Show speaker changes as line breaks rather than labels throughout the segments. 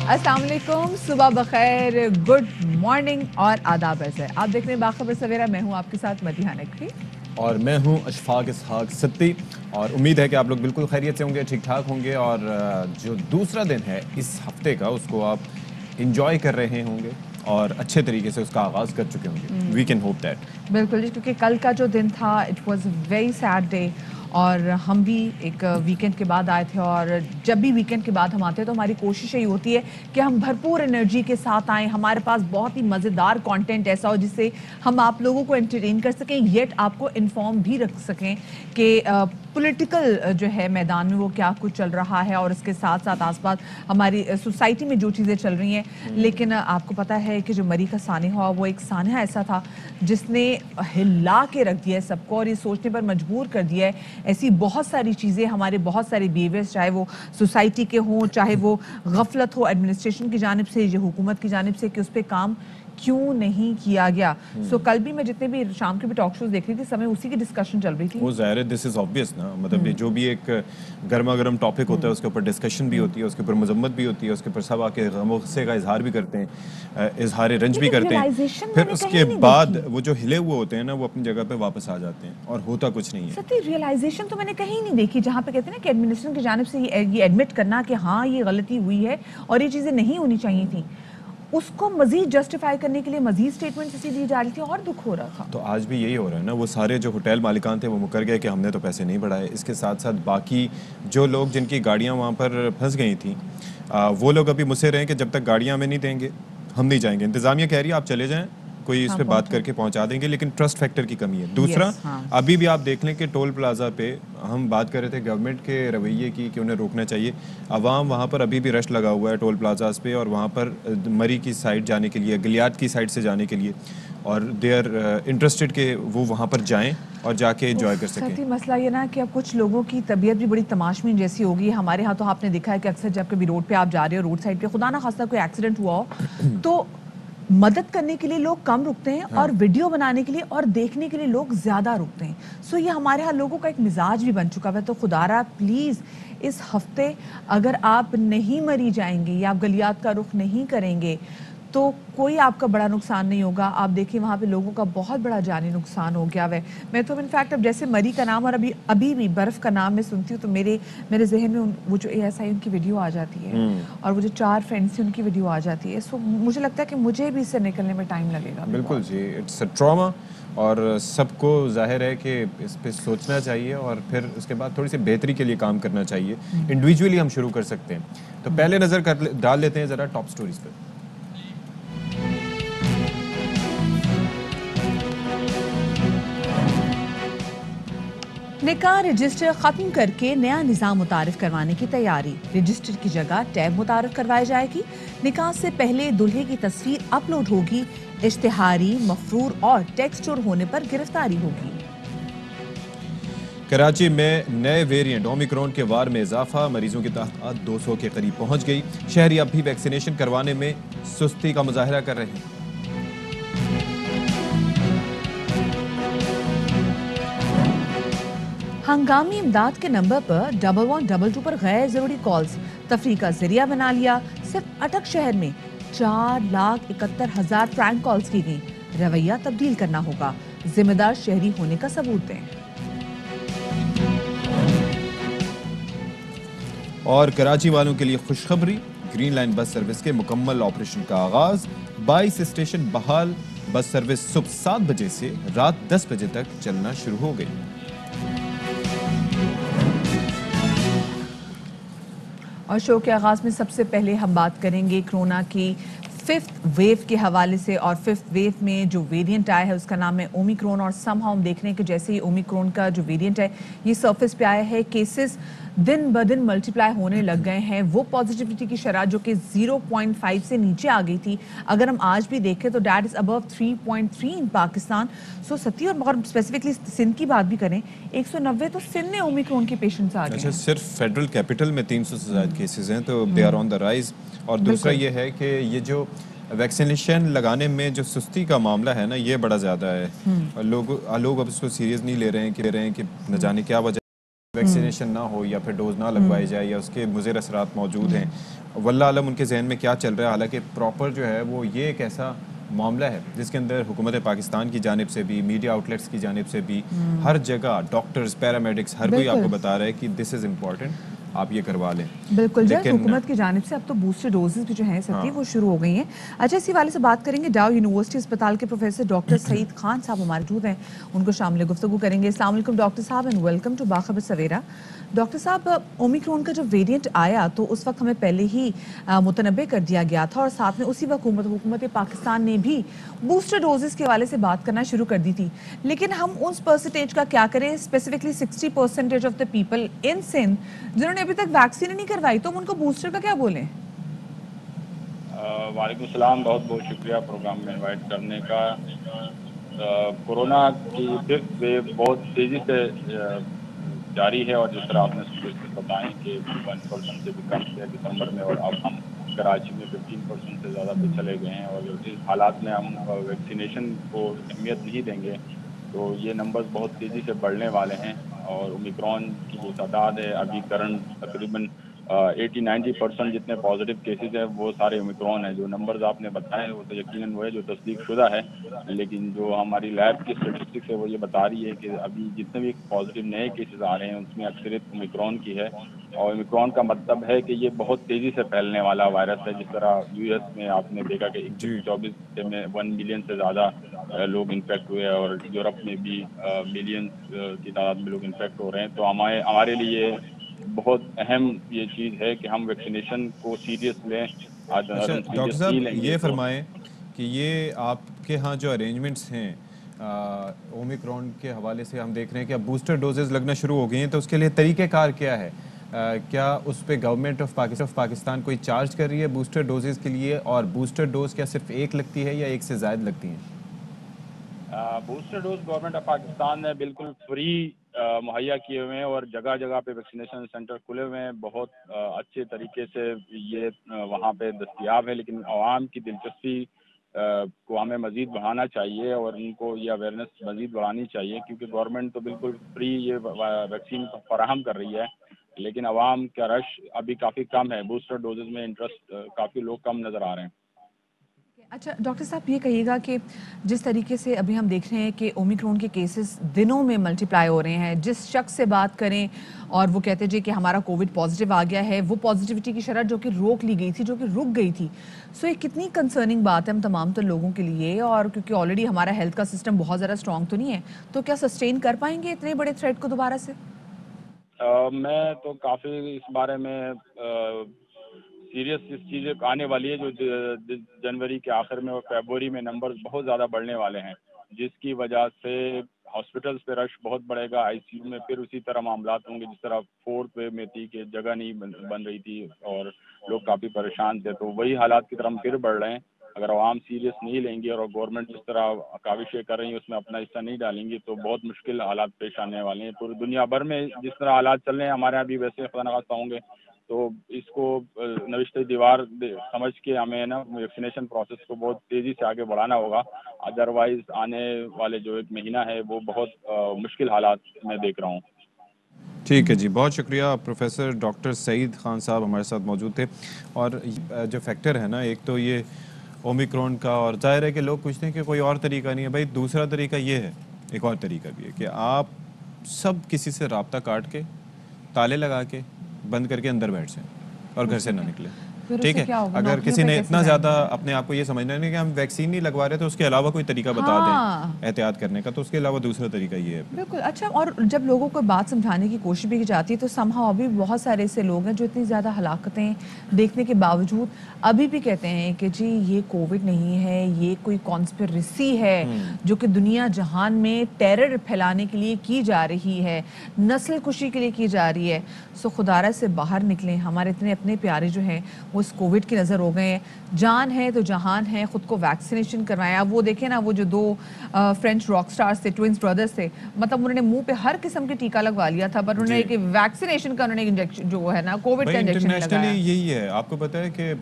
अस्सलाम वालेकुम, सुबह बखैर, गुड मॉर्निंग और आदाब है। आप देख रहे हैं बाखबर सवेरा। मैं हूं आपके साथ मदीहा नकवी
और मैं हूं अशफाक इसहाक सिद्दी। और उम्मीद है कि आप लोग बिल्कुल खैरियत से होंगे, ठीक ठाक होंगे। और जो दूसरा दिन है इस हफ्ते का, उसको आप इंजॉय कर रहे होंगे और अच्छे तरीके से उसका आगाज़ कर चुके होंगे। We can hope that.
बिल्कुल जी, क्योंकि कल का जो दिन था it was very sad day. और हम भी एक वीकेंड के बाद आए थे, और जब भी वीकेंड के बाद हम आते हैं तो हमारी कोशिश यही होती है कि हम भरपूर एनर्जी के साथ आएँ, हमारे पास बहुत ही मज़ेदार कंटेंट ऐसा हो जिससे हम आप लोगों को एंटरटेन कर सकें, येट आपको इन्फॉर्म भी रख सकें कि पॉलिटिकल जो है मैदान में वो क्या कुछ चल रहा है, और इसके साथ साथ आसपास हमारी सोसाइटी में जो चीज़ें चल रही हैं। लेकिन आपको पता है कि जो मरी का सानिया हुआ वो एक सानिया ऐसा था जिसने हिला के रख दिया है सबको, और ये सोचने पर मजबूर कर दिया है। ऐसी बहुत सारी चीज़ें, हमारे बहुत सारे बिहेवियर्स, चाहे वो सोसाइटी के हों, चाहे वो गफलत हो एडमिनिस्ट्रेशन की जानिब से या हुकूमत की जानिब से, कि उस पर काम क्यों नहीं किया गया। सो कल भी मैं जितने भी शाम के भी टॉक शोज देख रही थी, समय उसी की डिस्कशन चल रही थी।
वो ज़ाहिर है, दिस इज़ ऑब्वियस ना, मतलब जो भी एक गर्मा गर्म टॉपिक होता है उसके ऊपर डिस्कशन भी होती है, उसके ऊपर मजम्मत भी होती है, उसके ऊपर सब आके गम गुस्से का इजहार भी करते हैं, इजहार रंज भी करते हैं। फिर उसके बाद वो जो हिले हुए होते हैं ना, वो अपनी जगह पे वापस आ जाते हैं और होता कुछ नहीं है।
सत्य रियलाइजेशन तो मैंने कहीं नहीं देखी जहाँ पे कहते हैं ना कि एडमिनिस्ट्रेशन की जानिब से ये एडमिट करना कि हाँ ये गलती हुई है और ये चीज़ें नहीं होनी चाहिए थी, उसको मजीद जस्टिफाई करने के लिए मजीद स्टेटमेंट ऐसी दी जा रही थी, और दुख हो रहा था।
तो आज भी यही हो रहा है ना, वो सारे जो होटल मालिकान थे वो मुकर गए कि हमने तो पैसे नहीं बढ़ाए। इसके साथ साथ बाकी जो लोग जिनकी गाड़ियाँ वहाँ पर फंस गई थी, वो लोग अभी मुझसे रहे कि जब तक गाड़ियाँ हमें नहीं देंगे हम नहीं जाएंगे। इंतज़ामिया कह रही है आप चले जाएँ, कोई इस पे बात करके पहुंचा देंगे, लेकिन ट्रस्ट फैक्टर की कमी है। दूसरा, अभी भी आप देख लें कि टोल प्लाजा पे हम बात कर रहे थे गवर्नमेंट के रवैये की कि उन्हें रोकना चाहिए। अवाम वहाँ पर अभी भी रश लगा हुआ है टोल प्लाजाज पे, और वहाँ पर मरी की साइड जाने के लिए, गलियात की साइड से जाने के लिए, और दे आर इंटरेस्टेड कि वो वहाँ पर जाएं और जाके एंजॉय कर सकें।
मसला ये ना कि अब कुछ लोगों की तबीयत भी बड़ी तमाशबीन जैसी होगी। हमारे यहाँ तो आपने देखा है कि अक्सर जब कभी रोड पे आप जा रहे हो, रोड साइड पे खुदा ना खास्ता कोई एक्सीडेंट हुआ हो, तो मदद करने के लिए लोग कम रुकते हैं, और वीडियो बनाने के लिए और देखने के लिए लोग ज्यादा रुकते हैं। सो ये हमारे यहाँ लोगों का एक मिजाज भी बन चुका है। तो खुदारा प्लीज इस हफ्ते अगर आप नहीं मरी जाएंगे या आप गलियात का रुख नहीं करेंगे तो कोई आपका बड़ा नुकसान नहीं होगा। आप देखिए वहाँ पे लोगों का बहुत बड़ा जानी नुकसान हो गया है। मैं तो इनफैक्ट अब जैसे मरी का नाम और अभी भी बर्फ़ का नाम मैं सुनती हूँ तो मेरे जहन में वो जो ASI उनकी वीडियो आ जाती है, और वो जो 4 फ्रेंड्स थी उनकी वीडियो आ जाती है। सो मुझे लगता है कि मुझे भी इससे निकलने में टाइम लगेगा।
बिल्कुल जी, इट्स अ ट्रॉमा, और सबको जाहिर है कि इस पे सोचना चाहिए और फिर उसके बाद थोड़ी सी बेहतरी के लिए काम करना चाहिए। इंडिविजुअली हम शुरू कर सकते हैं। तो पहले नज़र डाल लेते हैं ज़रा टॉप स्टोरीज पर।
निकाह रजिस्टर खत्म करके नया निज़ाम मुतारिफ करवाने की तैयारी। रजिस्टर की जगह टैब मुतारिफ करवाई जाएगी। निकाह से पहले दुल्हे की तस्वीर अपलोड होगी। इश्तिहारी, मफरूर और टेक्सचर होने पर गिरफ्तारी होगी।
कराची में नए वेरिएंट ओमिक्रॉन के वार में इजाफा, मरीजों की तादाद 200 के करीब पहुंच गई। शहरी अब भी वैक्सीनेशन करवाने में सुस्ती का मुजाहरा कर रहे हैं।
हंगामी इमदाद के नंबर पर 1122 पर गैर जरूरी कॉल्स तफरीक का जरिया बना लिया। सिर्फ अटक शहर में 4,71,000 प्रैंक कॉल्स की गई। रवैया तब्दील करना होगा, जिम्मेदार शहरी होने का सबूत दें।
और कराची वालों के लिए खुशखबरी, ग्रीन लाइन बस सर्विस के मुकम्मल ऑपरेशन का आगाज। 22 स्टेशन बहाल, बस सर्विस सुबह 7 बजे से रात 10 बजे तक चलना शुरू हो गई।
और शो के आगाज में सबसे पहले हम बात करेंगे कोरोना की 5th वेव के हवाले से। और 5th वेव में जो वेरिएंट आया है उसका नाम है ओमिक्रॉन, और समहाउ हम देख रहे हैं कि जैसे ही ओमिक्रॉन का जो वेरिएंट है ये सरफेस पे आया है, केसेस दिन ब दिन मल्टीप्लाई होने लग गए हैं। वो पॉजिटिविटी की शरह जो कि 0.5 से नीचे आ गई थी, अगर हम आज भी देखें तो दैट इज अबव 3.3 इन पाकिस्तान। सो सती और मगर स्पेसिफिकली सिंध की बात भी करें, 190 तो सिंध में ओमिक्रॉन के पेशेंट्स आ गए।
अच्छा, सिर्फ फेडरल कैपिटल में 300 से ज़्यादा केसेस हैं, तो they are on the rise. और दूसरा ये है कि ये जो वैक्सीनेशन लगाने में जो सुस्ती का मामला है ना, ये बड़ा ज़्यादा है। लोग अब इसको सीरियस नहीं ले रहे हैं कि न जाने क्या वजह ویکسینیشن نہ ہو یا پھر ڈوز نہ لگوائی جائے یا اس کے مضر اثرات موجود ہیں. واللہ عالم ان کے ذہن میں کیا چل رہا ہے. حالانکہ پراپر جو ہے وہ یہ ایک ایسا معاملہ ہے جس کے اندر حکومت پاکستان کی جانب سے بھی, میڈیا آؤٹلیٹس کی جانب سے بھی, ہر جگہ ڈاکٹرز, پیرامیڈکس, ہر کوئی آپ کو بتا رہا ہے کہ دس از امپورٹنٹ, آپ یہ کروا لیں.
بالکل جی, حکومت کی جانب سے اب تو بوسٹر ڈوزز بھی جو ہیں سبھی وہ شروع ہو گئی ہیں. اچھا, اسی والے سے بات کریں گے. ڈاؤ یونیورسٹی اسپتال کے پروفیسر ڈاکٹر سعید خان صاحب ہمارے موجود ہیں, ان کو شامل گفتگو کریں گے. السلام علیکم ڈاکٹر صاحب اینڈ ویلکم ٹو باخبر سویرا. ڈاکٹر صاحب, اومیکرون کا جو ویریئنٹ آیا تو اس وقت ہمیں پہلے ہی متنبع کر دیا گیا تھا اور ساتھ میں اسی وقت حکومت پاکستان نے بھی بوسٹر ڈوزز کے حوالے سے بات کرنا شروع کر دی تھی. لیکن ہم اس پرسنٹیج کا کیا کریں, specifically 60% of the people in Sindh جنہوں نے ابھی تک ویکسین نہیں کروائی, تو ہم ان کو بوسٹر کا کیا بولیں؟
وعلیکم السلام, بہت بہت شکریہ پروگرام میں انوائٹ کرنے کا. کورونا کی ففتھ ویو بہت تیزی سے جاری ہے اور جس طرح آپ نے بتائیں کہ 1% سے بھی کم کیا دسمبر میں, اور اب ہم کراچی میں 15% سے زیادہ پہ چلے گئے ہیں. اور اس حالات میں ہم ویکسینیشن کو اہمیت نہیں دیں گے تو یہ نمبرز بہت تیزی سے بڑھنے والے ہیں. اور اومیکرون کی جو تعداد ہے ابھی کرنٹ تقریباً 80-90% جتنے پازیٹیو کیسز ہیں وہ سارے اومیکرون ہیں. جو نمبرز آپ نے بتائے وہ تو یقیناً وہ ہے جو تصدیق شدہ ہے, لیکن جو ہماری لیب کی اسٹیٹسٹکس ہے وہ یہ بتا رہی ہے کہ ابھی جتنے بھی پازیٹیو نئے کیسز آ رہے ہیں اس میں اکثریت اومیکرون کی ہے. اور اومیکرون کا مطلب ہے کہ یہ بہت تیزی سے پھیلنے والا وائرس ہے. جس طرح یو ایس میں آپ نے دیکھا کہ 24 گھنٹے میں 1 ملین سے زیادہ لوگ انفیکٹ ہوئے, اور یورپ میں بھی ملینز کی تعداد میں لوگ انفیکٹ ہو رہے ہیں. تو ہمارے لیے بہت اہم یہ چیز ہے کہ ہم ویکسینیشن کو سیریس لیں.
اچھا ڈاکٹر صاحب, یہ فرمائیں کہ یہ آپ کے ہاں جو ارینجمنٹس ہیں اومیکرون کے حوالے سے, ہم دیکھ رہے ہیں کہ اب بوسٹر ڈوزز لگنا شروع ہو گئی ہیں, تو اس کے لیے طریقہ کار کیا ہے؟ کیا اس پہ گورنمنٹ آف پاکستان کوئی چارج کر رہی ہے بوسٹر ڈوزز کے لیے, اور بوسٹر ڈوز کیا صرف ایک لگتی ہے یا ایک سے زائد لگتی ہیں؟
Booster dose government of Pakistan نے بالکل فری مہیا کیے ہوئے ہیں, اور جگہ جگہ پہ ویکسینیشن سینٹر کھلے ہوئے ہیں. بہت اچھے طریقے سے یہ وہاں پہ دستیاب ہے, لیکن عوام کی دلچسپی کو ہمیں مزید بڑھانا چاہیے اور ان کو یہ اویئرنیس مزید بڑھانی چاہیے, کیونکہ گورنمنٹ تو بالکل فری یہ ویکسین فراہم کر رہی ہے, لیکن عوام کا رش ابھی کافی کم ہے. بوسٹر ڈوزز میں انٹرسٹ کافی لوگ کم نظر آ رہے ہیں.
اچھا ڈاکٹر صاحب, یہ کہیے گا کہ جس طریقے سے ابھی ہم دیکھ رہے ہیں کہ اومیکرون کے کیسز دنوں میں ملٹیپلائی ہو رہے ہیں, جس شخص سے بات کریں اور وہ کہتے جی کہ ہمارا کووڈ پازیٹیو آ گیا ہے, وہ پازیٹیوٹی کی شرح جو کہ روک لی گئی تھی, جو کہ رک گئی تھی. سو یہ کتنی کنسرننگ بات ہے ہم تمام تر لوگوں کے لیے, اور کیونکہ آلریڈی ہمارا ہیلتھ کا سسٹم بہت زیادہ اسٹرانگ تو نہیں ہے, تو کیا سسٹین کر پائیں گے اتنے بڑے تھریٹ کو دوبارہ سے؟
میں تو کافی اس بارے میں سیریس اس چیز آنے والی ہے جو جنوری کے آخر میں اور فیبروری میں نمبرز بہت زیادہ بڑھنے والے ہیں, جس کی وجہ سے ہاسپٹلس پہ رش بہت بڑھے گا. آئی سی یو میں پھر اسی طرح معاملات ہوں گے جس طرح 4th ویو میں تھی کہ جگہ نہیں بن رہی تھی اور لوگ کافی پریشان تھے. تو وہی حالات کی طرح ہم پھر بڑھ رہے ہیں. اگر عوام سیریس نہیں لیں گے اور گورنمنٹ جس طرح کاوشیں کر رہی ہیں اس میں اپنا حصہ نہیں ڈالیں گی تو بہت مشکل حالات پیش آنے والے ہیں. پوری دنیا بھر میں جس طرح حالات چل رہے ہیں, ہمارے یہاں بھی ویسے خدا نخواستہ ہوں گے, تو اس کو نوشتہ دیوار سمجھ کے ہمیں نا ویکسینیشن پروسیس کو بہت تیزی سے آگے بڑھانا ہوگا. ادروائز آنے والے جو ایک مہینہ ہے وہ بہت مشکل حالات میں دیکھ رہا ہوں.
ٹھیک ہے جی, بہت شکریہ. پروفیسر ڈاکٹر سعید خان صاحب ہمارے ساتھ موجود تھے. اور جو فیکٹر ہے نا, ایک تو یہ اومیکرون کا, اور ظاہر ہے کہ لوگ پوچھتے ہیں کہ کوئی اور طریقہ نہیں ہے. بھائی دوسرا طریقہ یہ ہے, ایک اور طریقہ بھی ہے کہ آپ سب کسی سے رابطہ کاٹ کے, تالے لگا کے, بند کر کے اندر بیٹھ جائیں اور گھر سے نہ نکلیں. ٹھیک ہے, اگر کسی نے اتنا زیادہ اپنے آپ کو یہ سمجھنا نہیں کہ ہم ویکسین نہیں لگوا رہے تو اس کے علاوہ کوئی طریقہ بتا دیں احتیاط کرنے کا, تو اس کے علاوہ دوسرا طریقہ یہ ہے.
بالکل. اچھا, اور جب لوگوں کو بات سمجھانے کی کوشش بھی کی جاتی ہے تو somehow ابھی بہت سارے ایسے لوگ ہیں جو اتنی زیادہ ہلاکتیں دیکھنے کے باوجود ابھی بھی کہتے ہیں کہ جی یہ کووڈ نہیں ہے, یہ کوئی کانسپریسی ہے جو کہ دنیا جہان میں ٹیرر پھیلانے کے لیے کی جا رہی ہے, نسل کشی کے لیے کی جا رہی ہے. سو خدارہ سے باہر نکلیں. ہمارے اتنے اپنے پیارے جو ہیں وہ اس کووڈ کی نظر ہو گئے ہیں. جان ہے تو جہان ہے, خود کو ویکسینیشن کروایا. وہ دیکھیں نا, وہ جو 2 فرینچ راک سٹارز تھے, ٹوئنس بردرز تھے, مطلب انہوں نے منہ پہ ہر قسم کے ٹیکہ لگوا لیا تھا, پر انہوں نے ایک ویکسینیشن کا انہوں نے انجیکشن جو ہے نا کووڈ کا انجیکشن لگایا.
انٹرنیشنلی یہی ہے. آپ کو پتہ ہے کہ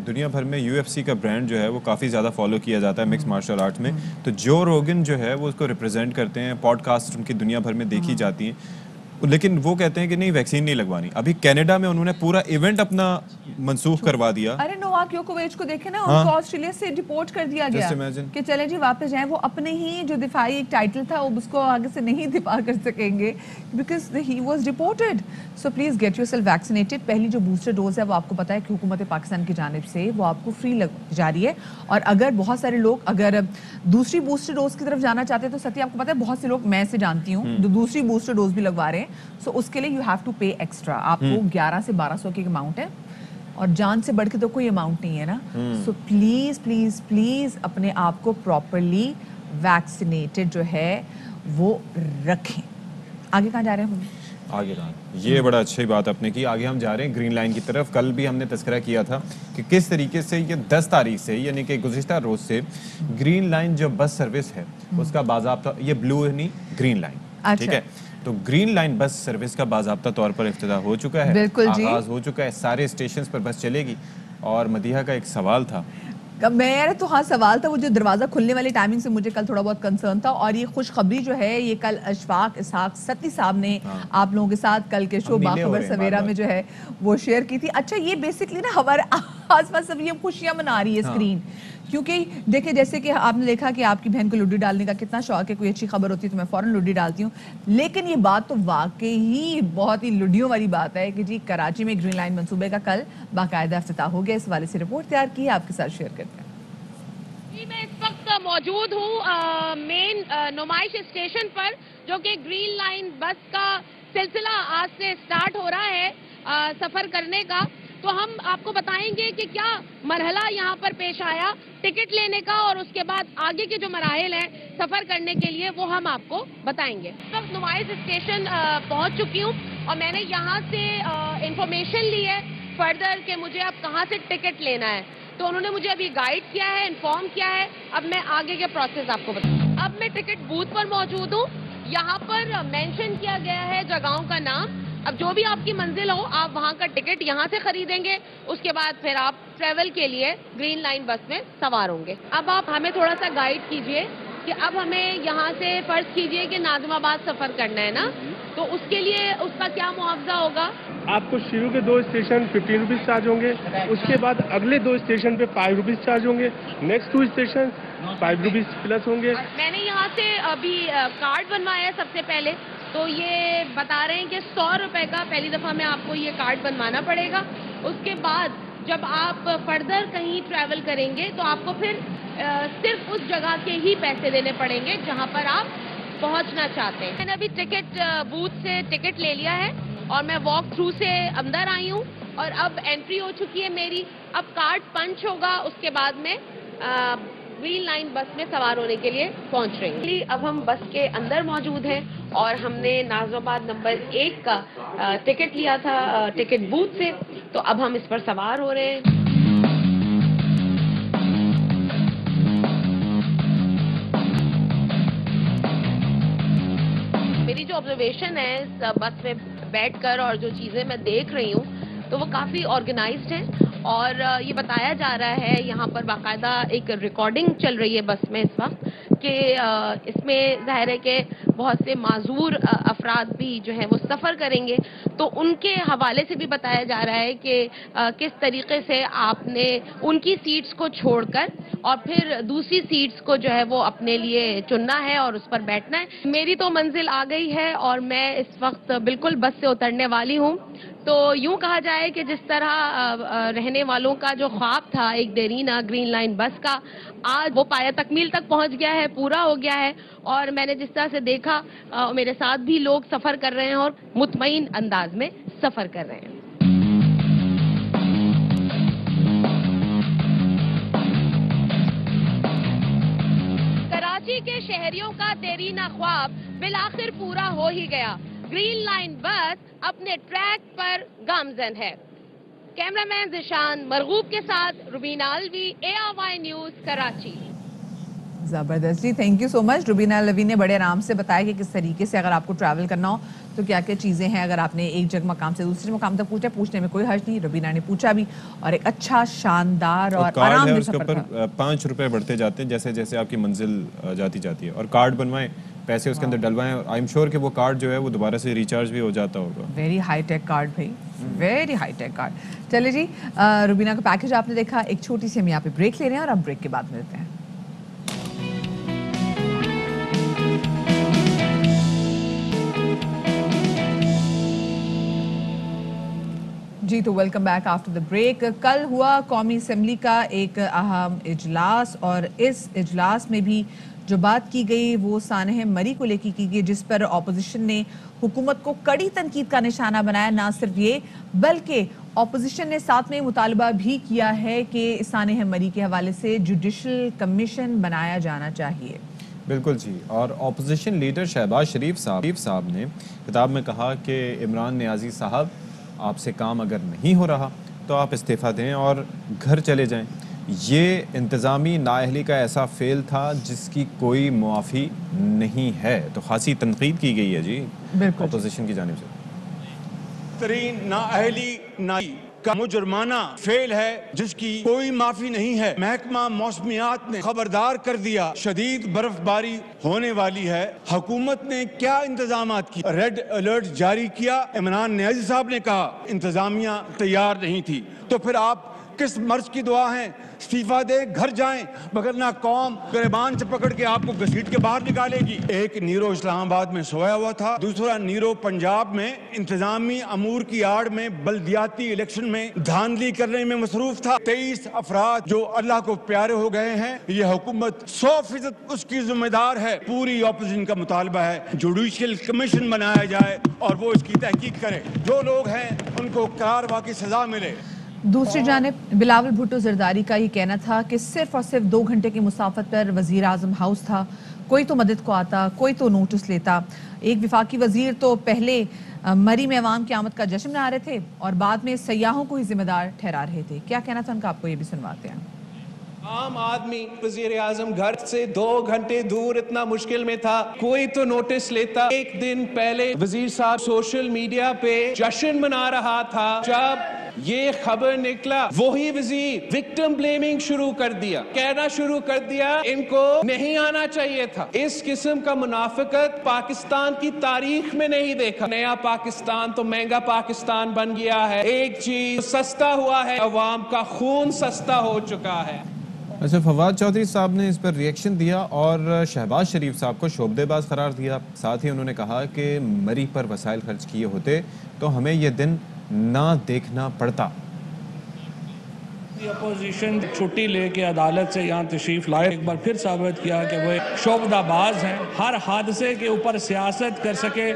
دنیا بھر میں یو ایف سی کا برانڈ جو ہے وہ کافی زیادہ فالو کیا جاتا ہے مکس مارشل آرٹس میں. تو جو روگن جو ہے وہ اس کو ریپرزینٹ کرتے ہیں, پوڈ کاسٹ ان کی دنیا بھر میں دیکھی جاتی ہیں. لیکن وہ کہتے ہیں کہ نہیں ویکسین نہیں لگوانی. ابھی کینیڈا میں انہوں نے پورا ایونٹ اپنا منسوخ کروا دیا.
ارے نوواک یوکوویچ کو دیکھیں نا, ان کو آسٹریلیا سے ڈیپورٹ کر دیا گیا کہ چلے جی واپس جائیں. وہ اپنے ہی جو دفاعی ایک ٹائٹل تھا وہ اس کو آگے سے نہیں دفاع کر سکیں گے because he was deported. So please get yourself vaccinated. پہلی جو بوسٹر ڈوز ہے وہ آپ کو پتا ہے کہ حکومت پاکستان کی جانب سے وہ آپ کو فری لگ جا رہی ہے. اور اگر بہت سارے لوگ اگر دوسری بوسٹر ڈوز کی طرف جانا چاہتے ہیں تو ستیہ آپ کو پتا ہے بہت سے لوگ میں سے جانتی ہوں جو دوسری بوسٹر ڈوز بھی لگوا رہے ہیں. سو اس کے لیے you have to pay extra. آپ کو 11 سے 1200 کی اماؤنٹ ہے اور جان سے بڑھ کے تو کوئی اماؤنٹ نہیں ہے نا. سو پلیز پلیز پلیز اپنے آپ کو پراپرلی ویکسینیٹڈ جو ہے وہ رکھیں. آگے کہاں جا رہے ہیں ہم؟
آگے کہاں, یہ بڑا اچھی بات آپ نے کی. آگے ہم جا رہے ہیں گرین لائن کی طرف. کل بھی ہم نے تذکرہ کیا تھا کہ کس طریقے سے یہ 10 تاریخ سے یعنی کہ گزشتہ روز سے گرین لائن جو بس سروس ہے اس کا باضابطہ, یہ بلو ہے نہیں گرین لائن, ٹھیک ہے, تو گرین لائن بس سروس کا باضابطہ طور پر افتتاح ہو چکا ہے,
بالکل جی,
آغاز ہو چکا ہے. سارے اسٹیشنز پر بس چلے گی. اور مدیحہ کا ایک سوال تھا,
میرا تو ہاں سوال تھا, وہ جو دروازہ کھلنے والی ٹائمنگ سے مجھے کل تھوڑا بہت کنسرن تھا. اور یہ خوشخبری جو ہے یہ کل اشفاق اسحاق ستی صاحب نے آپ لوگوں کے ساتھ کل کے شو باخبر سویرا میں جو ہے وہ شیئر کی تھی. اچھا یہ بیسکلی نا ہمارے آس پاس سب یہ خوشیاں منا رہی ہے اسکرین, کیونکہ دیکھیں جیسے کہ آپ نے دیکھا کہ آپ کی بہن کو لڈی ڈالنے کا کتنا شوق ہے. کوئی اچھی خبر ہوتی ہے تو میں فوراً لڈی ڈالتی ہوں. لیکن یہ بات تو واقعی بہت ہی لڈیوں والی بات ہے کہ جی کراچی میں گرین لائن منصوبے کا کل باقاعدہ افتتاح ہو گیا. اس والے سے رپورٹ تیار کی ہے, آپ کے ساتھ شیئر کرتے ہیں.
میں اس وقت موجود ہوں مین نمائش اسٹیشن پر, جو کہ گرین لائن بس کا سلسلہ آج سے سٹارٹ ہو رہا ہے سفر کرنے کا. تو ہم آپ کو بتائیں گے کہ کیا مرحلہ یہاں پر پیش آیا ٹکٹ لینے کا, اور اس کے بعد آگے کے جو مراحل ہیں سفر کرنے کے لیے وہ ہم آپ کو بتائیں گے. اس وقت نمائش اسٹیشن پہنچ چکی ہوں اور میں نے یہاں سے انفارمیشن لی ہے فردر کہ مجھے اب کہاں سے ٹکٹ لینا ہے. تو انہوں نے مجھے ابھی گائیڈ کیا ہے, انفارم کیا ہے. اب میں آگے کے پروسیس آپ کو بتاؤں. اب میں ٹکٹ بوتھ پر موجود ہوں. یہاں پر مینشن کیا گیا ہے جگہوں کا نام. اب جو بھی آپ کی منزل ہو آپ وہاں کا ٹکٹ یہاں سے خریدیں گے, اس کے بعد پھر آپ ٹریول کے لیے گرین لائن بس میں سوار ہوں گے. اب آپ ہمیں تھوڑا سا گائیڈ کیجئے کہ اب ہمیں یہاں سے فرض کیجئے کہ ناظم آباد سفر کرنا ہے نا, تو اس کے لیے اس کا کیا معاوضہ ہوگا؟
آپ کو شروع کے 2 اسٹیشن 15 روپیز چارج ہوں گے, اس کے بعد اگلے 2 اسٹیشن پہ 5 روپیز چارج ہوں گے, نیکسٹ 2 اسٹیشن 5 روپیز پلس ہوں گے.
میں نے یہاں سے ابھی کارڈ بنوایا ہے سب سے پہلے, تو یہ بتا رہے ہیں کہ 100 روپے کا پہلی دفعہ میں آپ کو یہ کارڈ بنوانا پڑے گا. اس کے بعد جب آپ فردر کہیں ٹریول کریں گے تو آپ کو پھر صرف اس جگہ کے ہی پیسے دینے پڑیں گے جہاں پر آپ پہنچنا چاہتے ہیں. میں نے ابھی ٹکٹ بوتھ سے ٹکٹ لے لیا ہے اور میں واک تھرو سے اندر آئی ہوں اور اب انٹری ہو چکی ہے میری. اب کارڈ پنچ ہوگا, اس کے بعد میں گرین لائن بس میں سوار ہونے کے لیے پہنچ رہی ہوں. اب ہم بس کے اندر موجود ہیں اور ہم نے ناظم آباد نمبر 1 کا ٹکٹ لیا تھا ٹکٹ بوتھ سے, تو اب ہم اس پر سوار ہو رہے ہیں. میری جو آبزرویشن ہے اس بس میں بیٹھ کر اور جو چیزیں میں دیکھ رہی ہوں تو وہ کافی آرگنائزڈ ہیں, اور یہ بتایا جا رہا ہے یہاں پر باقاعدہ ایک ریکارڈنگ چل رہی ہے بس میں اس وقت کہ اس میں ظاہر ہے کہ بہت سے معذور افراد بھی جو ہیں وہ سفر کریں گے, تو ان کے حوالے سے بھی بتایا جا رہا ہے کہ کس طریقے سے آپ نے ان کی سیٹس کو چھوڑ کر اور پھر دوسری سیٹس کو جو ہے وہ اپنے لیے چننا ہے اور اس پر بیٹھنا ہے. میری تو منزل آ گئی ہے اور میں اس وقت بالکل بس سے اترنے والی ہوں. تو یوں کہا جائے کہ جس طرح رہنے والوں کا جو خواب تھا ایک دیرینہ گرین لائن بس کا, آج وہ پایہ تکمیل تک پہنچ گیا ہے, پورا ہو گیا ہے. اور میں نے جس طرح سے دیکھا میرے ساتھ بھی لوگ سفر کر رہے ہیں اور مطمئن انداز میں سفر کر رہے ہیں. کراچی کے شہریوں کا دیرینہ خواب بالآخر پورا ہو ہی گیا. گرین لائن بس اپنے ٹریک پر گامزن ہے. کیمرامین ذیشان مرغوب کے ساتھ روبینہ الوی, ARY نیوز, کراچی.
زبردست جی, تھینک یو سو مچ. روبینہ الوی نے بڑے آرام سے بتایا کہ کس طریقے سے اگر آپ کو ٹریول کرنا ہو تو کیا کیا چیزیں ہیں. اگر آپ نے ایک جگہ مقام سے دوسرے مقام تک پوچھنے میں کوئی حرج نہیں. روبینہ نے پوچھا بھی اور ایک اچھا شاندار اور آرام دہ سفر تھا.
5 روپے بڑھتے جاتے ہیں جیسے جیسے آپ کی منزل جاتی ہے, اور کارڈ بنوائیں पैसे उसके अंदर डलवाएं, और आई एम श्योर कि वो कार्ड जो है वो दोबारा से रिचार्ज भी हो जाता होगा।
वेरी हाई टेक कार्ड भाई, वेरी हाई टेक कार्ड। चले जी, रुबीना का पैकेज आपने देखा, एक छोटी सी हम यहाँ पे ब्रेक ले रहे हैं और अब ब्रेक के बाद मिलते हैं। जी तो welcome back after the break. कल हुआ कौमी असम्बली का एक अहम इजलास और इस इजलास में भी जो बात की गई वो सानह मरी को लेकर की गई, जिस पर अपोजिशन ने हुकूमत को कड़ी तनकीद का निशाना बनाया। ना सिर्फ ये बल्कि अपोजिशन ने साथ में मुतालबा भी किया है कि सानह मरी के हवाले से जुडिशल कमीशन बनाया जाना चाहिए।
बिल्कुल जी, और अपोजिशन लीडर शहबाज शरीफ साहब ने खिताब में कहा कि इमरान नियाज़ी साहब आपसे काम अगर नहीं हो रहा तो आप इस्तीफ़ा दें और घर चले जाएं। ये इंतज़ामी नाअहली का ऐसा फेल था जिसकी कोई मुआफ़ी नहीं है, तो खासी तनकीद की गई है जी अपोजिशन की जानिब से।
तरीन नाअहली का मुजरमाना फेल है जिसकी कोई माफी नहीं है। महकमा मौसमियात ने खबरदार कर दिया शदीद बर्फबारी होने वाली है। हुकूमत ने क्या इंतजामात किए? रेड अलर्ट जारी किया। इमरान नियाज़ी साहब ने कहा इंतजामिया तैयार नहीं थी। तो फिर आप किस मर्ज की दुआ हैं? इस्तीफा दे, घर जाएं, वगरना कौम गिरबान से पकड़ के आपको घसीट के बाहर निकालेगी। एक नीरो इस्लामाबाद में सोया हुआ था, दूसरा नीरो पंजाब में इंतजामी अमूर की आड़ में बल्दियाती इलेक्शन में धांधली करने में मसरूफ था। 23 अफराद जो अल्लाह को प्यारे हो गए हैं। ये हुकूमत 100% उसकी जिम्मेदार है। पूरी ऑपोजिशन का मुतालबा है जुडिशियल कमीशन बनाया जाए और वो इसकी तहकीक करे। जो लोग हैं उनको करारवा की सजा मिले।
दूसरी जानिब बिलावल भुट्टो जरदारी का ये कहना था कि सिर्फ और सिर्फ 2 घंटे की मुसाफत पर वजीर आजम हाउस था, कोई तो मदद को आता, कोई तो नोटिस लेता। एक विफाकी वजीर तो पहले मरी में अवाम की आमद का जश्न मना रहे थे और बाद में सयाहों को ही जिम्मेदार ठहरा रहे थे। क्या कहना था उनका, आपको ये भी सुनवाते हैं।
आम आदमी वजीर आजम घर से 2 घंटे दूर इतना मुश्किल में था, कोई तो नोटिस लेता। एक दिन पहले वजीर साहब सोशल मीडिया पे जश्न मना रहा था, जब ये खबर निकला वही वजीर विक्टिम ब्लेमिंग शुरू कर दिया, कहना शुरू कर दिया इनको नहीं आना चाहिए था। इस किस्म का मुनाफिकत पाकिस्तान की तारीख में नहीं देखा। नया पाकिस्तान तो महंगा पाकिस्तान बन गया है। एक चीज सस्ता हुआ है, अवाम का खून सस्ता हो चुका है।
अच्छा, फवाद चौधरी साहब ने इस पर रिएक्शन दिया और शहबाज शरीफ साहब को शोबदेबाज करार दिया। साथ ही उन्होंने कहा कि मरी पर वसाइल खर्च किए होते तो हमें यह दिन ना देखना पड़ता।
अपोजिशन छुट्टी लेके अदालत से यहाँ तशरीफ लाए, एक बार फिर साबित किया कि वो शोबदाबाज हैं। हर हादसे के ऊपर सियासत कर सके,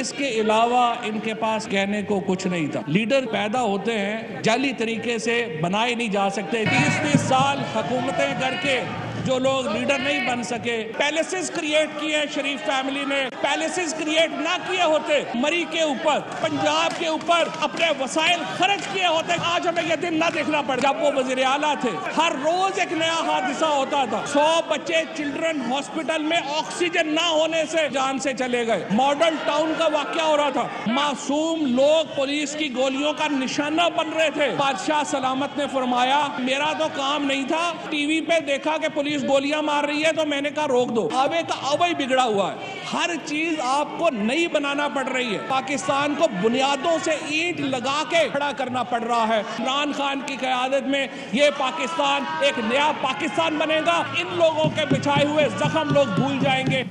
इसके अलावा इनके पास कहने को कुछ नहीं था। लीडर पैदा होते हैं, जाली तरीके से बनाए नहीं जा सकते। 30-30 साल हुकूमतें करके जो लोग लीडर नहीं बन सके, पैलेसेस क्रिएट किए शरीफ फैमिली ने। पैलेसेस क्रिएट ना किए होते, मरी के ऊपर, पंजाब के ऊपर अपने वसाइल खर्च किए होते, आज हमें यह दिन ना देखना पड़। जब वो वजीर आला थे, हर रोज एक नया हादसा होता था। 100 बच्चे चिल्ड्रन हॉस्पिटल में ऑक्सीजन ना होने से जान से चले गए। मॉडल टाउन का वाकया हो रहा था, मासूम लोग पुलिस की गोलियों का निशाना बन रहे थे। बादशाह सलामत ने फरमाया मेरा तो काम नहीं था, टीवी पे देखा कि पुलिस गोलियां मार रही है तो मैंने कहा रोक दो। आवे का अवई बिगड़ा हुआ है, हर चीज आपको नई बनाना पड़ रही है। पाकिस्तान को बुनियादों से ईंट लगा के खड़ा करना पड़ रहा है। इमरान खान की क़यादत में ये पाकिस्तान एक नया पाकिस्तान बनेगा। इन लोगों के बिछाए हुए जख्म लोग भूल जाएंगे।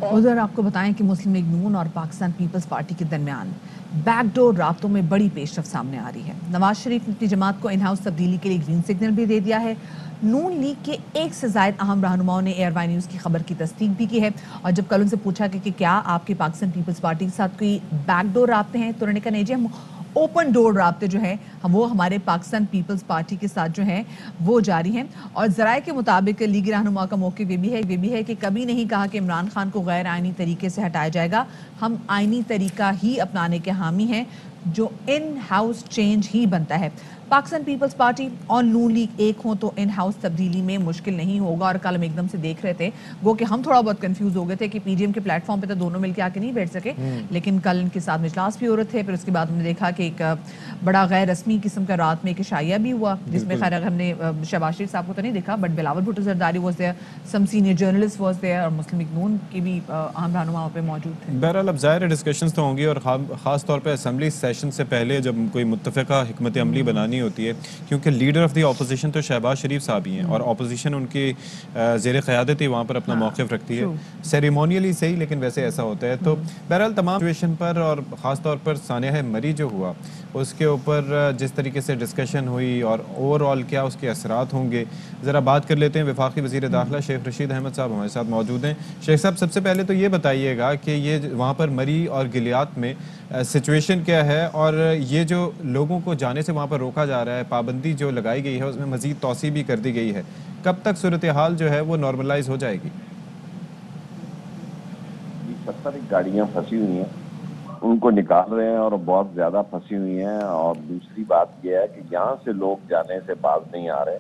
उधर आपको बताएं कि मुस्लिम लीग नून और पाकिस्तान पीपल्स पार्टी के दरमियान बैकडोर राब्तों में बड़ी पेशरफ सामने आ रही है। नवाज शरीफ ने अपनी जमात को इन हाउस तब्दीली के लिए ग्रीन सिग्नल भी दे दिया है। नून लीग के 1 से ज़ायद अहम रहनुमाओं ने एयर वाई न्यूज़ की खबर की तस्दीक भी की है। और जब कल उनसे पूछा कि क्या आपके पाकिस्तान पीपल्स पार्टी के साथ कोई बैकडोर राब्ते हैं, तो उन्होंने कहा नहीं जी, हम ओपन डोर राब्ते जो हैं वो हमारे पाकिस्तान पीपल्स पार्टी के साथ जो हैं वो जारी हैं। और ज़राए के मुताबिक लीगी रहनुमा का मौक़िफ़ ये भी है कि कभी नहीं कहा कि इमरान खान को गैर आइनी तरीके से हटाया जाएगा। हम आइनी तरीका ही अपनाने के हामी हैं। जो इन हाउस चेंज ही बनता है। पाकिस्तान पीपल्स पार्टी और नून लीग एक हो तो इन हाउस तब्दीली में मुश्किल नहीं होगा। और कल हम एकदम से देख रहे थे, वो कि हम थोड़ा बहुत कंफ्यूज हो गए थे कि पीडीएम के प्लेटफॉर्म पे तो दोनों मिलकर आके नहीं बैठ सके, लेकिन कल इनके साथ इजलास भी हो रहे थे। फिर उसके बाद हमने देखा कि एक बड़ा गैर रस्मी किस्म का रात में एक इशाया भी हुआ, जिसमें खैर हमने शहबाज शरीफ साहब को तो नहीं देखा, but Bilawal Bhutto Zardari was there, some senior journalist was there, और मुस्लिम लीग नून की भी अहम रहनुमा पे मौजूद थे।
बहरहाल अब ज़ाहिर डिस्कशंस तो होंगी, और ख़ास तौर पे असेंबली सेशन से पहले जब कोई मुत्तफ़िक़ा हिकमत अमली बनानी होती है, क्योंकि लीडर ऑफ द अपोजिशन तो शहबाज शरीफ साहब ही हैं और अपोजिशन उनकी ज़ेर क़यादत ही वहाँ पर अपना मौक़िफ़ रखती है, सेरेमोनियली सही, लेकिन वैसे ऐसा होता है। तो बहरहाल तमाम सिचुएशन पर और ख़ास तौर पर सानिया मरी जो हुआ उसके ऊपर जिस तरीके से डिस्कशन हुई और ओवरऑल क्या उसके असरात होंगे, ज़रा बात कर लेते हैं। वफाकी वज़ीर दाखिला शेख रशीद अहमद साहब हमारे साथ मौजूद हैं। शेख साहब, सबसे पहले तो ये बताइएगा कि ये वहाँ पर मरी और गिलियात में सिचुएशन क्या है, और ये जो लोगों को जाने से वहाँ पर रोका जा रहा है, पाबंदी जो लगाई गई है उसमें मज़ीद तौसी भी कर दी गई है, कब तक सूरत हाल जो है वो नॉर्मलाइज हो जाएगी?
70 गाड़ियाँ फंसी हुई हैं, उनको निकाल रहे हैं और बहुत ज़्यादा फंसी हुई हैं। और दूसरी बात यह है कि यहाँ से लोग जाने से बाज नहीं आ रहे,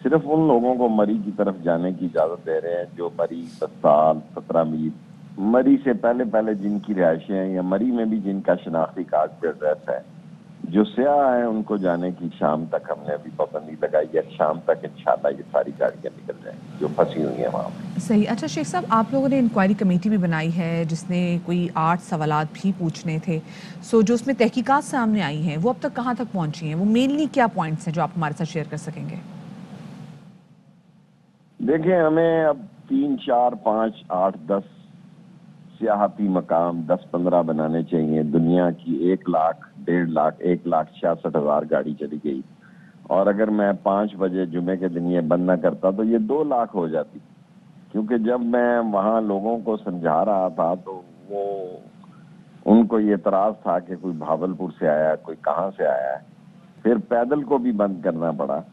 सिर्फ उन लोगों को मरी की तरफ जाने की इजाज़त दे रहे हैं जो मरी, बस्ताल, 17 मील, मरी से पहले जिनकी रिहाइशें हैं, या मरी में भी जिनका शनाख्ती कार्ड पे एड्रेस है, जो सियाह हैं उनको जाने की शाम तक हमने अभी पाबंदी लगाई है। शाम तक इंशाल्लाह ये सारी गाड़ियाँ निकल जाएंगी जो फंसी हुई हैं वहाँ पर।
सही। अच्छा शेख साहब, आप लोगों ने इंक्वायरी कमेटी भी बनाई है जिसने कोई 8 सवालात भी पूछने थे, सो जो उसमें तहकीकात सामने आई हैं वो अब तक कहाँ तक पहुँची हैं? वो मेनली क्या पॉइंट्स हैं जो आप हमारे साथ शेयर कर सकेंगे?
देखिए, हमें अब 3, 4, 5, 8, 10 सियाहती मकाम 10-15 बनाने चाहिए। दुनिया की 1 लाख, 1.5 लाख, 1,66,000 गाड़ी चली गई, और अगर मैं 5 बजे जुमे के दिन ये बंद ना करता तो ये 2 लाख हो जाती। क्योंकि जब मैं वहाँ लोगों को समझा रहा था तो वो उनको ये एतराज़ था कि कोई भावलपुर से आया, कोई कहाँ से आया है। फिर पैदल को भी बंद करना पड़ा।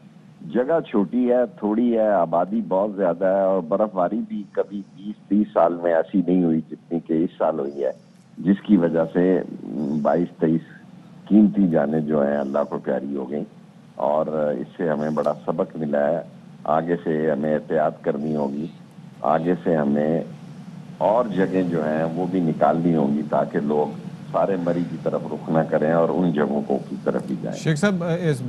जगह छोटी है, थोड़ी है, आबादी बहुत ज़्यादा है, और बर्फबारी भी कभी 20-30 साल में ऐसी नहीं हुई जितनी कि इस साल हुई है, जिसकी वजह से 22-23 कीमती जाने जो हैं अल्लाह को प्यारी हो गई। और इससे हमें बड़ा सबक मिला है। आगे से हमें एहतियात करनी होगी, आगे से हमें और जगह जो हैं वो भी निकालनी होंगी ताकि लोग सारे मरी की तरफ रुख ना करें और उन जगहों को की तरफ भी जाएं।
शेख साहब,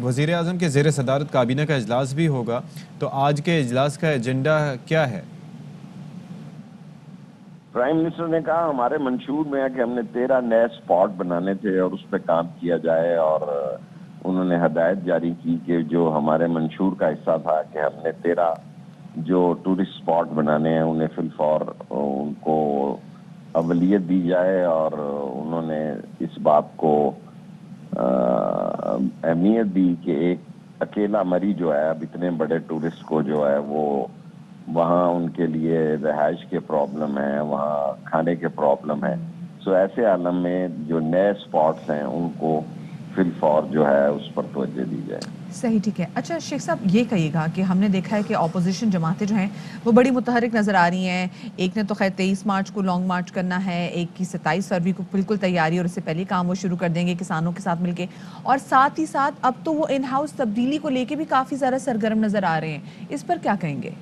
वज़ीर आज़म के ज़ेर सदारत काबीना का इजलास भी होगा, तो आज के इजलास का एजेंडा क्या है?
प्राइम मिनिस्टर ने कहा हमारे मंशूर में है कि हमने 13 नए स्पॉट बनाने थे और उस पर काम किया जाए, और उन्होंने हदायत जारी की कि जो हमारे मंशूर का हिस्सा था कि हमने 13 जो टूरिस्ट स्पॉट बनाने हैं उन्हें फिलफौर उनको अवलियत दी जाए। और उन्होंने इस बात को अहमियत दी कि एक अकेला मरी जो है, अब इतने बड़े टूरिस्ट को जो है वो वहाँ उनके लिए रहाइश के प्रॉब्लम है, वहाँ खाने के प्रॉब्लम है। सो ऐसे आलम में जो नए स्पॉट्स हैं उनको फिलफौर जो है उस पर तवज्जो दी जाए।
सही, ठीक है। अच्छा शेख साहब, ये कहिएगा कि हमने देखा है कि अपोजिशन जमातें जो हैं वो बड़ी मुतहरिक नज़र आ रही हैं। एक ने तो खैर 23 मार्च को लॉन्ग मार्च करना है, एक की 27 फरवरी को बिल्कुल तैयारी, और इससे पहले काम वो शुरू कर देंगे किसानों के साथ मिलके, और साथ ही साथ अब तो वो इन हाउस तब्दीली को लेके भी काफ़ी ज़्यादा सरगर्म नज़र आ रहे हैं। इस पर क्या कहेंगे?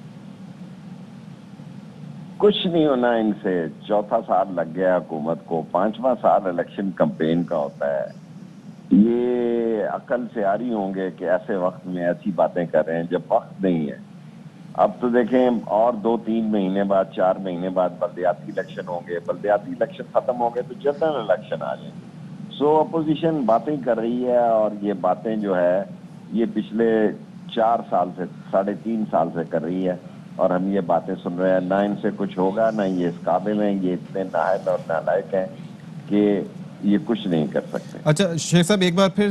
कुछ नहीं होना इनसे। 4था साल लग गया हुकूमत को, 5वां साल इलेक्शन कैंपेन का होता है। ये अकल से आ रही होंगे कि ऐसे वक्त में ऐसी बातें कर रहे हैं जब वक्त नहीं है। अब तो देखें, और 2-3 महीने बाद, 4 महीने बाद बल्दियाती इलेक्शन होंगे, बल्दियाती इलेक्शन खत्म हो गए तो जनरल इलेक्शन आ जाएंगे। सो अपोजिशन बातें कर रही है, और ये बातें जो है ये पिछले 4 साल से, 3.5 साल से कर रही है, और हम ये बातें सुन रहे हैं। ना इनसे कुछ होगा, ना ये इस काबिल हैं, ये इतने नाअहल और नालायक हैं कि ये कुछ नहीं कर सकते।
अच्छा शेख साहब, एक बार फिर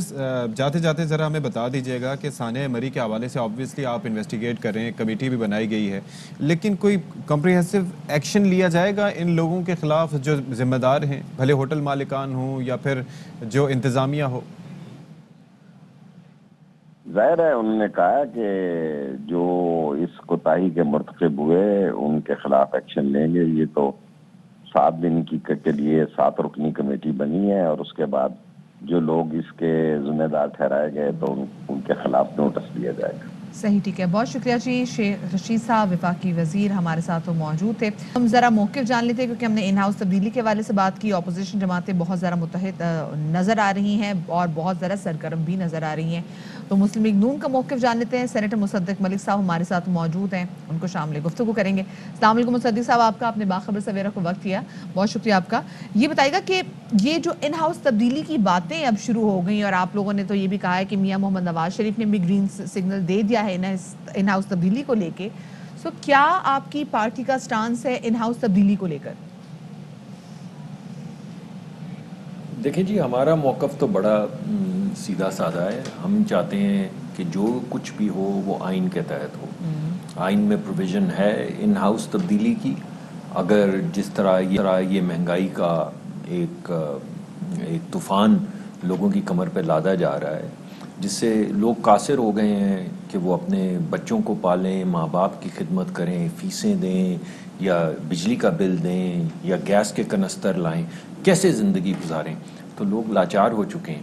जाते जाते ज़रा हमें बता दीजिएगा कि सानिया मरी के हवाले से ऑब्वियसली आप इन्वेस्टिगेट कर रहे हैं, कमेटी भी बनाई गई है, लेकिन कोई कम्प्रिहेंसिव एक्शन लिया जाएगा इन लोगों के खिलाफ जो जिम्मेदार हैं, भले होटल मालिकान हों या फिर जो इंतज़ामिया हो?
जाहिर है उन्होंने कहा कि जो इस कोताही के मुर्तकिब हुए उनके खिलाफ एक्शन लेंगे। ये तो 7 दिन के लिए 7 रुकनी कमेटी बनी है, और उसके बाद جو لوگ اس کے ذمہ دار ٹھہرائے گئے تو ان کے خلاف نوٹس دیا جائے گا.
صحیح، ٹھیک ہے، بہت شکریہ جی. شیخ رشید صاحب وفاقی وزیر ہمارے ساتھ وہ موجود تھے. ہم ذرا موقف جان لیتے ہیں کیونکہ ہم نے ان ہاؤس تبدیلی کے حوالے سے بات کی. اپوزیشن جماعتیں بہت ذرا متحد نظر آ رہی ہیں اور بہت ذرا سرگرم بھی نظر آ رہی ہیں. تو مسلم لیگ نون کا موقف جان لیتے ہیں. سینیٹر مصدق ملک صاحب ہمارے ساتھ موجود ہیں، ان کو شامل گفتگو کریں گے. السلام علیکم مصدق صاحب، آپ کا اپنے باخبر سویرا کو وقت دیا، بہت شکریہ آپ کا. یہ بتائیے گا کہ یہ جو ان ہاؤس تبدیلی کی باتیں اب شروع ہو گئیں اور آپ لوگوں نے تو یہ بھی کہا ہے کہ میاں محمد نواز شریف نے بھی گرین سگنل دے دیا ہے ان ہاؤس تبدیلی کو لے کے، سو کیا آپ کی پارٹی کا سٹانس ہے ان ہاؤس تبدیلی کو لے کر؟
دیکھیں جی، ہمارا موقف تو بڑا سیدھا سادہ ہے. ہم چاہتے ہیں کہ جو کچھ بھی ہو وہ آئین کے تحت ہو. آئین میں پروویژن ہے ان ہاؤس تبدیلی کی. اگر جس طرح یہ مہنگائی کا ایک طوفان لوگوں کی کمر پہ لادا جا رہا ہے، جس سے لوگ قاصر ہو گئے ہیں کہ وہ اپنے بچوں کو پالیں، ماں باپ کی خدمت کریں، فیسیں دیں یا بجلی کا بل دیں یا گیس کے کنستر لائیں، کیسے زندگی گزاریں، تو لوگ لاچار ہو چکے ہیں.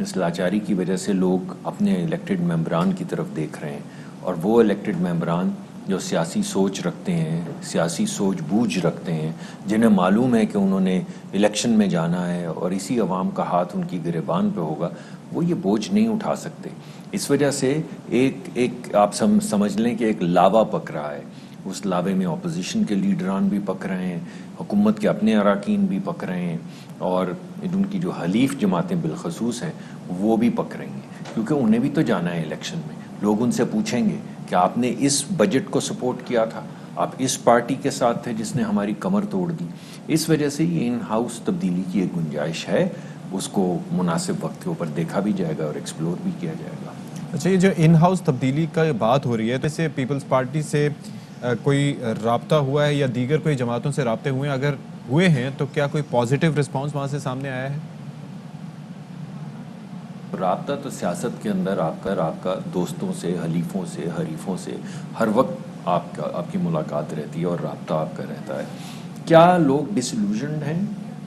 اس لاچاری کی وجہ سے لوگ اپنے الیکٹڈ ممبران کی طرف دیکھ رہے ہیں، اور وہ الیکٹڈ ممبران جو سیاسی سوچ رکھتے ہیں، سیاسی سوچ بوجھ رکھتے ہیں، جنہیں معلوم ہے کہ انہوں نے الیکشن میں جانا ہے اور اسی عوام کا ہاتھ ان کی گریبان پہ ہوگا، وہ یہ بوجھ نہیں اٹھا سکتے. اس وجہ سے ایک آپ سمجھ لیں کہ ایک لاوا پک رہا ہے. اس لاوے میں اپوزیشن کے لیڈران بھی پک رہے ہیں، حکومت کے اپنے اراکین بھی پک رہے ہیں، اور ان کی جو حلیف جماعتیں بالخصوص ہیں وہ بھی پک رہی ہیں، کیونکہ انہیں بھی تو جانا ہے الیکشن میں. لوگ ان سے پوچھیں گے کہ آپ نے اس بجٹ کو سپورٹ کیا تھا، آپ اس پارٹی کے ساتھ تھے جس نے ہماری کمر توڑ دی. اس وجہ سے یہ ان ہاؤس تبدیلی کی ایک گنجائش ہے. اس کو مناسب وقت کے اوپر دیکھا بھی جائے گا اور ایکسپلور بھی کیا جائے گا.
اچھا، یہ جو ان ہاؤس تبدیلی کا بات ہو رہی ہے، تو اسے پیپلز پارٹی سے کوئی رابطہ ہوا ہے یا دیگر کوئی جماعتوں سے رابطے ہوئے ہیں؟ اگر ہوئے ہیں تو کیا کوئی پازیٹیو رسپانس وہاں سے سامنے آیا ہے؟
رابطہ تو سیاست کے اندر آپ کا دوستوں سے، حلیفوں سے، حریفوں سے ہر وقت آپ کی ملاقات رہتی ہے اور رابطہ آپ کا رہتا ہے. کیا لوگ ڈس ایلیوژنڈ ہیں؟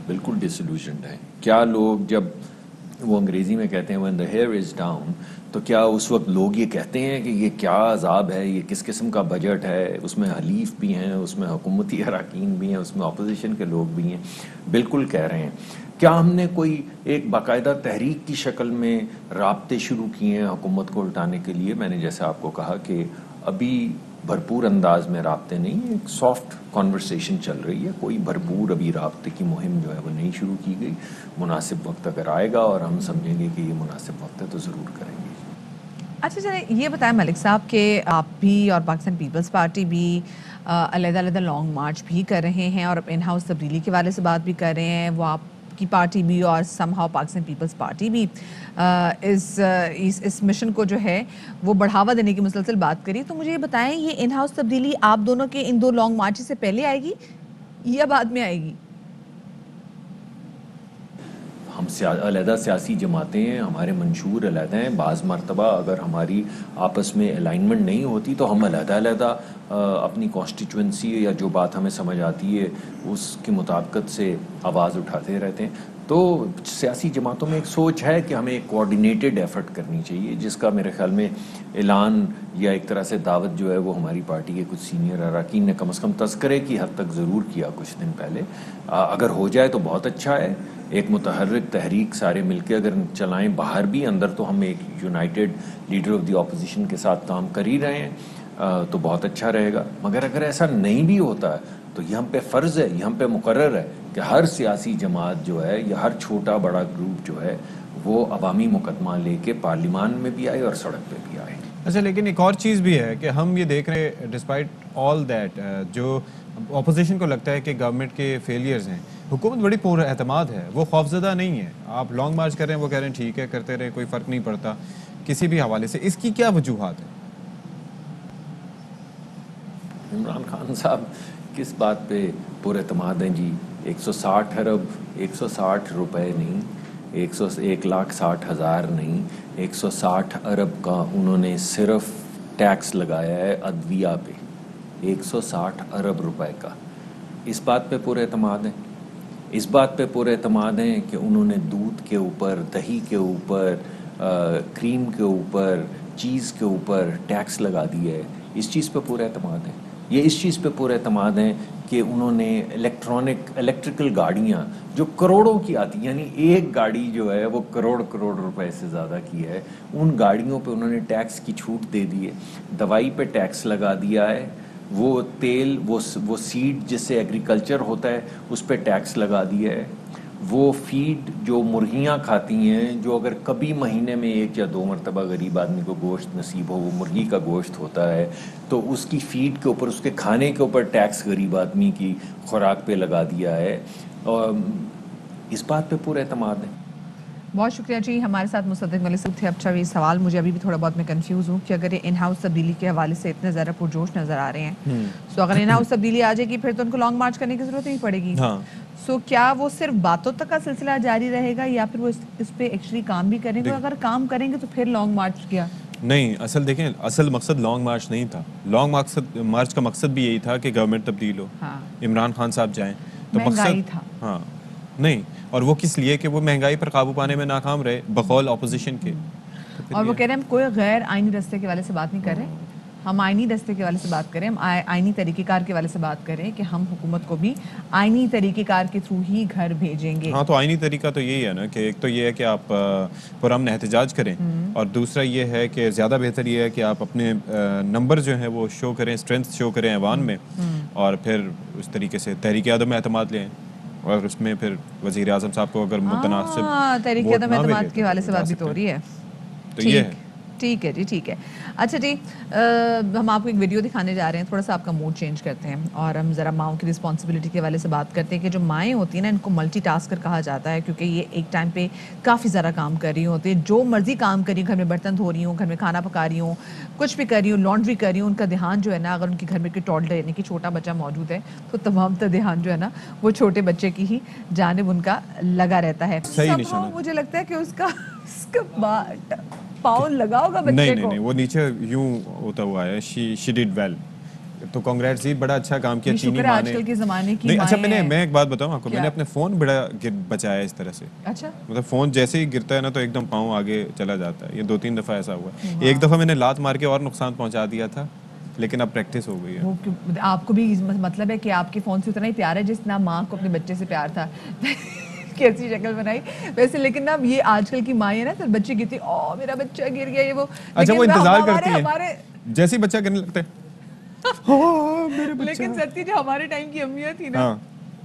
بالکل ڈس ایلیوژنڈ ہیں. کیا لوگ، جب وہ انگریزی میں کہتے ہیں when the hair is down، تو کیا اس وقت لوگ یہ کہتے ہیں کہ یہ کیا عذاب ہے، یہ کس قسم کا بجٹ ہے، اس میں حلیف بھی ہیں، اس میں حکومتی اراکین بھی ہیں، اس میں اپوزیشن کے لوگ بھی ہیں؟ بالکل کہہ رہے ہیں. کیا ہم نے کوئی ایک باقاعدہ تحریک کی شکل میں رابطے شروع کیے ہیں حکومت کو الٹانے کے لیے؟ میں نے جیسے آپ کو کہا کہ ابھی بھرپور انداز میں رابطے نہیں، ایک سافٹ کانورسیشن چل رہی ہے. کوئی بھرپور ابھی رابطے کی مہم جو ہے وہ نہیں شروع کی گئی. مناسب وقت اگر آئے گا اور ہم سمجھیں گے کہ یہ مناسب وقت ہے تو ضرور کریں گے.
اچھا چلیں یہ بتائیں ملک صاحب کہ آپ بھی اور پاکستان پیپلز پارٹی بھی علیحدہ لانگ مارچ بھی کر رہے ہیں اور ان ہاؤس تبدیلی کے حوالے سے بات بھی کر رہے ہیں. وہ آپ کی پارٹی بھی اور سم ہاؤ پاکستان پیپلز پارٹی بھی اس مشن کو جو ہے وہ بڑھاوا دینے کی مسلسل بات کری. تو مجھے یہ بتائیں، یہ ان ہاؤس تبدیلی آپ دونوں کے ان دو لانگ مارچ سے پہلے آئے گی یا بعد میں آئے گی؟
ہم علیحدہ سیاسی جماعتیں ہیں، ہمارے منشور علیحدہ ہیں. بعض مرتبہ اگر ہماری آپس میں الائنمنٹ نہیں ہوتی تو ہم علیحدہ اپنی کانسٹیچوئنسی یا جو بات ہمیں سمجھ آتی ہے اس کی مطابقت سے آواز اٹھاتے رہتے ہیں. تو سیاسی جماعتوں میں ایک سوچ ہے کہ ہمیں ایک کوآرڈینیٹڈ ایفرٹ کرنی چاہیے، جس کا میرے خیال میں اعلان یا ایک طرح سے دعوت جو ہے وہ ہماری پارٹی کے کچھ سینئر اراکین نے کم از کم تذکرے کی حد تک ضرور کیا کچھ دن پہلے. اگر ہو جائے تو بہت اچھا ہے. ایک متحرک تحریک سارے مل کے اگر چلائیں، باہر بھی اندر تو ہم ایک United leader of the opposition کے ساتھ کام کر ہی رہے ہیں، تو بہت اچھا رہے گا. مگر اگر ایسا نہیں بھی ہوتا ہے تو یہ ہم پہ فرض ہے، یہ ہم پہ مقرر ہے کہ ہر سیاسی جماعت جو ہے یا ہر چھوٹا بڑا گروپ جو ہے وہ عوامی مقدمہ لے کے پارلیمان میں بھی آئے اور سڑک پہ بھی آئے.
اچھا، لیکن ایک اور چیز بھی ہے کہ ہم یہ دیکھ رہے ہیں ڈسپائٹ آل دیٹ، جو اپوزیشن کو لگتا ہے کہ گورنمنٹ کے فیلیئرز ہیں، حکومت بڑی پر اعتماد ہے، وہ خوفزدہ نہیں ہے. آپ لانگ مارچ کر رہے ہیں، وہ کہہ رہے ہیں ٹھیک ہے کرتے رہے، کوئی فرق نہیں پڑتا کسی بھی حوالے سے. اس کی کیا وجوہات ہیں؟
عمران خان صاحب کس بات پہ پر اعتماد ہیں جی؟ 160 ارب 160 روپے نہیں، 1,60,000 نہیں، 160 ارب کا انہوں نے صرف ٹیکس لگایا ہے ادویہ پہ، 160 ارب روپے کا. اس بات پہ پر اعتماد ہے. اس بات پہ پورے اعتماد ہیں کہ انہوں نے دودھ کے اوپر، دہی کے اوپر، کریم کے اوپر، چیز کے اوپر ٹیکس لگا دیا ہے. اس چیز پہ پورا اعتماد ہے. یہ اس چیز پہ پورا اعتماد ہیں کہ انہوں نے الیکٹرکل گاڑیاں جو کروڑوں کی آتی، یعنی ایک گاڑی جو ہے وہ کروڑ روپے سے زیادہ کی ہے، ان گاڑیوں پہ انہوں نے ٹیکس کی چھوٹ دے دی ہے. دوائی پہ ٹیکس لگا دیا ہے. وہ تیل، وہ سیڈ جس سے ایگریکلچر ہوتا ہے اس پہ ٹیکس لگا دیا ہے. وہ فیڈ جو مرغیاں کھاتی ہیں، جو اگر کبھی مہینے میں 1 یا 2 مرتبہ غریب آدمی کو گوشت نصیب ہو، وہ مرغی کا گوشت ہوتا ہے، تو اس کی فیڈ کے اوپر، اس کے کھانے کے اوپر ٹیکس غریب آدمی کی خوراک پہ لگا دیا ہے. اور اس بات پہ پورا اعتماد ہے.
بہت شکریہ جی. ہمارے ساتھ مصدق ملک صاحب تھے. اچھا یہ سوال مجھے ابھی بھی تھوڑا بہت میں کنفیوز ہوں کہ اگر یہ ان ہاؤس تبدیلی کے حوالے سے اتنے زیادہ پرجوش نظر آ رہے ہیں، سو اگر ان ہاؤس تبدیلی آ جائے گی پھر تو ان کو لانگ مارچ کرنے کی ضرورت نہیں پڑے گی. سو کیا وہ صرف باتوں تک کا سلسلہ جاری رہے گا یا پھر وہ اس پہ ایکچولی کام بھی کریں گے؟ اگر کام کریں گے تو پھر لانگ مارچ کیا؟
نہیں، اصل دیکھیں، اصل مقصد لانگ مارچ نہیں تھا. لانگ مارچ کا مقصد بھی یہی تھا کہ گورنمنٹ تبدیل ہو، عمران خان صاحب جائیں. تو
مہنگائی تھا.
ہاں نہیں، اور وہ کس لیے کہ وہ مہنگائی پر قابو پانے میں ناکام رہے بقول اپوزیشن کے.
اور وہ کہہ رہے ہیں ہم کوئی غیر آئینی رستے کے والے سے بات نہیں کر رہے، ہم آئینی رستے کے والے سے بات کریں، ہم آئینی طریقہ کار کے والے سے بات کریں کہ ہم حکومت کو بھی آئینی طریقہ کار کے تھرو ہی گھر بھیجیں گے.
ہاں تو آئینی طریقہ تو یہی ہے نا کہ ایک تو یہ ہے کہ آپ پرامن احتجاج کریں، اور دوسرا یہ ہے کہ زیادہ بہتر یہ ہے کہ آپ اپنے نمبر جو ہیں وہ شو کریں، اسٹرینتھ شو کریں ایوان میں، اور پھر اس طریقے سے تحریک عدم اعتماد لیں. اور اس میں پھر وزیر اعظم صاحب کو اگر متناسب
تحریک عدم اعتماد کے حوالے سے بات بھی تو ہو رہی ہے.
تو یہ ہے.
ٹھیک ہے جی، ٹھیک ہے. اچھا جی، ہم آپ کو ایک ویڈیو دکھانے جا رہے ہیں، تھوڑا سا آپ کا موڈ چینج کرتے ہیں اور ہم ذرا ماؤں کی رسپانسبلٹی کے حوالے سے بات کرتے ہیں کہ جو مائیں ہوتی ہیں نا، ان کو ملٹی ٹاسکر کہا جاتا ہے، کیونکہ یہ ایک ٹائم پہ کافی زیادہ کام کر رہی ہوتی ہیں. جو مرضی کام کر رہی ہوں، گھر میں برتن دھو رہی ہوں، گھر میں کھانا پکا رہی ہوں، کچھ بھی کر رہی ہوں، لانڈری کر رہی ہوں، ان کا دھیان جو ہے نا، اگر ان کے گھر میں کوئی ٹوڈلر یعنی کہ چھوٹا بچہ موجود ہے تو تمام تر دھیان جو ہے نا وہ چھوٹے بچے کی ہی جانب ان کا لگا رہتا ہے. مجھے لگتا ہے کہ اس کا پاؤں لگا ہوگا بچے کو.
نہیں، وہ نیچے یوں ہوتا ہوا ہے. She did well. تو کانگریٹس جی، بڑا اچھا کام کیا چینی ماں نے.
آج کل کے زمانے کی
نہیں، اچھا میں ایک بات بتاؤں آپ کو، میں نے اپنے فون بڑا بچایا اس طرح سے.
اچھا،
مطلب فون جیسے ہی گرتا ہے نا تو ایک دم پاؤں آگے چلا جاتا ہے. یہ 2-3 دفعہ ایسا ہوا. ایک دفعہ میں نے لات مار کے اور نقصان پہنچا دیا تھا، لیکن اب پریکٹس ہو گئی ہے.
آپ کو بھی مطلب ہے کہ آپ کے فون سے اتنا ہی پیار ہے جتنا ماں کو اپنے بچے سے پیار تھا. کیسی شکل بنائی ویسے. لیکن اب یہ آج کل کی مائیں نا، بچے گرتی، او میرا بچہ گر گیا، یہ وہ.
اچھا، وہ انتظار کرتی ہیں جیسے ہی بچہ گرنے لگتا ہے.
لیکن سچی جو ہمارے ٹائم کی امیاں تھی نا،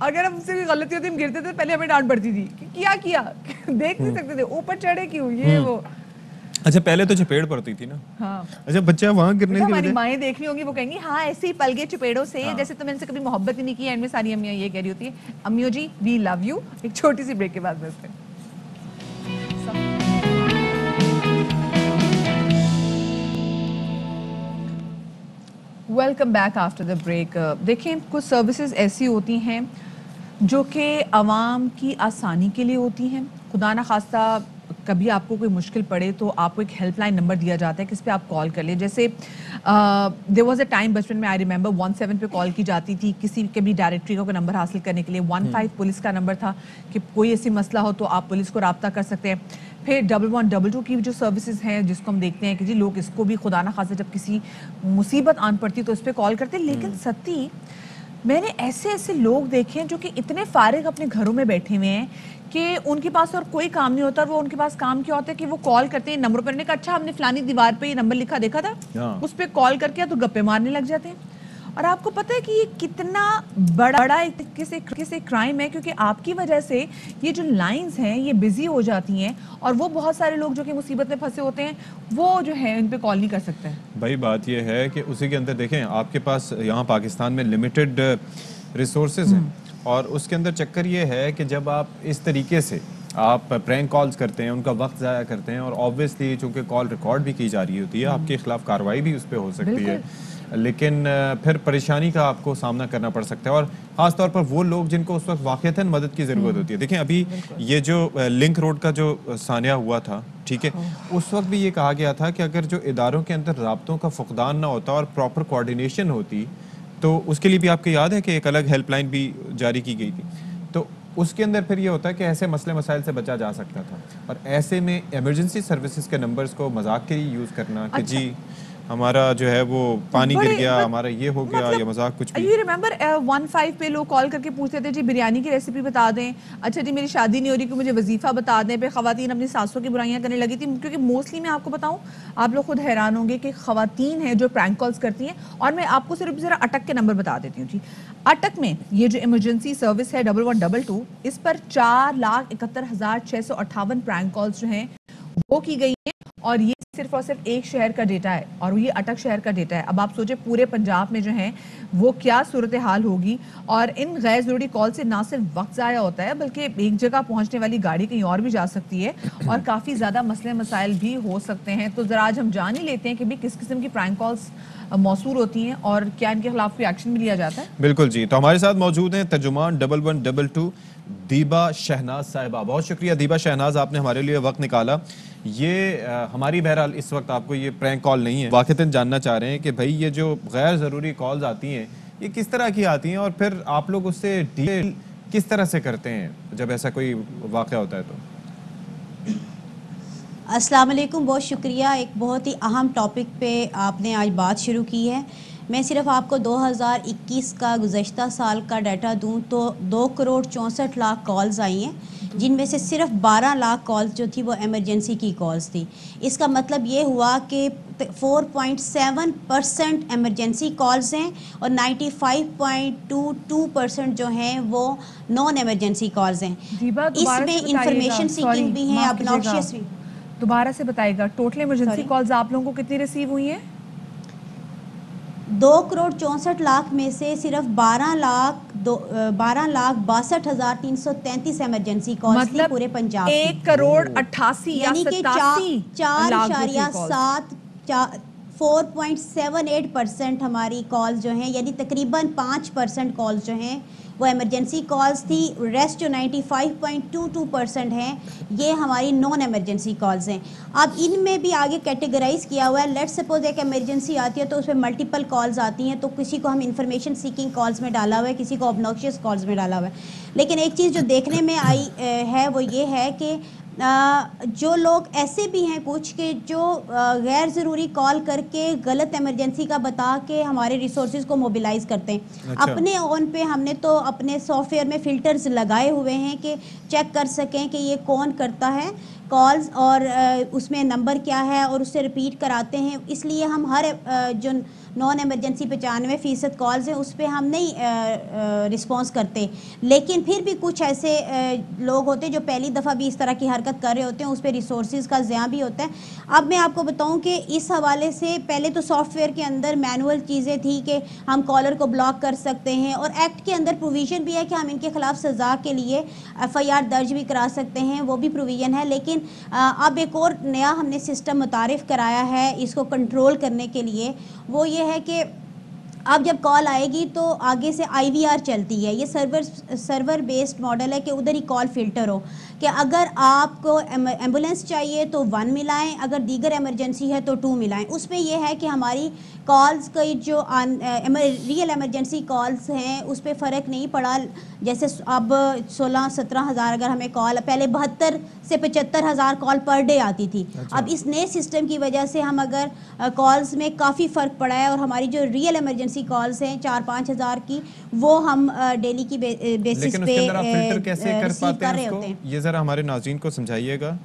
اگر ہم سے کوئی غلطی ہوتی ہم گرتے تھے پہلے ہمیں ڈانٹ پڑتی تھی کہ کیا دیکھ نہیں سکتے تھے، اوپر چڑھے کیوں، یہ وہ.
اچھا پہلے تو چپیڑ پڑتی تھی نا.
ہاں.
اچھا بچہ وہاں گرنے کی
ہماری مائیں دیکھ رہی ہوں گی، وہ کہیں گی ہاں ایسے ہی پل گئے چپیڑوں سے، جیسے تم ان سے کبھی محبت ہی نہیں کی. اینڈ میں ساری امیاں یہ کہہ رہی ہوتی ہیں، امیوں جی وی لو یو. ایک چھوٹی سی بریک کے بعد ملتے ہیں. Welcome back after the break. دیکھیں، کچھ سروسز ایسی ہوتی ہیں جو کہ عوام کی آسانی کے لیے ہوتی ہیں. خدا نہ خواستہ کبھی آپ کو کوئی مشکل پڑے تو آپ کو ایک ہیلپ لائن نمبر دیا جاتا ہے، کس پہ آپ کال کر لیں. جیسے دیر واز اے ٹائم بچپن میں، آئی ریمبر 17 پہ کال کی جاتی تھی کسی کے بھی ڈائریکٹری کا کوئی نمبر حاصل کرنے کے لیے. 15 پولیس کا نمبر تھا کہ کوئی ایسی مسئلہ ہو تو آپ پولیس کو رابطہ کر سکتے ہیں. پھر 1122 کی جو سروسز ہیں جس کو ہم دیکھتے ہیں کہ جی لوگ اس کو بھی خدا نہ خواستہ جب کسی مصیبت آن پڑتی تو اس پہ کال کرتے. لیکن ستی میں نے ایسے لوگ دیکھے ہیں جو کہ اتنے فارغ اپنے گھروں میں بیٹھے ہوئے ہیں کہ ان کے پاس اور کوئی کام نہیں ہوتا. وہ ان کے پاس کام کیا ہوتا ہے کہ وہ کال کرتے ہیں نمبر پر. نے کہا اچھا ہم نے فلانی دیوار پہ یہ نمبر لکھا دیکھا تھا، اس پہ کال کر کے تو گپے مارنے لگ جاتے ہیں. اور آپ کو پتہ ہے کہ یہ کتنا بڑا کسی کرائم ہے، کیونکہ آپ کی وجہ سے یہ جو لائنز ہیں یہ بزی ہو جاتی ہیں اور وہ بہت سارے لوگ جو کہ مصیبت میں پھنسے ہوتے ہیں وہ جو ہے ان پہ کال نہیں کر سکتے ہیں.
بھائی بات یہ ہے کہ اسی کے اندر دیکھیں آپ کے پاس یہاں پاکستان میں لمیٹڈ ریسورسز ہیں، اور اس کے اندر چکر یہ ہے کہ جب آپ اس طریقے سے آپ پرینک کالز کرتے ہیں، ان کا وقت ضائع کرتے ہیں، اور آبویسلی چونکہ کال ریکارڈ بھی کی جا رہی ہوتی ہے، آپ کے خلاف کارروائی بھی اس پہ ہو سکتی ہے، لیکن پھر پریشانی کا آپ کو سامنا کرنا پڑ سکتا ہے. اور خاص طور پر وہ لوگ جن کو اس وقت واقعتاً مدد کی ضرورت ہوتی ہے. دیکھیں ابھی یہ جو لنک روڈ کا جو سانحہ ہوا تھا، ٹھیک ہے، اس وقت بھی یہ کہا گیا تھا کہ اگر جو اداروں کے اندر رابطوں کا فقدان نہ ہوتا اور پراپر کوآرڈینیشن ہوتی تو اس کے لیے بھی آپ کو یاد ہے کہ ایک الگ ہیلپ لائن بھی جاری کی گئی تھی. تو اس کے اندر پھر یہ ہوتا ہے کہ ایسے مسئلے مسائل سے بچا جا سکتا تھا. اور ایسے میں ایمرجنسی سروسز کے نمبرز کو مذاق کے لیے یوز کرنا کہ جی ہمارا جو ہے وہ پانی گر گیا, ہمارا یہ ہو گیا, یا مذاق کچھ بھی.
یو ریمبر 15 پہ لوگ کال کر کے پوچھتے تھے جی بریانی کی ریسیپی بتا دیں, اچھا جی میری شادی نہیں ہو رہی کہ مجھے وظیفہ بتا دیں. پہ خواتین اپنی ساسوں کی برائیاں کرنے لگی تھی, کیونکہ موسٹلی میں آپ کو بتاؤں, آپ لوگ خود حیران ہوں گے کہ خواتین ہیں جو پرینک کالز کرتی ہیں. اور میں آپ کو صرف ذرا اٹک کے نمبر بتا دیتی ہوں. جی اٹک میں یہ جو ایمرجنسی سروس ہے 1122, اس پر 4,71,658 پرینک کالز جو ہیں وہ کی گئی ہیں. اور یہ صرف اور صرف ایک شہر کا ڈیٹا ہے, اور یہ اٹک شہر کا ڈیٹا ہے. اب آپ سوچیں پورے پنجاب میں جو ہیں وہ کیا صورتحال ہوگی. اور ان غیر ضروری کال سے نہ صرف وقت ضائع ہوتا ہے بلکہ ایک جگہ پہنچنے والی گاڑی کہیں اور بھی جا سکتی ہے, اور کافی زیادہ مسئلے مسائل بھی ہو سکتے ہیں. تو ذرا آج ہم جان ہی لیتے ہیں کہ بھی کس قسم کی پرینک کالز موصول ہوتی ہیں اور کیا ان کے خلاف کوئی ایکشن بھی لیا جاتا ہے.
بالکل جی, تو ہمارے ساتھ موجود ہیں ترجمان 1122 دیبا شہناز صاحبہ. بہت شکریہ دیبا شہناز, آپ نے ہمارے لیے وقت نکالا. یہ ہماری بہرحال اس وقت آپ کو یہ پرینک کال نہیں ہے, واقعتاً جاننا چاہ رہے ہیں کہ بھائی یہ جو غیر ضروری کالز آتی ہیں یہ کس طرح کی آتی ہیں, اور پھر آپ لوگ اس سے ڈیل کس طرح سے کرتے ہیں جب ایسا کوئی واقعہ ہوتا ہے تو.
السلام علیکم, بہت شکریہ. ایک بہت ہی اہم ٹاپک پہ آپ نے آج بات شروع کی ہے. میں صرف آپ کو 2021 کا گزشتہ سال کا ڈیٹا دوں تو 2,64,00,000 کالز آئی ہیں, جن میں سے صرف 12 لاکھ کالز جو تھی وہ ایمرجنسی کی کالز تھی. اس کا مطلب یہ ہوا کہ 4.7% ایمرجنسی کالز ہیں اور 95.22% جو ہیں وہ نان ایمرجنسی کالز ہیں. اس میں انفارمیشن سیکنگ بھی ہیں, ابناکشیس بھی.
دوبارہ سے بتائیے گا ٹوٹل ایمرجنسی کالز آپ لوگوں کو کتنی ریسیو ہوئی ہیں؟
2,64,00,000 میں سے صرف 12,62,333 ایمرجنسی کالز تھی پورے پنجاب کی.
1,88,87
یعنی کہ 4.78% ہماری کالز جو ہیں, یعنی تقریباً 5% کالز جو ہیں وہ ایمرجنسی کالز تھی. ریسٹ جو 95.22% ہیں یہ ہماری نان ایمرجنسی کالز ہیں. اب ان میں بھی آگے کیٹیگرائز کیا ہوا ہے. لیٹ سپوز ایک ایمرجنسی آتی ہے تو اس میں ملٹیپل کالز آتی ہیں, تو کسی کو ہم انفارمیشن سیکنگ کالز میں ڈالا ہوا ہے, کسی کو obnoxious کالز میں ڈالا ہوا ہے. لیکن ایک چیز جو دیکھنے میں آئی ہے وہ یہ ہے کہ جو لوگ ایسے بھی ہیں کچھ کہ جو غیر ضروری کال کر کے غلط ایمرجنسی کا بتا کے ہمارے ریسورسز کو موبیلائز کرتے ہیں. اپنے اون پہ ہم نے تو اپنے سافٹ ویئر میں فلٹرز لگائے ہوئے ہیں کہ چیک کر سکیں کہ یہ کون کرتا ہے کالز اور اس میں نمبر کیا ہے, اور اس سے ریپیٹ کراتے ہیں. اس لیے ہم ہر جو نان ایمرجنسی 95% کالز ہیں اس پہ ہم نہیں رسپانس کرتے. لیکن پھر بھی کچھ ایسے لوگ ہوتے ہیں جو پہلی دفعہ بھی اس طرح کی حرکت کر رہے ہوتے ہیں, اس پہ ریسورسز کا ضیاع بھی ہوتا ہے. اب میں آپ کو بتاؤں کہ اس حوالے سے پہلے تو سافٹ ویئر کے اندر مینول چیزیں تھی کہ ہم کالر کو بلاک کر سکتے ہیں, اور ایکٹ کے اندر پروویژن بھی ہے کہ ہم ان کے خلاف سزا کے لیے FIR درج بھی کرا سکتے ہیں, وہ بھی پروویژن ہے. لیکن اب ایک اور نیا ہم نے سسٹم متعارف کرایا ہے اس کو کنٹرول کرنے کے لیے. وہ یہ ہے کہ اب جب کال آئے گی تو آگے سے IVR چلتی ہے. یہ سرور بیسڈ ماڈل ہے کہ ادھر ہی کال فلٹر ہو, کہ اگر آپ کو ایمبولینس چاہیے تو 1 ملائیں, اگر دیگر ایمرجنسی ہے تو 2 ملائیں. اس میں یہ ہے کہ ہماری کالز کی جو ریئل ایمرجنسی کالز ہیں اس پہ فرق نہیں پڑا. جیسے اب 16-17 ہزار اگر ہمیں کال, پہلے 72 سے 75 ہزار کال پر ڈے آتی تھی. اب اس نئے سسٹم کی وجہ سے ہم اگر کالز میں کافی فرق پڑا ہے, اور ہماری جو ریئل ایمرجنسی کالز ہیں 4-5 ہزار کی وہ ہم ڈیلی کی بیسس پہ ریسیو کر رہے ہوتے ہیں.
یہ ذرا ہمارے ناظرین کو سمجھائیے گا.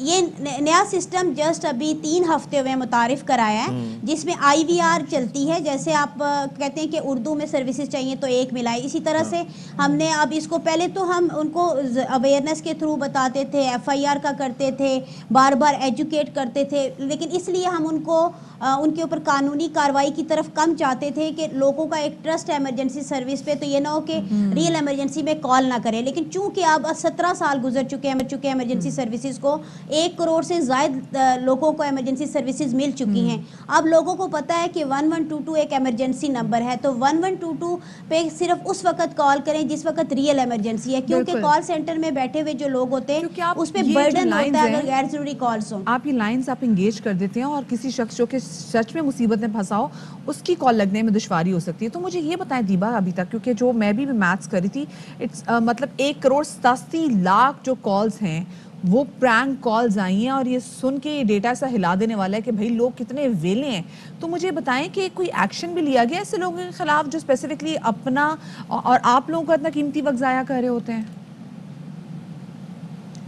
یہ نیا سسٹم جسٹ ابھی 3 ہفتے ہوئے متعارف کرایا ہے, جس میں IVR چلتی ہے. جیسے آپ کہتے ہیں کہ اردو میں سروسز چاہیے تو 1 ملائے, اسی طرح سے ہم نے اب اس کو, پہلے تو ہم ان کو اویئرنیس کے تھرو بتاتے تھے, FIR کا کرتے تھے, بار بار ایجوکیٹ کرتے تھے, لیکن اس لیے ہم ان کو ان کے اوپر قانونی کارروائی کی طرف کم چاہتے تھے کہ لوگوں کا ایک ٹرسٹ ایمرجنسی سروس پہ, تو یہ نہ ہو کہ ریئل ایمرجنسی میں کال نہ کریں. لیکن چونکہ اب 17 سال گزر چکے ہیں ایمرجنسی سروسز کو 1 करोड़ से ज़ायद लोगों को इमरजेंसी सर्विसेज मिल चुकी हैं। अब लोगों को पता है कि 1122 एक इमरजेंसी नंबर है, तो 1122 पे सिर्फ उस वक्त कॉल करें जिस वक्त रियल इमरजेंसी है, क्योंकि कॉल सेंटर में बैठे हुए जो लोग होते हैं उस पर बर्डन होता है अगर गैर ज़रूरी कॉल्स हों।
आप ये लाइंस आप इंगेज कर देते हैं और किसी शख्स जो कि सच में मुसीबत में फंसा हो उसकी कॉल लगने में दुश्वारी हो सकती है। तो मुझे ये बताएं दीबा, अभी तक क्योंकि जो मैं भी मैथ्स करी थी, इट्स मतलब 1 करोड़ 87 लाख जो कॉल्स हैं वो प्रैंक कॉल्स आई हैं, और ये सुन के ये डेटा ऐसा हिला देने वाला है कि भाई लोग कितने वेले हैं। तो मुझे बताएं कि कोई एक्शन भी लिया गया ऐसे लोगों के खिलाफ जो स्पेसिफिकली अपना और आप लोगों का इतना कीमती वक्त ज़ाया कर रहे होते हैं?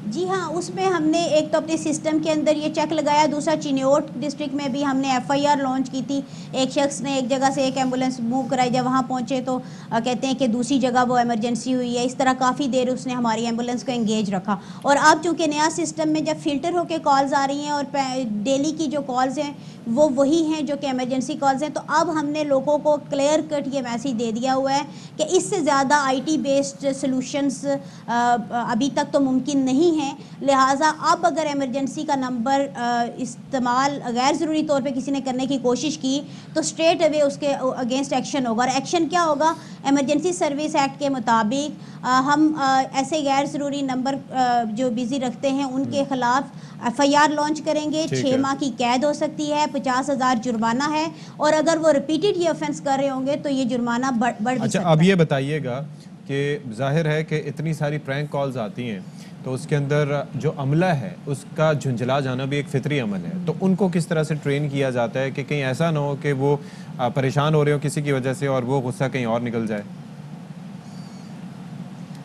जी हाँ, उसमें हमने एक तो अपने सिस्टम के अंदर ये चेक लगाया, दूसरा चिन्योट डिस्ट्रिक्ट में भी हमने FIR लॉन्च की थी। एक शख्स ने एक जगह से एक एम्बुलेंस मूव कराई, जब वहाँ पहुँचे तो कहते हैं कि दूसरी जगह वो इमरजेंसी हुई है। इस तरह काफ़ी देर उसने हमारी एम्बुलेंस को एंगेज रखा। और अब चूँकि नया सिस्टम में जब फ़िल्टर होकर कॉल्स आ रही हैं और डेली की जो कॉल्स हैं वो वही हैं जो कि इमरजेंसी कॉल्स हैं, तो अब हमने लोगों को क्लियर कट ये मैसेज दे दिया हुआ है कि इससे ज़्यादा IT बेस्ड सॉल्यूशंस अभी तक तो मुमकिन नहीं है। लिहाजा अब अगर इमरजेंसी का नंबर इस्तेमाल गैर ज़रूरी तौर पे किसी ने करने की कोशिश की तो स्ट्रेट अवे उसके अगेंस्ट एक्शन होगा। और एक्शन क्या होगा? इमरजेंसी सर्विस एक्ट के मुताबिक हम ऐसे गैर ज़रूरी नंबर जो बिज़ी रखते हैं उनके ख़िलाफ़ FIR लॉन्च करेंगे। 6 माह की कैद हो सकती है, 50,000 जुर्माना है, और अगर वो रिपीटेड ये ऑफेंस कर रहे होंगे तो ये जुर्माना बढ़ भी सकता है।
अब ये बताइएगा कि जाहिर है कि इतनी सारी प्रैंक कॉल्स आती हैं तो उसके अंदर जो अमला है उसका झुंझला जाना भी एक फितरी अमल है, तो उनको किस तरह से ट्रेन किया जाता है कि कहीं ऐसा ना हो कि वो परेशान हो रहे हो किसी की वजह से और वो गुस्सा कहीं और निकल जाए?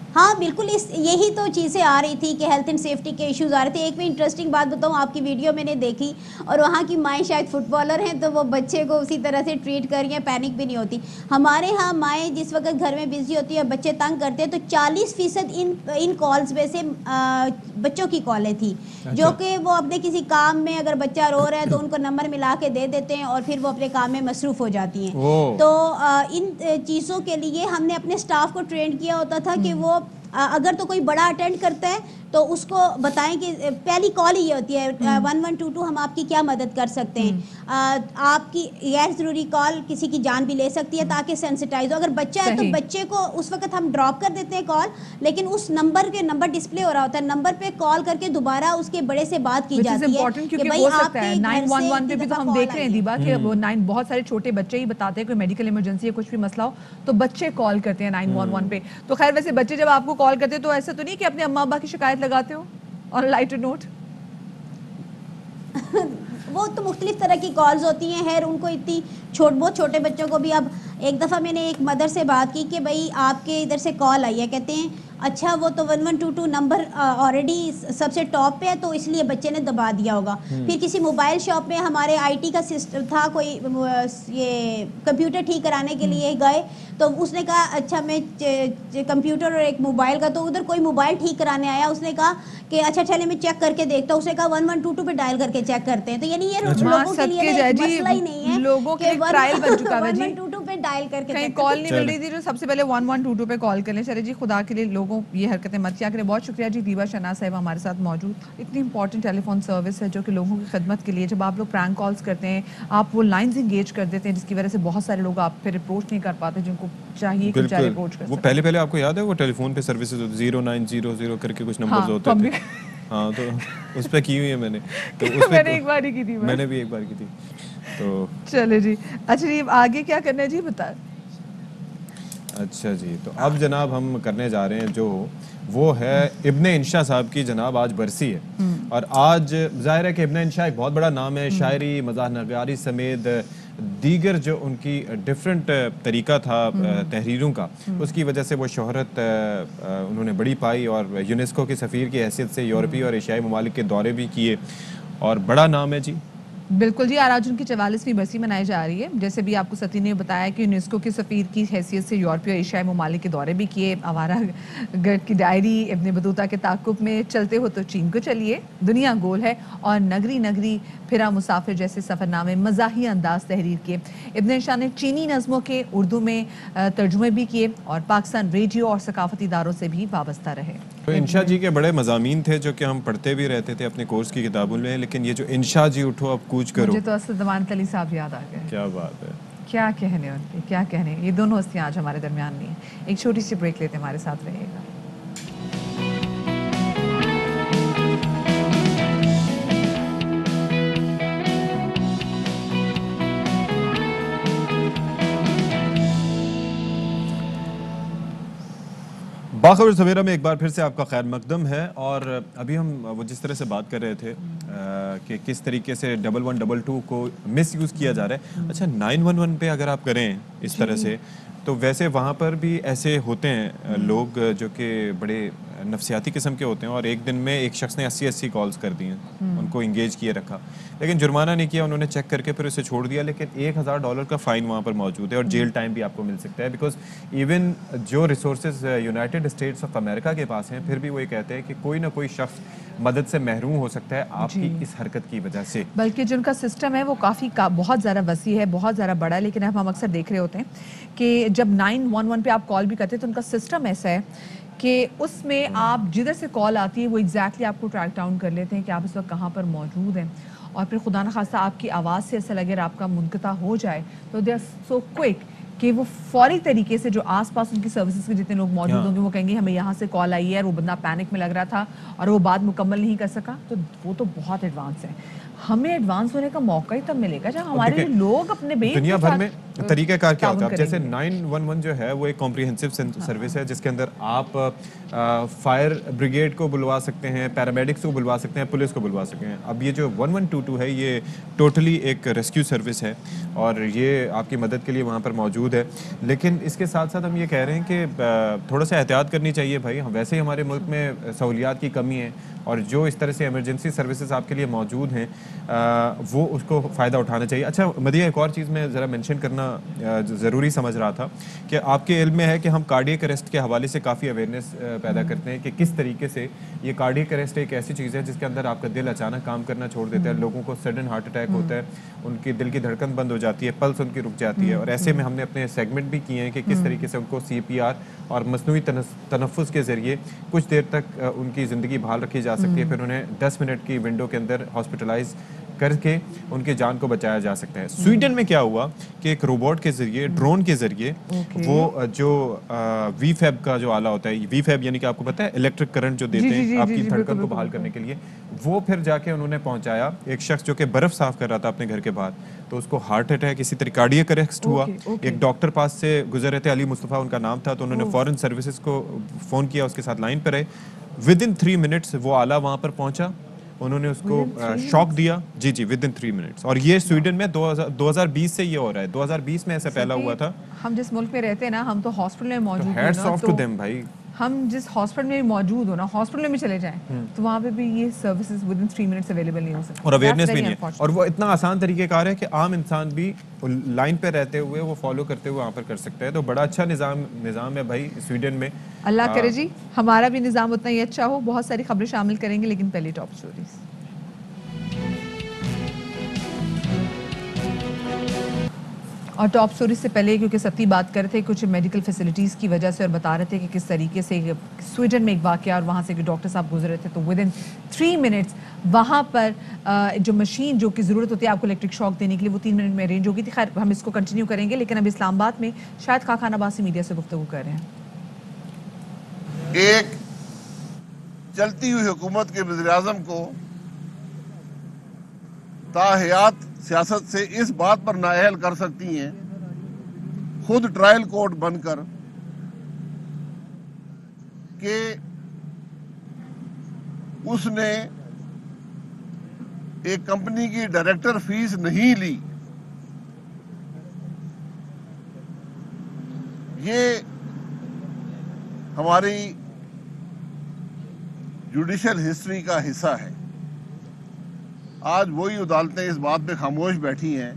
हाँ बिल्कुल, यही तो चीज़ें आ रही थी कि हेल्थ एंड सेफ्टी के इश्यूज आ रहे थे। एक भी इंटरेस्टिंग बात बताऊँ, आपकी वीडियो मैंने देखी और वहाँ की माएँ शायद फुटबॉलर हैं तो वो बच्चे को उसी तरह से ट्रीट कर रही हैं, पैनिक भी नहीं होती। हमारे यहाँ माएँ जिस वक्त घर में बिजी होती है और बच्चे तंग करते हैं तो 40% इन कॉल्स में से बच्चों की कॉलें थी, जो कि वो अपने किसी काम में अगर बच्चा रो रहा है तो उनको नंबर मिला के दे देते हैं और फिर वो अपने काम में मसरूफ़ हो जाती हैं। तो इन चीज़ों के लिए हमने अपने स्टाफ को ट्रेन किया होता था कि वो अगर तो कोई बड़ा अटेंड करता है तो उसको बताएं कि पहली कॉल ही ये होती है 1122 हम आपकी क्या मदद कर सकते हैं। आपकी गैर ज़रूरी कॉल किसी की जान भी ले सकती है, ताकि सेंसिटाइज हो। अगर बच्चा है तो बच्चे को उस वक्त हम ड्रॉप कर देते हैं कॉल, लेकिन उस नंबर डिस्प्ले हो रहा होता है, नंबर पे कॉल करके दोबारा उसके बड़े से बात की जाती है कि भाई आपके
911 पे भी तो हम देख रहे हैं दीबा कि वो बहुत सारे छोटे बच्चे ही बताते हैं कोई मेडिकल इमरजेंसी है, कुछ भी मसला हो तो बच्चे कॉल करते हैं 911 पे। तो खैर वैसे बच्चे जब आपको कॉल करते हैं तो ऐसा तो नहीं कि अपने अम्मा अब्बा की शिकायत लगाते हो और लाइटर नोट?
वो तो मुख्तलिफ तरह की कॉल्स होती हैं। खैर उनको इतनी बहुत छोटे बच्चों को भी, अब एक दफ़ा मैंने एक मदर से बात की कि भाई आपके इधर से कॉल आई है, कहते हैं अच्छा वो तो 1122 नंबर ऑलरेडी सबसे टॉप पे है तो इसलिए बच्चे ने दबा दिया होगा। फिर किसी मोबाइल शॉप में हमारे IT का सिस्टम था, कोई ये कंप्यूटर ठीक कराने के लिए गए तो उसने कहा अच्छा मैं कंप्यूटर और एक मोबाइल का, तो उधर कोई मोबाइल ठीक कराने आया, उसने कहा कि अच्छा चले मैं चेक करके देखता हूँ। उसने कहा 1122 पे डायल करके चेक करते हैं। तो यानी ये लोगों के लिए मसला ही नहीं है,
लोगों के ट्रायल बन चुका है जी।
1122 पे डायल करके
कहीं कॉल नहीं मिल रही थी जो सबसे पहले 1122 पे कॉल कर लें। चले जी, खुदा के लिए लोगों ये हरकतें मत किया करें। बहुत शुक्रिया जी दीबा शहनाज साहिबा हमारे साथ मौजूद। इतनी इंपॉर्टेंट टेलीफोन सर्विस है जो कि लोगों की खिदमत के लिए, जब आप लोग प्रैंक कॉल्स करते हैं आप वो लाइंस इंगेज कर देते हैं जिसकी वजह से बहुत सारे लोग आप फिर अप्रोच नहीं कर पाते जिनको चाहिए कि चाहे अप्रोच कर।
वो पहले आपको याद है वो टेलीफोन पे सर्विसेज 0900 करके कुछ नंबर्स होते थे। हाँ तो उस पे की हुई है मैंने, तो उस
मैंने एक बार ही की थी,
मैंने भी एक बार की थी। तो
चले जी, अच्छा जी आगे क्या करना है जी बताएं।
अच्छा जी, तो अब जनाब हम करने जा रहे हैं जो वो है इब्ने इंशा साहब की जनाब आज बरसी है। और आज ज़ाहिर है कि इब्ने इंशा एक बहुत बड़ा नाम है, शायरी मज़ाह नगारी समेत दीगर जो उनकी डिफरेंट तरीका था तहरीरों का, उसकी वजह से वो शोहरत उन्होंने बड़ी पाई और यूनेस्को के सफ़ीर की हैसियत से यूरोपीय और एशियाई ममालिक के दौरे भी किए और बड़ा नाम है जी।
बिल्कुल जी, आज उनकी 44वीं बरसी मनाई जा रही है। जैसे भी आपको सती ने बताया कि यूनेस्को के सफ़ीर की हैसियत से यूरोपीय और एशियाई ममालिक के दौरे भी किए। आवारा गर्द की डायरी, इब्ने बतूता के ताक़ुब में चलते हो तो चीन को चलिए, दुनिया गोल है और नगरी नगरी फिरा मुसाफिर जैसे सफ़रनामे मज़ाही अंदाज तहरीर किए। इब्ने इंशा ने चीनी नज़मों के उर्दू में तर्जुमे भी किए और पाकिस्तान रेडियो और सकाफती इदारों से भी वाबस्ता रहे।
تو انشا جی کے بڑے مضامین تھے جو کہ ہم پڑھتے بھی رہتے تھے اپنے کورس کی کتابوں میں, لیکن یہ جو انشا جی اٹھو اب کوچ کرو,
مجھے تو اسد ضمانت علی صاحب یاد آ گئے.
کیا بات ہے,
کیا کہنے ان کے, کیا کہنے. یہ دونوں ہستیاں آج ہمارے درمیان نہیں ہیں. ایک چھوٹی سی بریک لیتے, ہمارے ساتھ رہیے گا.
باخبر سویرا میں ایک بار پھر سے آپ کا خیر مقدم ہے. اور ابھی ہم وہ جس طرح سے بات کر رہے تھے کہ کس طریقے سے 1122 کو مس یوز کیا جا رہا ہے. اچھا 911 پہ اگر آپ کریں اس طرح سے, تو ویسے وہاں پر بھی ایسے ہوتے ہیں لوگ جو کہ بڑے نفسیاتی قسم کے ہوتے ہیں, اور ایک دن میں ایک شخص نے 80 کالز کر دی ہیں, ان کو انگیج کیے رکھا, لیکن جرمانہ نہیں کیا, انہوں نے چیک کر کے پھر اسے چھوڑ دیا, لیکن $1000 کا فائن وہاں پر موجود ہے, اور جیل ٹائم بھی آپ کو مل سکتا ہے. بیکاز ایون جو resources United States of America کے پاس ہیں, پھر بھی وہ یہ کہتے ہیں کہ کوئی نہ کوئی شخص مدد سے محروم ہو سکتا ہے آپ کی اس حرکت کی وجہ سے.
بلکہ جن کا سسٹم ہے وہ کافی بہت زیادہ وسیع ہے, بہت زیادہ بڑا ہے. لیکن اب ہم اکثر دیکھ رہے ہوتے ہیں کہ جب 911 پہ آپ کال بھی کرتے ہیں تو ان کا سسٹم ایسا ہے کہ اس میں آپ جدھر سے کال آتی ہے وہ ایگزیکٹلی آپ کو ٹریک ڈاؤن کر لیتے ہیں کہ آپ اس وقت کہاں پر موجود ہیں, اور پھر خدا نخواستہ آپ کی آواز سے ایسا لگے آپ کا منقطع ہو جائے تو دے آر سو کوئک کہ وہ فوری طریقے سے جو آس پاس ان کی سروسز کے جتنے لوگ موجود ہوں گے وہ کہیں گے ہمیں یہاں سے کال آئی ہے, اور وہ بندہ پینک میں لگ رہا تھا اور وہ بات مکمل نہیں کر سکا, تو وہ تو بہت ایڈوانس ہے. ہمیں ایڈوانس ہونے کا موقع ہی تب ملے گا جب ہمارے لوگ اپنے
دنیا بھر میں طریقہ کار کیا ہوتا ہے. جیسے 911 جو ہے وہ ایک کمپریہنسو سروس ہے جس کے اندر آپ فائر بریگیڈ کو بلوا سکتے ہیں, پیرامیڈکس کو بلوا سکتے ہیں, پولیس کو بلوا سکتے ہیں. اب یہ جو 1122 ہے یہ ٹوٹلی ایک ریسکیو سروس ہے, اور یہ آپ کی مدد کے لیے وہاں پر موجود ہے. لیکن اس کے ساتھ ساتھ ہم یہ کہہ رہے ہیں کہ تھوڑا سا احتیاط کرنی چاہیے بھائی. ویسے ہی ہمارے ملک میں سہولیات کی کمی ہے, اور جو اس طرح سے ایمرجنسی سروسز آپ کے لیے موجود ہیں وہ اس کو فائدہ اٹھانا چاہیے. اچھا مدیہ, ایک اور چیز میں ذرا مینشن کرنا ضروری سمجھ رہا تھا کہ آپ کے علم میں ہے کہ ہم کارڈیک اریسٹ کے حوالے سے کافی اویئرنیس پیدا کرتے ہیں کہ کس طریقے سے یہ کارڈیک اریسٹ ایک ایسی چیز ہے جس کے اندر آپ کا دل اچانک کام کرنا چھوڑ دیتا ہے, لوگوں کو سڈن ہارٹ اٹیک ہوتا ہے, ان کی دل کی دھڑکن بند ہو جاتی ہے, پلس ان کی رک جاتی ہے. اور ایسے میں ہم نے اپنے سیگمنٹ بھی کیے ہیں کہ کس طریقے سے ان کو CPR اور مصنوعی تنفس کے ذریعے کچھ دیر تک ان کی زندگی بحال رکھی جا سکتی ہے, پھر انہیں 10 منٹ کی ونڈو کے اندر ہاسپٹلائز کر کے ان کی جان کو بچایا جا سکتا ہے. سویڈن میں کیا ہوا کہ ایک روبوٹ کے ذریعے, ڈرون کے ذریعے, وہ جو وی فیب کا جو آلہ ہوتا ہے, وی فیب یعنی کہ آپ کو پتہ ہے الیکٹرک کرنٹ جو دیتے ہیں آپ کی دھڑکن کو بحال کرنے کے لیے, وہ پھر جا کے انہوں نے پہنچایا ایک شخص جو کہ برف صاف کر رہا تھا اپنے گھر کے باہر, تو اس کو ہارٹ اٹیک اسی طرح کارڈیک اریسٹ ہوا. ایک ڈاکٹر پاس سے گزر رہے تھے, علی مصطفیٰ ان کا نام تھا, تو انہوں نے فوراً سروسز کو فون کیا, اس کے ساتھ لائن پہ رہے. ودن 3 منٹس وہ آلہ وہاں پر پہنچا, انہوں نے اس کو شاک دیا. جی ودن 3 منٹس. اور یہ سویڈن میں 2020 سے یہ ہو رہا ہے, 2020 میں ایسا پہلا ہوا تھا.
ہم جس ملک میں رہتے ہیں نا, ہم تو ہاسپٹل میں موجود ہیں,
ہیٹس آف ٹو دیم بھائی.
ہم جس ہاسپٹل میں ہو نا, ہاسپٹل میں چلے جائیں تو وہاں پہ بھی یہ services with in 3 minutes available نہیں ہو سکتی,
اور اویئرنیس بھی نہیں ہے. اور وہ اتنا آسان طریقہ کار ہے کہ عام انسان بھی لائن پہ رہتے ہوئے وہ فالو کرتے ہوئے وہاں پر کر سکتا ہے. تو بڑا اچھا نظام ہے بھائی سویڈن میں.
اللہ کرے جی ہمارا بھی نظام اتنا ہی اچھا ہو. بہت ساری خبریں شامل کریں گے, لیکن پہلی ٹاپ اسٹوریز. اور ٹاپ سٹوری سے پہلے کیونکہ ستی بات کر رہے تھے کچھ میڈیکل فیسلٹیز کی وجہ سے, اور بتا رہے تھے کہ کس طریقے سے سویڈن میں ایک واقعہ, اور وہاں سے ڈاکٹر صاحب گزر رہے تھے تو ود ان 3 منٹس وہاں پر جو مشین جو کہ ضرورت ہوتی ہے آپ کو الیکٹرک شاک دینے کے لیے, وہ 3 منٹ میں ارینج ہوگی تھی. خیر ہم اس کو کنٹینیو کریں گے, لیکن اب اسلام آباد میں شاید خاقان عباسی میڈیا سے گفتگو کر رہے ہیں.
ایک چلتی ہوئی حکومت کے وزیراعظم کو تاحیات سیاست سے اس بات پر نااہل کر سکتی ہیں, خود ٹرائل کورٹ بن کر, کہ اس نے ایک کمپنی کی ڈائریکٹر فیس نہیں لی. یہ ہماری جوڈیشل ہسٹری کا حصہ ہے. آج وہی عدالتیں اس بات پہ خاموش بیٹھی ہیں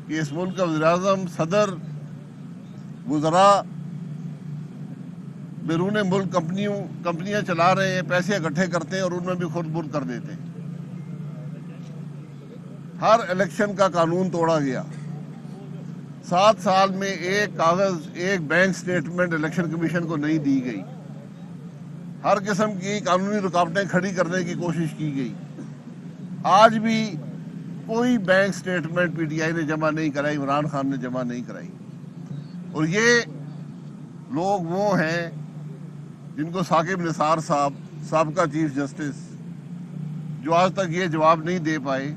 کہ اس ملک کا وزیراعظم, صدر, وزراء بیرون ملک کمپنیاں چلا رہے ہیں, پیسے اکٹھے کرتے ہیں اور ان میں بھی خود برد کر دیتے ہیں. ہر الیکشن کا قانون توڑا گیا. 7 سال میں ایک کاغذ, ایک بینک سٹیٹمنٹ الیکشن کمیشن کو نہیں دی گئی. हर किस्म की कानूनी रुकावटें खड़ी करने की कोशिश की गई। आज भी कोई बैंक स्टेटमेंट पीटीआई ने जमा नहीं कराई, इमरान खान ने जमा नहीं कराई। और ये लोग वो हैं जिनको साकिब निसार साहब, साबका चीफ जस्टिस, जो आज तक ये जवाब नहीं दे पाए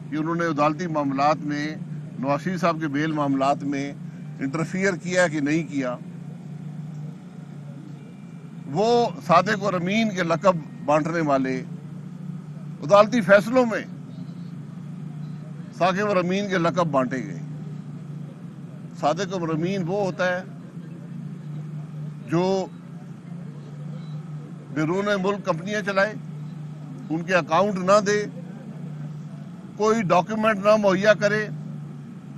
कि उन्होंने अदालती मामलात में नवाज शरीफ साहब के बेल मामलात में इंटरफियर किया कि नहीं किया। वो सादिक और अमीन के लक़ब बांटने वाले अदालती फैसलों में साकिब और अमीन के लक़ब बांटे गए। सादिक और अमीन वो होता है जो बैरून मुल्क कंपनियां चलाए, उनके अकाउंट ना दे, कोई डॉक्यूमेंट ना मुहैया करे,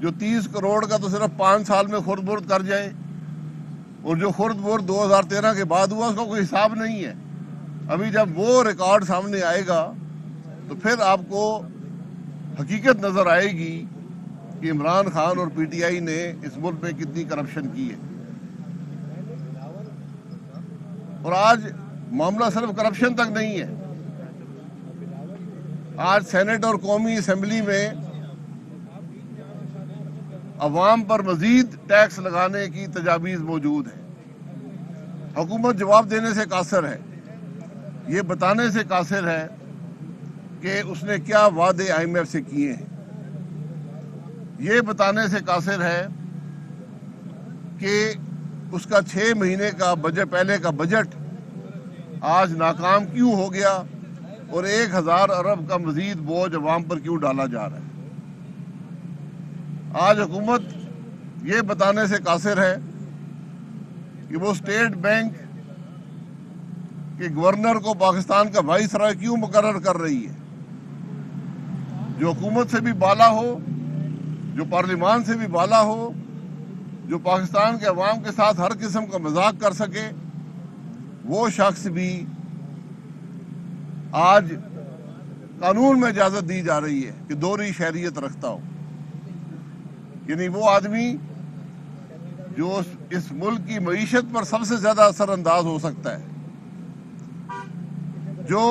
जो 30 करोड़ का तो सिर्फ 5 साल में खुर्द बुर्द कर जाए, और जो खुर्द बुर्द 2013 के बाद हुआ उसका कोई हिसाब नहीं है। अभी जब वो रिकॉर्ड सामने आएगा तो फिर आपको हकीकत नजर आएगी कि इमरान खान और पीटीआई ने इस मुल्क में कितनी करप्शन की है। और आज मामला सिर्फ करप्शन तक नहीं है। आज सेनेट और कौमी असेंबली में अवाम पर मजीद टैक्स लगाने की तजावीज़ मौजूद है। हुकूमत जवाब देने से कासिर है, ये बताने से कासिर है कि उसने क्या वादे IMF से किए हैं। ये बताने से कासिर है कि उसका 6 महीने का बजट, पहले का बजट आज नाकाम क्यों हो गया और 1000 अरब का मजीद बोझ अवाम पर क्यों डाला जा रहा है। आज हुकूमत ये बताने से कासिर है कि वो स्टेट बैंक के गवर्नर को पाकिस्तान का वाइसराय क्यों मुकर्रर कर रही है, जो हुकूमत से भी बाला हो, जो पार्लियामान से भी बाला हो, जो पाकिस्तान के अवाम के साथ हर किस्म का मजाक कर सके। वो शख्स भी आज कानून में इजाजत दी जा रही है कि दोहरी शहरियत रखता हो। यानी वो आदमी जो इस मुल्क की मईशत पर सबसे ज्यादा असरअंदाज हो सकता है, जो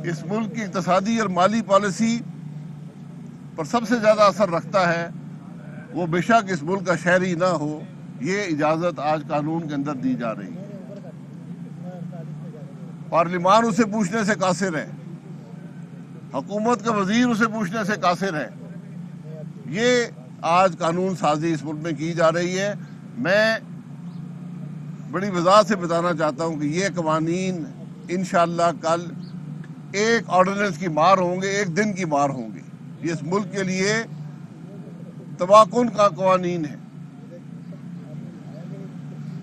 इस मुल्क की इक़्तिसादी और माली पॉलिसी पर सबसे ज्यादा असर रखता है, वो बेशक इस मुल्क का शहरी ना हो। ये इजाजत आज कानून के अंदर दी जा रही है। पार्लियामान उसे पूछने से कासिर है, हुकूमत का वजीर उसे पूछने से कासिर है। ये आज कानून साजी इस मुल्क में की जा रही है। मैं बड़ी वजाहत से बताना चाहता हूँ कि ये कवानीन इंशाअल्लाह कल एक ऑर्डिनेंस की मार होंगे, एक दिन की मार होंगे। ये इस मुल्क के लिए तबाकुन का कवानीन है।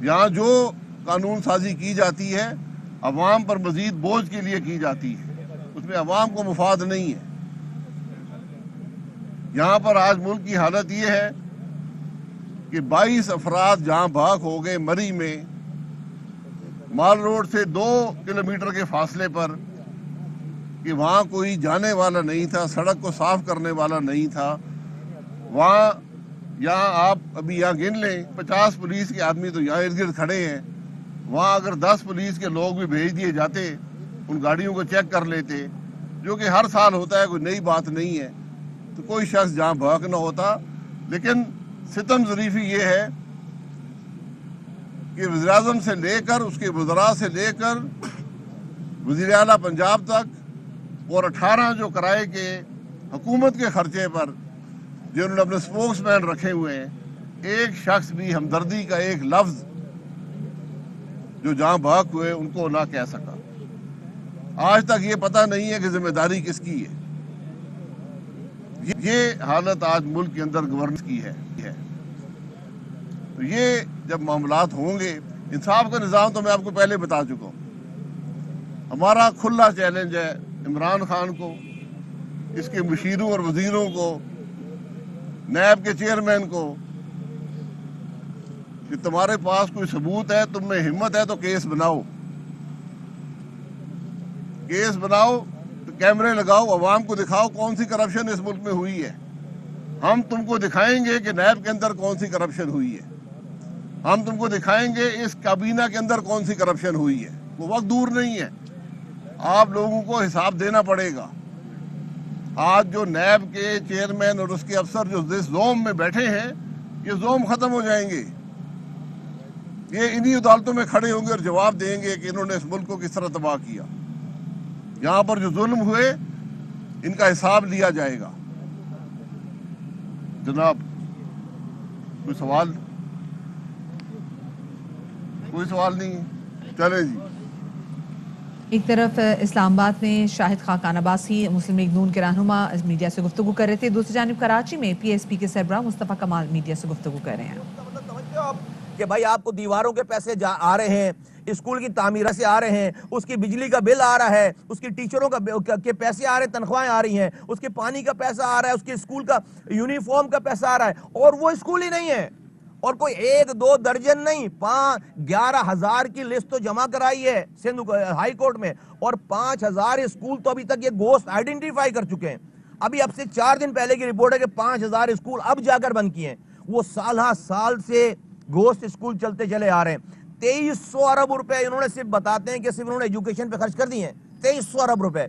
यहाँ जो कानून साजी की जाती है अवाम पर मजीद बोझ के लिए की जाती है, उसमें अवाम को मुफाद नहीं है। यहाँ पर आज मुल्क की हालत ये है कि 22 अफराद जहाँ भाग हो गए मरी में, माल रोड से 2 किलोमीटर के फासले पर, कि वहाँ कोई जाने वाला नहीं था, सड़क को साफ करने वाला नहीं था। वहाँ यहाँ आप अभी यहाँ गिन लें, 50 पुलिस के आदमी तो यहाँ इर्द गिर्द खड़े हैं। वहाँ अगर 10 पुलिस के लोग भी भेज दिए जाते, उन गाड़ियों को चेक कर लेते, जो कि हर साल होता है, कोई नई बात नहीं है, तो कोई शख्स जहाँ भाग न होता। लेकिन सितम ज़रीफ़ी ये है कि वज़ीर-ए-आज़म से लेकर उसके वज़रा से लेकर वज़ीर आला पंजाब तक और 18 जो किराए के हुकूमत के खर्चे पर जिन्होंने अपने स्पोक्समैन रखे हुए हैं, एक शख्स भी हमदर्दी का एक लफ्ज़ जो जहाँ भाग हुए उनको ना कह सका। आज तक ये पता नहीं है कि जिम्मेदारी किसकी है। ये हालत आज मुल्क के अंदर गवर्नेंस की है। तो ये जब मामलात होंगे, इंसाफ का निज़ाम तो मैं आपको पहले बता चुका हूँ। हमारा खुला चैलेंज है इमरान खान को, इसके मुशीरों और वजीरों को, नैब के चेयरमैन को, कि तुम्हारे पास कोई सबूत है, तुम में हिम्मत है तो केस बनाओ। केस बनाओ तो कैमरे लगाओ, अवाम को दिखाओ कौन सी करप्शन इस मुल्क में हुई है। हम तुमको दिखाएंगे कि नैब के अंदर कौन सी करप्शन हुई है। हम तुमको दिखाएंगे इस काबीना के अंदर कौन सी करप्शन हुई है। वो वक्त दूर नहीं है, आप लोगों को हिसाब देना पड़ेगा। आज जो नैब के चेयरमैन और उसके अफसर जो जिस जोम में बैठे हैं, ये जोम खत्म हो जाएंगे। ये इन्हीं अदालतों में खड़े होंगे और जवाब देंगे कि इन्होंने इस मुल्क को किस तरह तबाह किया। यहाँ पर जो जुल्म हुए इनका हिसाब लिया जाएगा। जनाब, कोई सवाल? कोई सवाल नहीं? चले जी।
एक तरफ इस्लामाबाद में शाहिद खाकान अब्बासी मुस्लिम लीग नून के रहनुमा मीडिया से गुफ्तगू कर रहे थे, दूसरी जानिब कराची में PSP के सरबराह मुस्तफ़ा कमाल मीडिया से गुफ्तगू कर रहे हैं
कि भाई आपको दीवारों के पैसे आ रहे हैं, स्कूल की तामीर से आ रहे हैं, उसकी बिजली का बिल आ रहा है, उसकी टीचरों के पैसे आ रहे हैं, तनख्वाहें आ रही हैं, उसके पानी का पैसा आ रहा है, उसके स्कूल का यूनिफॉर्म का पैसा आ रहा है, और वो स्कूल ही नहीं है। और कोई 1-2 दर्जन नहीं, 11,000 की लिस्ट तो जमा कराई है सिंध हाई कोर्ट में, और 5,000 स्कूल तो अभी तक ये गोश्त आइडेंटिफाई कर चुके हैं। अभी अब से 4 दिन पहले की रिपोर्ट है कि 5,000 स्कूल अब जाकर बंद किए हैं। वो साल से गोश्त स्कूल चलते चले आ रहे हैं। 2300 अरब रुपए इन्होंने सिर्फ बताते हैं कि सिर्फ इन्होंने एजुकेशन पे खर्च कर दिए हैं, 2300 अरब रुपए।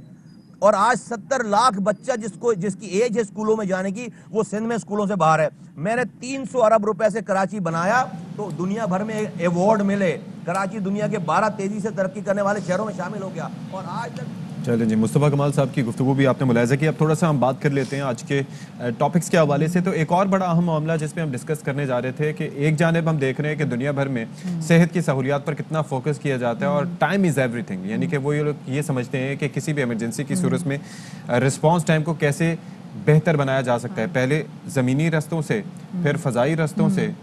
और आज 70 लाख बच्चा जिसकी एज है स्कूलों में जाने की, वो सिंध में स्कूलों से बाहर है। मैंने 300 अरब रुपए से कराची बनाया तो दुनिया भर में अवार्ड मिले। कराची दुनिया के 12 तेजी से तरक्की करने वाले शहरों में शामिल हो गया। और आज तक
चलें जी, मुस्तफ़ा कमाल साहब की गुफ्तगू भी आपने मुलाहिज़ा की। अब थोड़ा सा हम बात कर लेते हैं आज के टॉपिक्स के हवाले से। तो एक और बड़ा अहम मामला जिस पे हम डिस्कस करने जा रहे थे कि एक जानिब हम देख रहे हैं कि दुनिया भर में सेहत की सहूलियात पर कितना फोकस किया जाता है, और टाइम इज़ एवरीथिंग, यानी कि वो लोग ये समझते हैं कि किसी भी इमरजेंसी की सूरत में रिस्पॉन्स टाइम को कैसे बेहतर बनाया जा सकता है। पहले ज़मीनी रस्तों से, फिर फ़ज़ाई रस्तों से,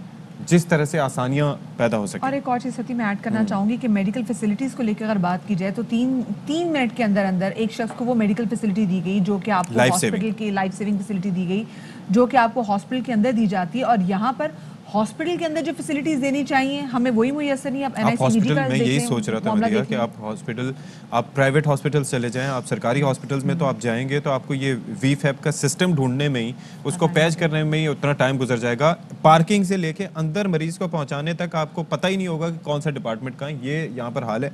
जिस तरह से आसानियां पैदा हो सके।
और एक और चीज़ सती मैं ऐड करना चाहूँगी कि मेडिकल फैसिलिटीज़ को लेकर अगर बात की जाए तो तीन मिनट के अंदर अंदर एक शख्स को वो मेडिकल फैसिलिटी दी गई जो कि आपको हॉस्पिटल की लाइफ सेविंग फैसिलिटी दी गई, जो कि आपको हॉस्पिटल के अंदर दी जाती है। और यहाँ पर हॉस्पिटल के अंदर जो फैसिलिटीज देनी चाहिए हमें वही मुयसर नहीं। आप
हॉस्पिटल में यही सोच रहा था मदिया कि आप प्राइवेट हॉस्पिटल्स चले जाएं, आप सरकारी हॉस्पिटल्स में तो आप जाएंगे तो आपको ये VFAP का सिस्टम ढूंढने में ही, उसको पैच करने में ही उतना टाइम गुजर जाएगा। पार्किंग से लेके अंदर मरीज को पहुंचाने तक आपको पता ही नहीं होगा कि कौन सा डिपार्टमेंट का है। ये यहाँ पर हाल है।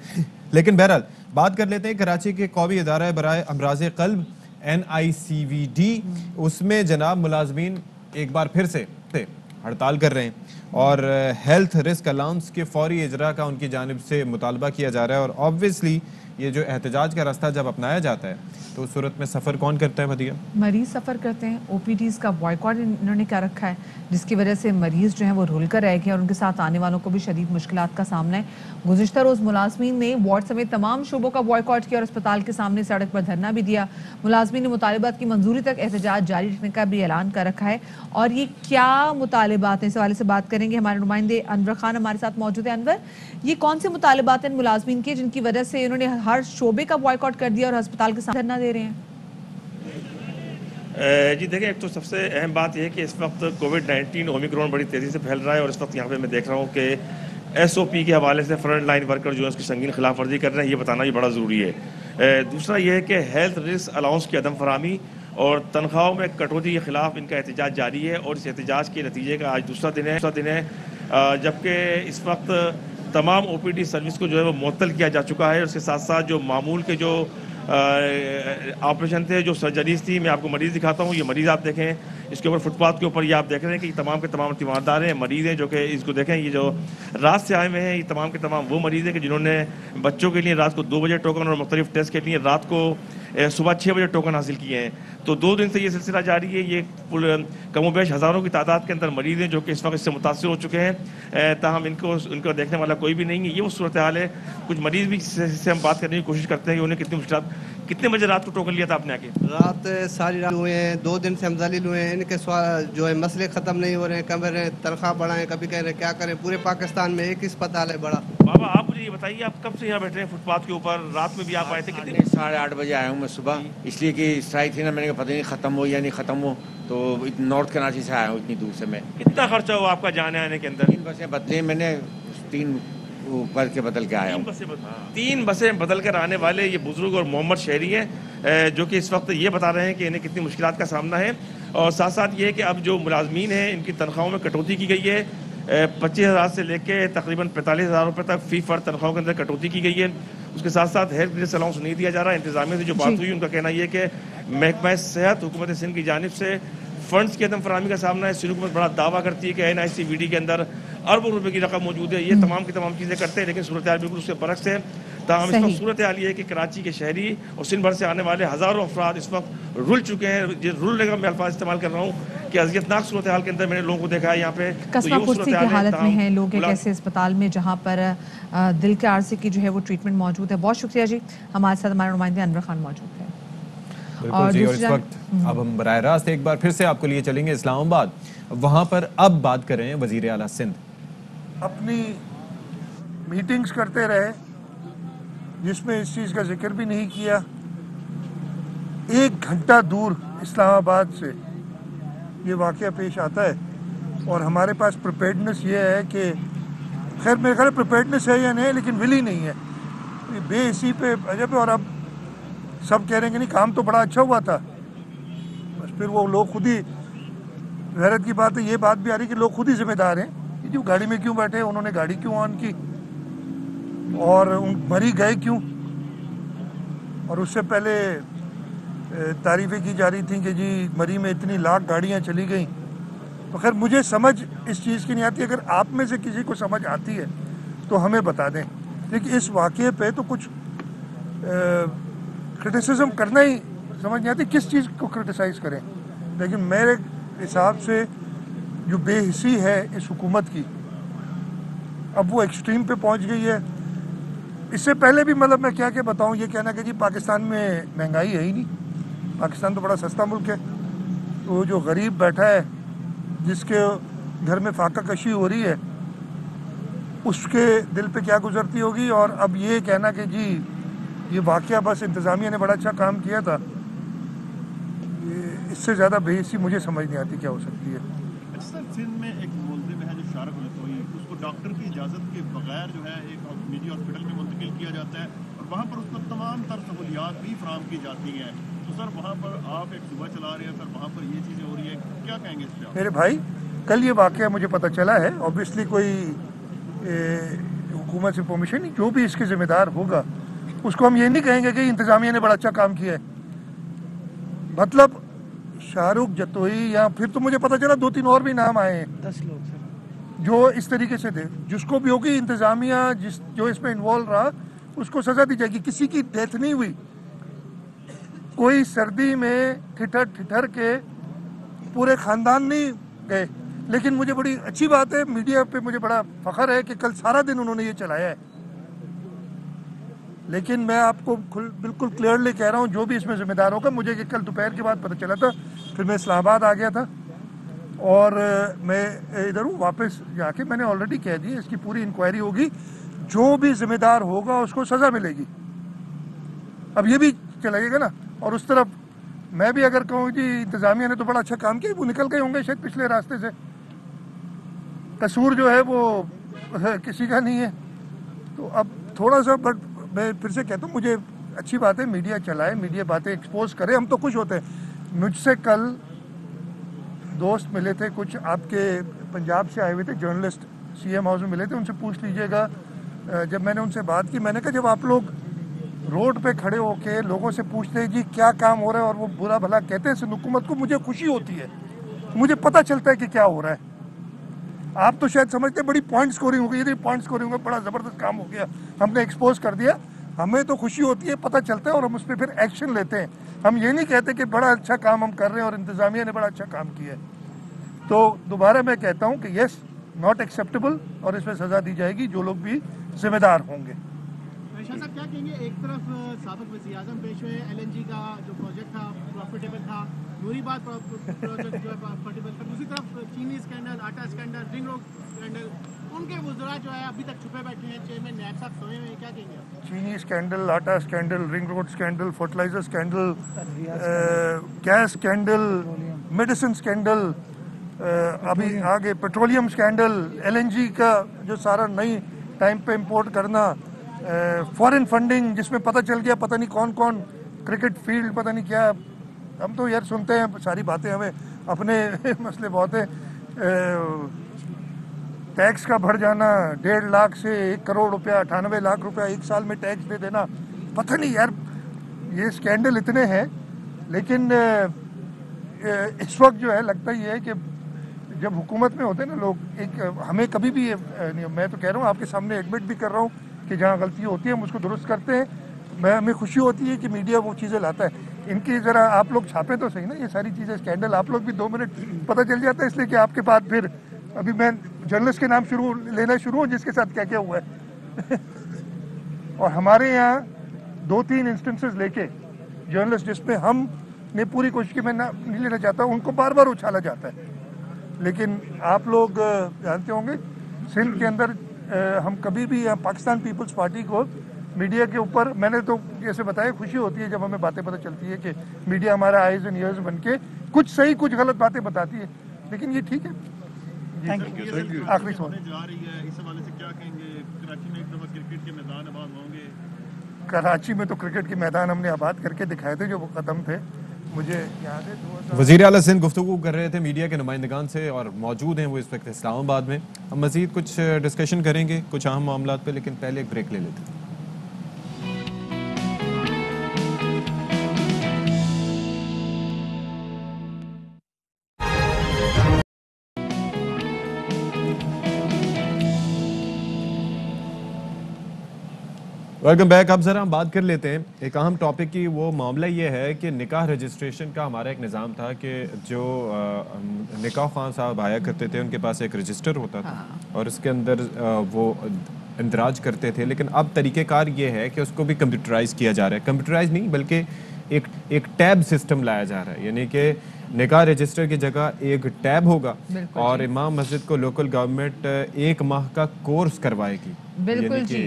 लेकिन बहरहाल बात कर लेते हैं कराची के कौमी इदारा बराए अमराज क़ल्ब NICVD, उसमें जनाब मुलाजमीन एक बार फिर से हड़ताल कर रहे हैं और हेल्थ रिस्क अलाउंस के फौरी इजरा का उनकी जानिब से मुतालबा किया जा रहा है। और ऑब्वियसली ये जो एहतजाज का रास्ता जब अपनाया जाता है तो उस सूरत में सफ़र कौन करता है मदिया?
मरीज सफ़र करते हैं। OPDs का बॉयकॉट इन्होंने क्या रखा है, जिसकी वजह से मरीज जो हैं वो रुल कर रह गए और उनके साथ आने वालों को भी शदीद मुश्किलात का सामना है। गुज़िश्ता रोज़ मुलाजमीन ने वार्ड समेत तमाम शोबों का बॉयकॉट किया और अस्पताल के सामने सड़क पर धरना भी दिया। मुलाजमीन ने मुतालिबात की मंजूरी तक एहतजाज जारी रखने का भी ऐलान कर रखा है। और ये क्या मुतालिबात हैं, इस हवाले से बात करेंगे। हमारे नुमाइंदे अनवर खान हमारे साथ मौजूद है। अनवर, ये कौन से मुतालिबात हैं मुलाजमीन के जिनकी वजह से उन्होंने हर शोबे का बॉयकॉट कर दिया और अस्पताल के सामने धरना दे रहे हैं?
जी देखिए, एक तो सबसे अहम बात यह है कि इस वक्त कोविड-19 ओमिक्रॉन बड़ी तेज़ी से फैल रहा है और इस वक्त यहाँ पे मैं देख रहा हूँ कि SOP के हवाले से फ्रंट लाइन वर्कर जो है उसकी संगीन खिलाफ वर्जी कर रहे हैं, ये बताना भी बड़ा ज़रूरी है। दूसरा ये है कि हेल्थ रिस्क अलाउंस की अदम फरामी और तनख्वाहों में कटौती के खिलाफ इनका एहतजाज जारी है और इस एहतजाज के नतीजे का आज दूसरा दिन है, जबकि इस वक्त तमाम OPD सर्विस को जो है वो मुअत्तल किया जा चुका है। उसके साथ साथ जो मामूल के जो ऑपरेशन थे, जो सर्जरीज थी, मैं आपको मरीज़ दिखाता हूँ। ये मरीज़ आप देखें, इसके ऊपर फुटपाथ के ऊपर ये आप देख रहे हैं कि तमाम के तमाम तीमारदार हैं, मरीज़ हैं जो कि इसको देखें, ये जो रात से आए हुए हैं, ये तमाम के तमाम वो मरीज़ हैं कि जिन्होंने बच्चों के लिए रात को 2 बजे टोकन और मुख्तलिफ टेस्ट के लिए रात को सुबह 6 बजे टोकन हासिल किए हैं। तो 2 दिन से ये सिलसिला जारी है। ये कमोबेश हज़ारों की तादाद के अंदर मरीज़ हैं जो कि इस वक्त इससे मुतासर हो चुके हैं, ताहम इनको देखने वाला कोई भी नहीं है। ये वो सूरत हाल है। कुछ मरीज़ भी जिससे हम बात करने की कोशिश करते हैं कि उन्हें कितनी मुश्किल। कितने बजे रात को टोकन लिया था आपने आके?
रात सारी रात हुए हैं, 2 दिन से हम ज़लील हुए हैं। इनके जो है मसले ख़त्म नहीं हो रहे हैं, कम रहे हैं, तनख्वाह बढ़ाएं, कभी कह रहे हैं क्या करें। पूरे पाकिस्तान में एक अस्पताल है बड़ा।
बाबा आप मुझे ये बताइए, आप कब से यहाँ बैठ रहे हैं फुटपाथ के ऊपर? रात में भी आप आए थे? कितने?
8:30 बजे आया हूँ मैं सुबह, इसलिए कि स्ट्राइक थी ना, मैंने कहा पता नहीं ख़त्म हो या नहीं ख़त्म हो, तो नॉर्थ कराची से आया हूँ इतनी दूर से मैं।
कितना खर्चा हुआ आपका जाने आने के अंदर?
3 बसें बदली मैंने, 3 ऊपर के बदल के आया हूँ।
3 बसें बदल कर आने वाले ये बुजुर्ग और मोहम्मद शहरी हैं जो कि इस वक्त ये बता रहे हैं कि इन्हें कितनी मुश्किलात का सामना है। और साथ साथ ये है कि अब जो मुलाजमीन हैं इनकी तनख्वाहों में कटौती की गई है। 25,000 سے لے کے تقریباً 45,000 روپے تک فی فرد تنخواہوں کے اندر کٹوتی کی گئی ہے. اس کے ساتھ ساتھ ہیلتھ گریس الاؤنس نہیں دیا جا رہا. انتظامیہ سے جو بات ہوئی ان کا کہنا یہ کہ محکمہ صحت حکومت سندھ کی جانب سے فنڈز کی عدم فراہمی کا سامنا ہے. سندھ حکومت بڑا دعویٰ کرتی ہے کہ NICVD کے اندر اربوں روپے کی رقم موجود ہے. یہ تمام کی تمام چیزیں کرتے ہیں لیکن صورتحال بالکل اس کے برعکس ہے. تاہم اس وقت صورتحال یہ ہے کہ کراچی کے شہری اور سندھ بھر سے آنے والے ہزاروں افراد اس وقت رول چکے ہیں. رولنے کا میں الفاظ استعمال کر رہا ہوں کہ اذیتناک صورتحال کے اندر میں نے لوگوں کو دیکھا ہے یہاں پہ
قصبہ پرسی کی حالت میں ہیں لوگ ایک ایسے اسپتال میں جہاں پر دل کے عارضے کی جو ہے وہ ٹریٹمنٹ موجود ہے. بہت شکریہ جی. ہمارے ساتھ ہمارے نمائندے انور خان موجود ہیں.
بالکل جی. اور اس وقت اب ہم براہ راست ایک بار پھر سے آپ کو لیے چلیں گے اسلام آباد. وہاں پر اب بات کر رہے ہیں وزیر اعلیٰ سندھ.
اپنی میٹنگز کرتے رہے جس میں اس چیز کا ذکر بھی نہیں کیا. 1 گھنٹہ دور اسلام آباد سے یہ واقعہ پیش آتا ہے اور ہمارے پاس پریپیئرڈنس یہ ہے کہ خیر میرے خیال پریپیئرڈنس ہے یا نہیں لیکن ولی نہیں ہے. بے حسی پہ عجب ہے. اور اب سب کہہ رہے ہیں کہ نہیں کام تو بڑا اچھا ہوا تھا. بس پھر وہ لوگ خود ہی حیرت کی بات ہے یہ بات بھی آ رہی کہ لوگ خود ہی ذمہ دار ہیں کہ جو گاڑی میں کیوں بیٹھے انہوں نے گاڑی کیوں آن کی اور مری گئے کیوں. اور اس سے پہلے تعریفیں کی جا رہی تھیں کہ جی مری میں اتنی لاکھ گاڑیاں چلی گئیں. تو خیر مجھے سمجھ اس چیز کی نہیں آتی. اگر آپ میں سے کسی کو سمجھ آتی ہے تو ہمیں بتا دیں. لیکن اس واقعے پہ تو کچھ کرٹیسزم کرنا ہی سمجھ نہیں آتی کس چیز کو کرٹیسائز کریں. لیکن میرے حساب سے جو بے حسی ہے اس حکومت کی اب وہ ایکسٹریم پہ پہنچ گئی ہے. اس سے پہلے بھی مطلب میں کیا بتاؤں یہ کہنا کہ جی پاکستان میں مہنگائی ہے ہی نہیں. پاکستان تو بڑا سستا ملک ہے. وہ جو غریب بیٹھا ہے جس کے گھر میں فاقہ کشی ہو رہی ہے اس کے دل پہ کیا گزرتی ہوگی. اور اب یہ کہنا کہ جی یہ واقعہ بس انتظامیہ نے بڑا اچھا کام کیا تھا اس سے زیادہ بے حسی مجھے سمجھ نہیں آتی کیا ہو سکتی ہے.
سر سندھ میں ایک ملزم ہے جو شارق الرسوئی اس کو ڈاکٹر کی اجازت کے بغیر جو ہے ایک نجی ہاسپٹل میں منتقل کیا جاتا ہے اور وہاں پر اس کو تمام تر سہولیات بھی فراہم کی جاتی ہیں. تو سر وہاں پر آپ ایک صوبہ چلا رہے ہیں سر وہاں پر یہ چیزیں ہو رہی ہیں کیا کہیں گے اس پہ؟
میرے بھائی کل یہ واقعہ مجھے پتہ چلا ہے. اوبیسلی کوئی حکومت سے پرمیشن نہیں. جو بھی اس کے ذمہ دار ہوگا اس کو ہم یہ نہیں کہیں گے کہ انتظامیہ نے بڑا اچھا کام کیا ہے. مطلب شاہ رخ جتوئی یا پھر تو مجھے پتہ چلا 2-3 اور بھی نام آئے ہیں
10 لوگ سر
جو اس طریقے سے تھے. جس کو بھی ہوگی انتظامیہ جو اس میں انوالو رہا اس کو سزا دی جائے گی. کسی کی ڈیتھ نہیں ہوئی. کوئی سردی میں ٹھٹر کے پورے خاندان نہیں گئے. لیکن مجھے بڑی اچھی بات ہے میڈیا پہ مجھے بڑا فخر ہے کہ کل سارا دن انہوں نے یہ چلایا ہے. لیکن میں آپ کو بالکل کلیئرلی کہہ رہا ہوں جو بھی اس میں ذمہ دار ہوگا. مجھے کہ کل دوپہر کے بعد پتہ چلا تھا پھر میں اسلام آباد آ گیا تھا اور میں ادھر ہوں واپس جا کے میں نے آلریڈی کہہ دی اس کی پوری انکوائری ہوگی. جو بھی ذمہ دار ہوگا اس کو سزا ملے گی. اب یہ بھی چلائیے گا نا. اور اس طرف میں بھی اگر کہوں جی انتظامیہ نے تو بڑا اچھا کام کیا وہ نکل گئے ہوں گے شاید پچھلے راستے سے. قصور جو ہے وہ کسی کا نہیں ہے. تو اب تھوڑا سا بٹ میں پھر سے کہتا ہوں مجھے اچھی بات ہے میڈیا چلائے میڈیا باتیں ایکسپوز کرے. ہم تو خوش ہوتے ہیں. مجھ سے کل دوست ملے تھے کچھ آپ کے پنجاب سے آئے ہوئے تھے جرنلسٹ CM ہاؤس میں ملے تھے. ان سے پوچھ لیجئے گا جب میں نے ان سے بات کی میں نے کہا جب آپ لوگ روڈ پہ کھڑے ہو کے لوگوں سے پوچھتے ہیں جی کیا کام ہو رہا ہے اور وہ برا بھلا کہتے ہیں سندھ حکومت کو مجھے خوشی ہوتی ہے. مجھے پتہ چلتا ہے کہ کیا ہو رہا ہے. آپ تو شاید سمجھتے ہیں بڑی پوائنٹ سکورنگ ہو گئی. پوائنٹ سکورنگ بڑا زبردست کام ہو گیا ہم نے ایکسپوز کر دیا. ہمیں تو خوشی ہوتی ہے پتہ چلتا ہے اور ہم اس پہ پھر ایکشن لیتے ہیں. ہم یہ نہیں کہتے کہ بڑا اچھا کام ہم کر رہے ہیں اور انتظامیہ نے بڑا اچھا کام کیا ہے. تو دوبارہ میں کہتا ہوں کہ یس ناٹ ایکسیپٹیبل اور اس میں سزا دی جائے گی جو لوگ بھی ذمہ دار ہوں گے.
شاہ صاحب کیا کہیں گے ایک طرف سابق وزیر اعظم پیش ہوئے LNG کا جو پروجیکٹ تھا پروفیٹیبل تھا نوری بات پروجیکٹ جو ہے پروفیٹیبل تھا. دوسری طرف چینی اسکینڈل آٹا اسکینڈل رنگ روڈ اسکینڈل ان کے وزراء جو ہے ابھی تک چھپے بیٹھے ہیں. چیئرمین نیب صاحب سوئے ہوئے ہیں. کیا کہیں گے؟
چینی اسکینڈل آٹا scandal ring road scandal fertiliser scandal gas scandal medicine scandal ابھی آگے پیٹرولیم اسکینڈل LNG کا جو سارا نئی ٹائم پہ امپورٹ کرنا فارن فنڈنگ جس میں پتہ چل گیا پتہ نہیں کون کون کرکٹ فیلڈ پتہ نہیں کیا. ہم تو یار سنتے ہیں ساری باتیں ہمیں اپنے مسئلے بہت ہیں. टैक्स का बढ़ जाना, 1.5 लाख से 1 करोड़ रुपया, 98 लाख रुपया एक साल में टैक्स दे देना, पता नहीं यार ये स्कैंडल इतने हैं। लेकिन इस वक्त जो है लगता ये है कि जब हुकूमत में होते हैं ना लोग, एक हमें कभी भी मैं तो कह रहा हूँ, आपके सामने एडमिट भी कर रहा हूँ कि जहाँ गलती होती है हम उसको दुरुस्त करते हैं। हमें खुशी होती है कि मीडिया वो चीज़ें लाता है। इनकी ज़रा आप लोग छापे तो सही ना ये सारी चीज़ें, स्कैंडल आप लोग भी 2 मिनट पता चल जाता है, इसलिए कि आपके पास फिर अभी मैं जर्नलिस्ट के नाम लेना शुरू हूँ जिसके साथ क्या क्या हुआ है और हमारे यहाँ 2-3 इंस्टेंसेस लेके जर्नलिस्ट जिसमें हमने पूरी कोशिश की, मैं नहीं लेना चाहता, उनको बार बार उछाला जाता है। लेकिन आप लोग जानते होंगे सिंध के अंदर हम कभी भी पाकिस्तान पीपल्स पार्टी को मीडिया के ऊपर, मैंने तो जैसे बताया, खुशी होती है जब हमें बातें पता चलती है कि मीडिया हमारा आइज एंड ईयर्स बन के कुछ सही कुछ गलत बातें बताती है, लेकिन ये ठीक है। Thank you. आखिरी सवाल
जा रही है, इस हवाले से क्या कहेंगे? कराची में एक दफा क्रिकेट के मैदान आबाद होंगे।
कराची में तो क्रिकेट के मैदान हमने आबाद करके दिखाए थे जो वो खत्म थे, मुझे याद है।
वज़ीर आला सिंध गुफ्तगू कर रहे थे मीडिया के नुमाइंदगान से और मौजूद हैं वो इस वक्त इस्लामाबाद में। हम मज़ीद कुछ डिस्कशन करेंगे कुछ अहम मामलात पे, लेकिन पहले एक ब्रेक ले लेते हैं। Welcome back. अब ज़रा हम बात कर लेते हैं एक अहम टॉपिक की। वो मामला ये है कि निकाह रजिस्ट्रेशन का हमारा एक निज़ाम था कि जो निकाह खान साहब आया करते थे उनके पास एक रजिस्टर होता था और उसके अंदर वो इंदराज करते थे, लेकिन अब तरीक़ेकार ये है कि उसको भी कंप्यूटराइज़ किया जा रहा है। कंप्यूटराइज़ नहीं बल्कि एक टैब सिस्टम लाया जा रहा है, यानी कि निकाह रजिस्टर की जगह एक टैब होगा और इमाम मस्जिद को लोकल गवर्नमेंट 1 माह का कोर्स करवाएगी।
बिल्कुल जी,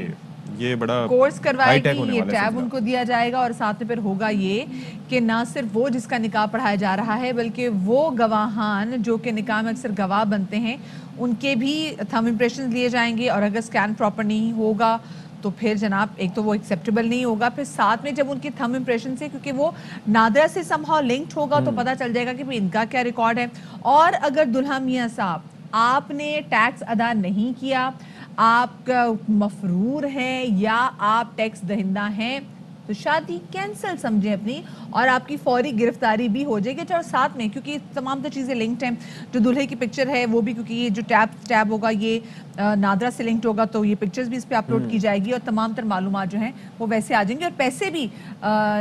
ये बड़ा
कोर्स करवाएगी, ये टैब उनको दिया जाएगा और साथ में फिर होगा ये कि ना सिर्फ वो जिसका निकाह पढ़ाया जा रहा है बल्कि वो गवाहान जो कि निकाह में अक्सर गवाह बनते हैं उनके भी थंब इम्प्रेशन लिए जाएंगे और अगर स्कैन प्रॉपर नहीं होगा तो फिर जनाब एक तो वो एक्सेप्टेबल नहीं होगा, फिर साथ में जब उनकी थंब इम्प्रेशन से, क्योंकि वो नादरा से समहाउ लिंक्ड होगा तो पता चल जाएगा कि भाई इनका क्या रिकॉर्ड है। और अगर दुल्हा मियाँ साहब आपने टैक्स अदा नहीं किया, आपका मफरूर है या आप टैक्स दहिंदा हैं तो शादी कैंसिल समझें अपनी और आपकी फौरी गिरफ्तारी भी हो जाएगी। और साथ में क्योंकि तमाम तो चीज़ें लिंक्ड हैं, जो दूल्हे की पिक्चर है वो भी, क्योंकि ये जो टैब होगा ये नादरा से लिंक्ड होगा तो ये पिक्चर्स भी इस पर अपलोड की जाएगी और तमाम तर मालूमात जो हैं वो वैसे आ जाएंगे और पैसे भी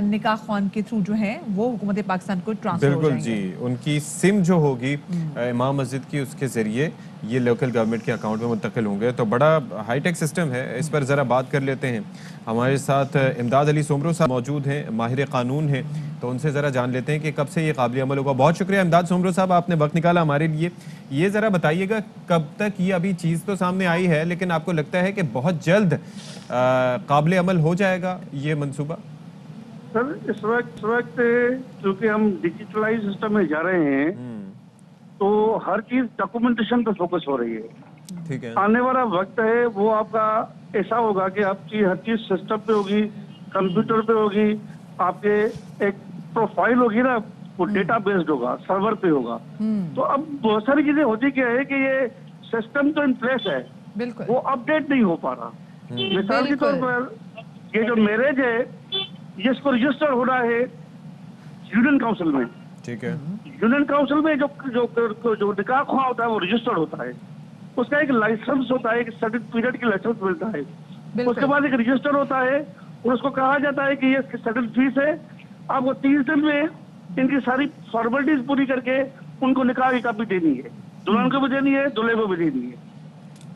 निकाह खान के थ्रू जो हैं वो हुकूमत पाकिस्तान को ट्रांसफर हो जाएंगे।
जी, उनकी सिम जो होगी इमाम मस्जिद की उसके ज़रिए ये लोकल गवर्नमेंट के अकाउंट में मुंतकिल होंगे। तो बड़ा हाईटेक सिस्टम है, इस पर ज़रा बात कर लेते हैं। हमारे साथ इमदाद अली सोमरो साहब मौजूद हैं, माहिर कानून हैं, तो उनसे ज़रा जान लेते हैं कि कब से ये काबिल अमल होगा। बहुत शुक्रिया इमदाद सोमरो साहब, आपने वक्त निकाला हमारे लिए। ये ज़रा बताइएगा कब तक ये, अभी चीज़ तो सामने आई है लेकिन आपको लगता है कि बहुत जल्द काबिल अमल हो जाएगा ये मंसूबा?
सर इस वक्त क्योंकि हम डिजिटलाइज सिस्टम में जा रहे हैं तो हर चीज डॉक्यूमेंटेशन पे फोकस हो रही है।
ठीक है,
आने वाला वक्त है वो आपका ऐसा होगा कि आपकी हर चीज सिस्टम पे होगी, कंप्यूटर पे होगी, आपके एक प्रोफाइल होगी ना, वो डेटा बेस्ड होगा, सर्वर पे होगा। तो अब बहुत सारी चीजें होती क्या है कि ये सिस्टम तो इन प्लेस है,
बिल्कुल
वो अपडेट नहीं हो पा रहा। मिसाल के तौर पर ये जो मैरिज है जिसको रजिस्टर होना है यूनियन काउंसिल में,
ठीक है,
यूनियन काउंसिल में जो निकाह ख्वाह होता है वो रजिस्टर्ड होता है, उसका एक लाइसेंस होता है, एक सर्टेन पीरियड की लाइसेंस मिलता है, उसके बाद एक रजिस्टर होता है और उसको कहा जाता है कि ये सर्टेन फीस है, आपको 30 दिन में इनकी सारी फॉर्मेलिटीज पूरी करके उनको निकाह की कापी देनी है, दुल्हन को भी देनी है, दूल्हे को भी देनी है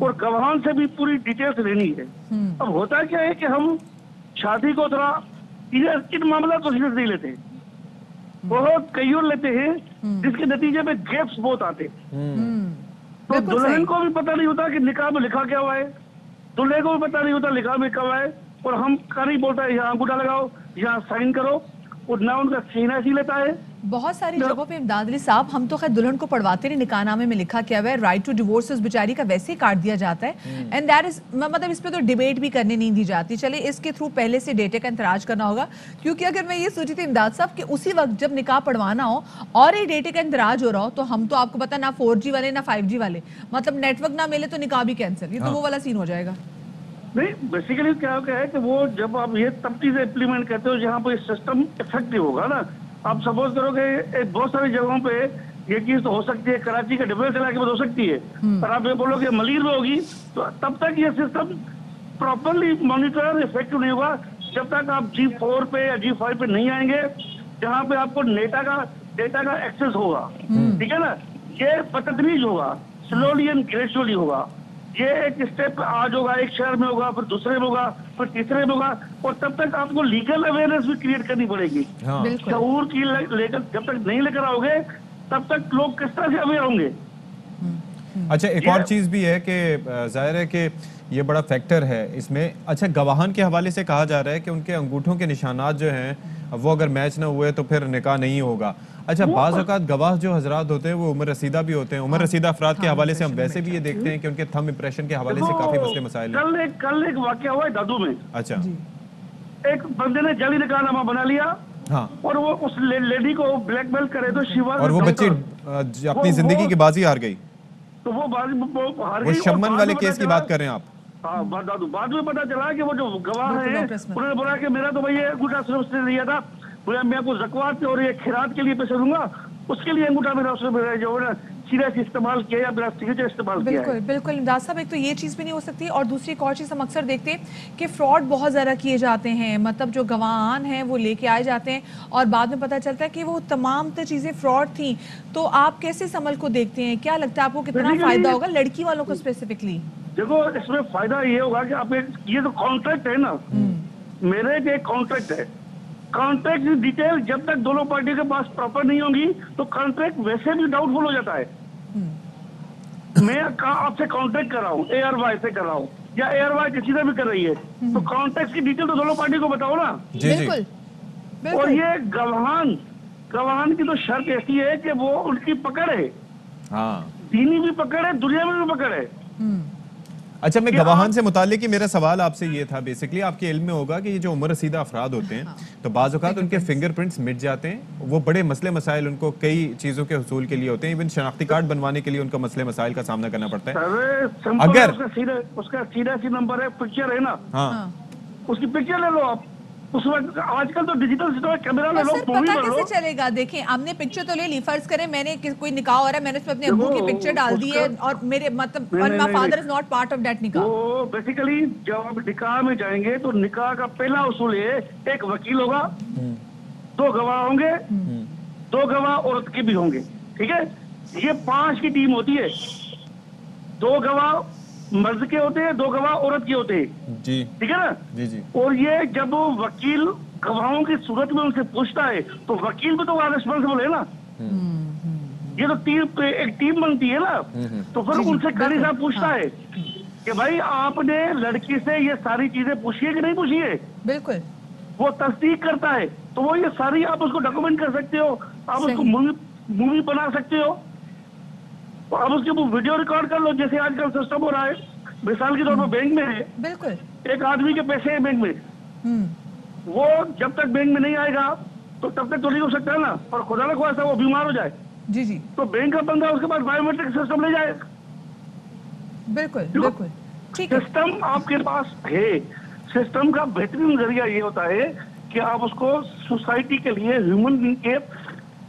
और गवाहान से भी पूरी डिटेल्स लेनी है। अब होता क्या है कि हम शादी को थोड़ा इन मामला को सीरियस नहीं लेते, बहुत कईयों लेते हैं जिसके नतीजे में गैप्स बहुत आते हैं। तो दुल्हन को भी पता नहीं होता कि निकाह में लिखा क्या हुआ है, दूल्हे को भी पता नहीं होता निकाह में क्या हुआ है, और हम कारी बोलता है यहाँ अंगूठा लगाओ, यहाँ साइन करो, और ना उनका सीना सी लेता है
बहुत सारी जगहों पे इमदाद अली साहब, हम तो खैर दुल्हन को पढ़वाते नहीं, निकाह नामे में लिखा क्या हुआ है राइट टू डिवोर्स उस बेचारी का वैसे ही काट दिया जाता है एंड दैट इज, मतलब इस पे तो डिबेट भी करने नहीं दी जाती। चले इसके थ्रू पहले से डेटे का इंतराज करना होगा, क्योंकि अगर मैं ये सोची थी इमदाद साहब कि उसी वक्त जब निकाह पढ़वाना हो और ये डेटे का इंतराज हो रहा हो, तो हम तो आपको पता ना 4G वाले ना 5G वाले, मतलब नेटवर्क ना मिले तो निकाह भी कैंसिल, ये तो वो वाला सीन हो जाएगा।
नहीं, बेसिकली क्या है कि वो जब आप ये तब चीजें इम्प्लीमेंट करते हो जहाँ पर सिस्टम इफेक्टिव होगा ना। आप सपोज करो कि बहुत सारी जगहों पे ये चीज तो हो सकती है, कराची के डिफरेंस इलाके में हो सकती है, पर आप ये बोलो कि मलीर में होगी, तो तब तक ये सिस्टम प्रॉपरली मॉनिटर इफेक्टिव नहीं होगा जब तक आप G4 पे या G5 पे नहीं आएंगे, जहाँ पे आपको डेटा का एक्सेस होगा। ठीक है ना, ये बतदरीज होगा, स्लोली एंड ग्रेजुअली होगा। ये एक स्टेप आज होगा, एक शहर में होगा, फिर दूसरे में होगा, फिर तीसरे में होगा, और तब तक आपको लीगल अवेयरनेस भी क्रिएट करनी पड़ेगी। शऊर की लेकर जब तक नहीं लेकर आओगे तब तक लोग किस तरह से अवेयर होंगे।
अच्छा, एक और चीज भी है कि जाहिर है कि ये बड़ा फैक्टर है इसमें। अच्छा, गवाहान के हवाले से कहा जा रहा है कि उनके अंगूठों के निशानात जो हैं वो अगर मैच ना हुए तो फिर निकाह नहीं होगा। अच्छा, बाज़ औक़ात गवाह जो हजरात होते हैं वो उम्र रसीदा भी होते हैं। उम्र रसीदा अफराद के हवाले से हम वैसे भी ये देखते हैं कि उनके थंब इंप्रेशन के हवाले से काफी मसले मसाइल हैं।
कल एक वाकया हुआ है दादू में।
अच्छा,
एक बंदे ने जाली निकाहनामा बना लिया,
हाँ,
और वो उस लेडी को ब्लैकमेल करे तो शिवा,
और वो बच्ची अपनी जिंदगी की बाजी हार गई।
तो वो हार गई।
वो शम्मन वाले केस की बात कर रहे हैं आप?
हाँ, बाद में पता चला कि वो जो गवाह है उन्होंने बोला कि मेरा तो भाई अंगूठा सिर्फ लिया था, मैं आपको ज़कात और ये खिरात के लिए पैसे दूंगा, उसके लिए अंगूठा मेरा उसने जो है सीधा से इस्तेमाल किया या मेरा सिग्नेचर इस्तेमाल किया है।
बिल्कुल इमदाद साहब, एक तो ये चीज़ भी नहीं हो सकती, और दूसरी एक और चीज़ हम अक्सर देखते हैं कि फ्रॉड बहुत ज़्यादा किए जाते हैं। मतलब जो गवाहान हैं वो लेके आए जाते हैं और बाद में पता चलता है कि वो तमाम तो चीज़ें फ्रॉड थी। तो आप कैसे इस अमल को देखते हैं? क्या लगता है आपको कितना फ़ायदा होगा लड़की वालों को स्पेसिफिकली?
देखो, इसमें फायदा ये होगा कि आप ये जो कॉन्ट्रैक्ट है ना, मेरे एक कॉन्ट्रैक्ट है, कॉन्ट्रैक्ट की डिटेल जब तक दोनों पार्टी के पास प्रॉपर नहीं होगी तो कॉन्ट्रैक्ट वैसे भी डाउटफुल हो जाता है। मैं आपसे कॉन्ट्रैक्ट कर रहा हूँ, ARY से कर रहा हूँ, या ARY किसी से भी कर रही है, तो कॉन्ट्रैक्ट की डिटेल तो दोनों पार्टी को बताओ ना।
बिल्कुल।
और ये गवाहान की तो शर्त ऐसी है कि वो उनकी पकड़ है, दीनी भी पकड़ है, दुनिया में भी पकड़ है।
अच्छा, मैं गवाहान से मुतालिक ही मेरा सवाल आपसे ये था, बेसिकली आपके इल्म में होगा कि ये जो उम्र रसीदा अफराद होते हैं तो बाज़ औक़ात उनके फिंगरप्रिंट्स मिट जाते हैं, वो बड़े मसले मसाइल उनको कई चीज़ों के हुसूल के लिए होते हैं, इवन शनाख्ती कार्ड बनवाने के लिए उनका मसले मसाइल का सामना करना पड़ता है।
अगर उसका सीधा नंबर है, पिक्चर है ना,
हाँ,
उसकी पिक्चर ले लो आप। उस वक्त आजकल तो डिजिटल सिस्टम कैमरा ले लो,
पता कैसे चलेगा? देखें, हमने पिक्चर तो ले ली, फर्ज करें मैंने कोई निकाह हो रहा है, मैंने उसमें अपने अब्बू की पिक्चर डाल दी है और मेरे मतलब my father is not part of that निकाह।
वो बेसिकली जब आप निकाह में जाएंगे तो निकाह का पहला उसूल है, एक वकील होगा, 2 गवाह होंगे, 2 गवाह औरत के भी होंगे। ठीक है, ये 5 की टीम होती है, 2 गवाह मर्द के होते हैं, 2 गवाह औरत के होते हैं
जी।
ठीक है ना
जी।
और ये जब वकील गवाहों की सूरत में उनसे पूछता है तो वकील भी तो रिस्पॉन्सिबल है ना। ये तो एक टीम बनती है ना, तो फिर उनसे कड़ी साहब पूछता है कि भाई आपने लड़की से ये सारी चीजें पूछी है कि नहीं पूछी है।
बिल्कुल,
वो तस्दीक करता है, तो वो ये सारी आप उसको डॉक्यूमेंट कर सकते हो, आप उसको मूवी बना सकते हो, अब उसके वीडियो रिकॉर्ड कर लो, जैसे आजकल सिस्टम हो रहा है। मिसाल के तौर पर बैंक में है,
बिल्कुल,
एक आदमी के पैसे हैं बैंक में, वो जब तक बैंक में नहीं आएगा तो तब तक तो नहीं हो सकता है ना, और खुदा न ख्वास्ता वो बीमार हो जाए
जी,
तो बैंक का बंदा उसके पास बायोमेट्रिक सिस्टम ले जाए।
बिल्कुल, ठीक है।
सिस्टम आपके पास है, सिस्टम का बेहतरीन जरिया ये होता है कि आप उसको सोसाइटी के लिए, ह्यूमन बीइंग के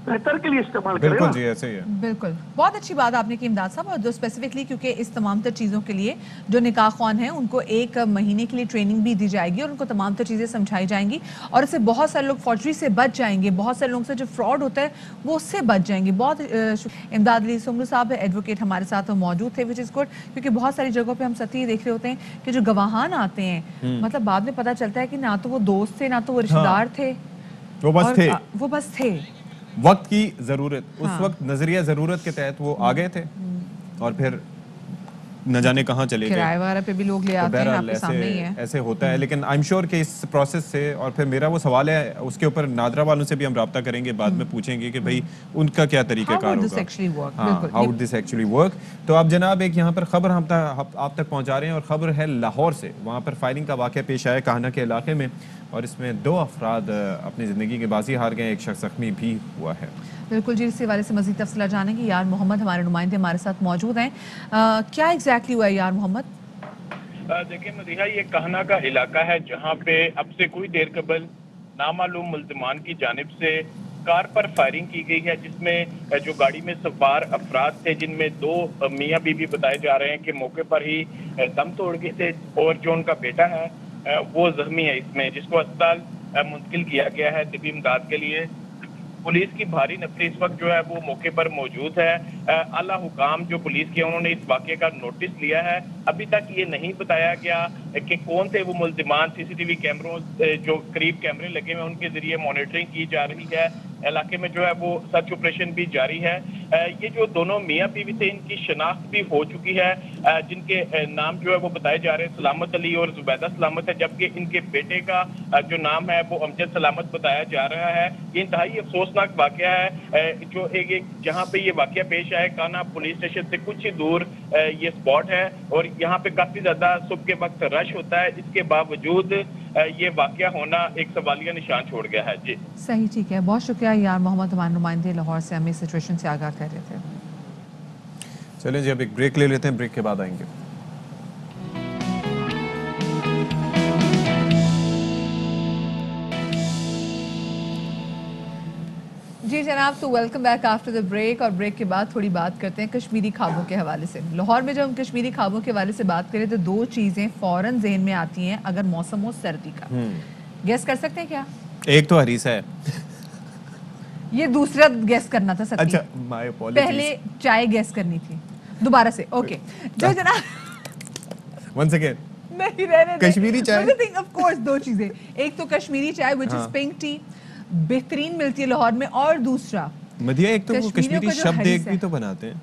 बेहतर के लिए इस्तेमाल करें।
बिल्कुल जी, ऐसे ही है।
बिल्कुल, बहुत अच्छी बात आपने की इमदाद साहब, और जो स्पेसिफिकली क्योंकि इस तमाम तर चीज़ों के लिए जो निकाह ख्वान हैं उनको 1 महीने के लिए ट्रेनिंग भी दी जाएगी और उनको तमाम तर चीज़ें समझाई जाएंगी, और इससे बहुत सारे लोग फॉर्जरी से बच जाएंगे, बहुत सारे लोगों से जो फ्रॉड होता है वो उससे बच जाएंगे। बहुत इमदाद अली सुमरू साहब एडवोकेट हमारे साथ मौजूद थे, विच इज़ गुड, क्योंकि बहुत सारी जगहों पर हम सती देख रहे होते हैं कि जो गवाहान आते हैं मतलब बाद में पता चलता है कि ना तो वो दोस्त थे, ना तो वो रिश्तेदार थे, वो बस थे।
वक्त की जरूरत, उस वक्त नजरिया जरूरत के तहत वो आ गए थे और फिर نہ جانے کہاں چلے گئے.
کرایہ وغیرہ پہ بھی لوگ لے آتے ہیں, آپ کے سامنے ہی ہے.
ایسے ہوتا ہے, لیکن آئی ایم شیور کہ اس پروسیس سے, اور پھر میرا وہ سوال ہے اس کے اوپر نادرا والوں سے بھی ہم رابطہ کریں گے, بعد میں پوچھیں گے کہ بھائی ان کا کیا طریقہ کار ہوگا, how would this actually work. تو آپ جناب ایک یہاں پر خبر ہم آپ تک پہنچا رہے ہیں, اور خبر ہے لاہور سے. وہاں پر فائرنگ کا واقعہ پیش آیا کہانا کے علاقے میں, اور اس میں 2 افراد اپنی زندگی کی بازی ہار گئے, ایک شخص زخمی بھی ہوا ہے.
بالکل جی, اس حوالے سے مزید تفصیلات جانیں گے. یار محمد ہمارے نمائندے ہمارے ساتھ موجود ہیں. کیا ایگزیکٹلی ہوا ہے یار محمد؟
دیکھیں مدیحہ, یہ کہنا کا علاقہ ہے جہاں پہ اب سے کوئی دیر قبل نامعلوم ملزمان کی جانب سے کار پر فائرنگ کی گئی ہے, جس میں جو گاڑی میں سوار افراد تھے جن میں 2 میاں بیوی بتائے جا رہے ہیں کہ موقع پر ہی دم توڑ گئے تھے, اور جو ان کا بیٹا ہے وہ زخمی ہے اس میں, جس کو اسپتال منتقل کیا گیا ہے طبی امداد کے لیے. پولیس کی بھاری نفری اس وقت جو ہے وہ موقع پر موجود ہے. اعلیٰ حکام جو پولیس کے انہوں نے اس واقعے کا نوٹس لیا ہے. ابھی تک یہ نہیں بتایا گیا کہ کون تھے وہ ملزمان. سی سی ٹی وی کیمروں جو قریب کیمرے لگے ہوئے ہیں ان کے ذریعے مانیٹرنگ کی جا رہی ہے. علاقے میں جو ہے وہ سرچ آپریشن بھی جاری ہے. یہ جو دونوں میاں بیوی تھے ان کی شناخت بھی ہو چکی ہے, جن کے نام جو ہے وہ بتائے جا رہے ہیں سلامت علی اور زبیدہ سلامت ہے, جبکہ ان کے بیٹے کا جو نام ہے وہ امجد سلامت بتایا جا رہا ہے. یہ انتہائی افسوسناک واقعہ ہے جو ایک جہاں پہ یہ واقعہ پیش آئے. کانا پولیس اسٹیشن سے کچھ ہی دور یہ اسپاٹ ہے, اور یہاں پہ کافی زیادہ صبح کے وقت رش ہوتا ہے. اس کے باوجود یہ واقعہ ہونا ایک سوالیہ نشان چھوڑ گیا ہے. جی
صحیح, ٹھیک ہے, بہت شکریہ یار محمد ہمارے نمائندے لاہور سے ہمیں سچویشن سے آگاہ کر رہے تھے.
چلیں جی اب ایک بریک لے لیتے ہیں, بریک کے بعد آئیں گے.
جی جناب, تو welcome back after the break. اور بریک کے بعد تھوڑی بات کرتے ہیں کشمیری خوابوں کے حوالے سے. لاہور میں جب ہم کشمیری خوابوں کے حوالے سے بات کریں تو 2 چیزیں فوراً ذہن میں آتی ہیں اگر موسم ہو سردی کا. گیس کر سکتے ہیں کیا؟
ایک تو ہریسہ ہے,
یہ دوسرا گیس کرنا تھا سچی.
اچھا مائی اپالوجیز,
پہلے چائے گیس کرنی تھی دوبارہ سے. اوکے جو جناب
ون سیکنڈ,
نہیں رہنے دیں.
کشمیری چائے
آف کورس 2 چیزیں, ایک تو کشمیری چائے وچ از پنک ٹی, بہترین ملتی ہے لاہور میں, اور دوسرا
مدیہ ایک تو وہ کشمیری شب دیگ بھی تو بناتے ہیں.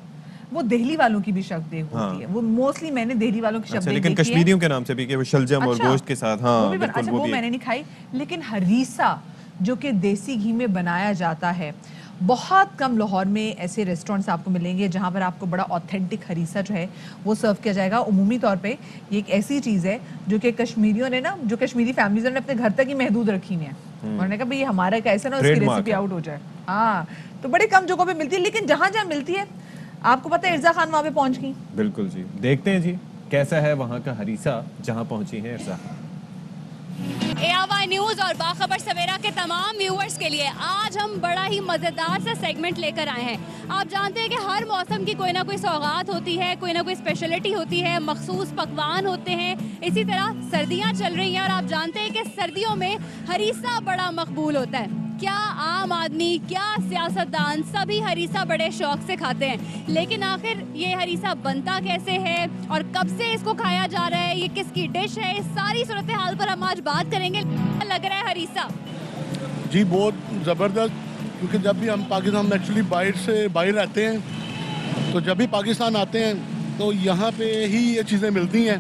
وہ دہلی والوں کی بھی شب دیگ ہوتی ہے, وہ موسٹلی میں نے دہلی والوں کی شب دیگ دیکھی ہے,
لیکن کشمیریوں کے نام سے بھی کہ وہ شلجم اور گوشت کے ساتھ. ہاں بالکل,
وہ میں نے نہیں کھائی. لیکن ہریسہ جو کہ دیسی گھی میں بنایا جاتا ہے, بہت کم لاہور میں ایسے ریسٹورنٹس آپ کو ملیں گے جہاں پر آپ کو بڑا آتھینٹک ہریسہ جو ہے وہ سرو کیا جائے گا. عمومی طور پہ یہ ایک ایسی چیز ہے جو کہ کشمیریوں نے نا, جو کشمیری فیملیز نے اپنے گھر تک ہی محدود رکھی ہیں. انہوں نے کہا بھئی یہ ہمارا کیسا نا اس کی ریسیپی آؤٹ ہو جائے. ہاں تو بڑے کم جگہوں پہ ملتی ہے, لیکن جہاں جہاں ملتی ہے آپ کو پتہ ہے ارزا خان وہاں پہ پہنچ گئی.
بالکل جی, دیکھتے ہیں جی کیسا ہے وہاں کا ہریسہ جہاں پہنچی ہیں ارزا خان.
ARY نیوز اور باخبر سویرا کے تمام ویورز کے لیے آج ہم بڑا ہی مزیدار سا سیگمنٹ لے کر آئے ہیں. آپ جانتے ہیں کہ ہر موسم کی کوئی نہ کوئی سوغات ہوتی ہے, کوئی نہ کوئی اسپیشلٹی ہوتی ہے, مخصوص پکوان ہوتے ہیں. اسی طرح سردیاں چل رہی ہیں اور آپ جانتے ہیں کہ سردیوں میں ہریسہ بڑا مقبول ہوتا ہے. کیا عام آدمی, کیا سیاستدان, سبھی ہریسہ بڑے شوق سے کھاتے ہیں, لیکن آخر یہ ہریسہ بنتا کیسے ہے اور کب سے اس کو کھایا جا رہا ہے, یہ کس کی ڈش ہے, اس ساری صورتحال پر ہم آج بات کریں گے. لگ رہا ہے ہریسہ
جی بہت زبردست, کیونکہ جب بھی ہم پاکستان میں ایکچولی باہر رہتے ہیں, تو جب بھی پاکستان آتے ہیں تو یہاں پہ ہی یہ چیزیں ملتی ہیں.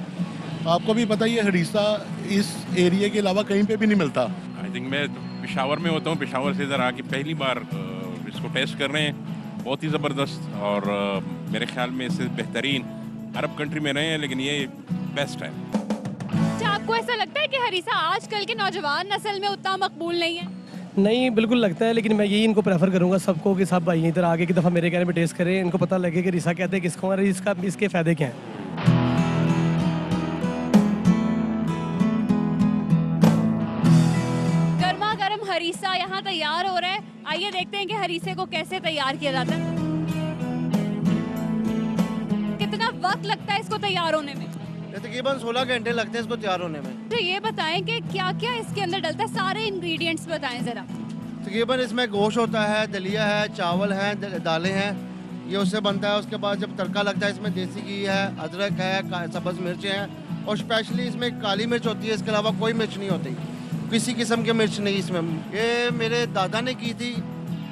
آپ کو بھی پتہ, یہ ہریسہ اس ایریے کے علاوہ کہیں پہ بھی نہیں ملتا.
آئی تھنک میں پشاور میں ہوتا ہوں, پشاور سے ادھر آ کے پہلی بار اس کو ٹیسٹ کر رہے ہیں. بہت ہی زبردست, اور میرے خیال میں اس سے بہترین عرب کنٹری میں رہے ہیں, لیکن یہ بیسٹ ہے.
آپ کو ایسا لگتا ہے کہ ہریسہ آج کل کے نوجوان نسل میں اتنا مقبول نہیں ہے؟
نہیں بالکل لگتا ہے, لیکن میں یہی ان کو پریفر کروں گا سب کو کہ سب آئیے ادھر آگے کی دفعہ میرے کہنے میں ٹیسٹ کریں, ان کو پتہ لگے کہ ہریسہ کہتے ہیں کس کو اور اس کے فائدے کیا ہیں.
گرما گرم ہریسہ یہاں تیار ہو رہا ہے, آئیے دیکھتے ہیں کہ ہریسے کو کیسے تیار کیا جاتا ہے. کتنا وقت لگتا ہے اس کو تیار ہونے میں؟
تقریباً 16 گھنٹے لگتے ہیں اس کو تیار ہونے میں.
تو یہ بتائیں کہ کیا کیا اس کے اندر ڈلتا ہے, سارے انگریڈینٹس بتائیں ذرا.
تقریباً اس میں گوشت ہوتا ہے, دلیا ہے, چاول ہیں, دالیں ہیں, یہ اس سے بنتا ہے. اس کے بعد جب تڑکا لگتا ہے اس میں دیسی گھی ہے, ادرک ہے, سبز مرچیں ہیں, اور اسپیشلی اس میں کالی مرچ ہوتی ہے. اس کے علاوہ کوئی مرچ نہیں ہوتی, کسی قسم کی مرچ نہیں اس میں. یہ میرے دادا نے کی تھی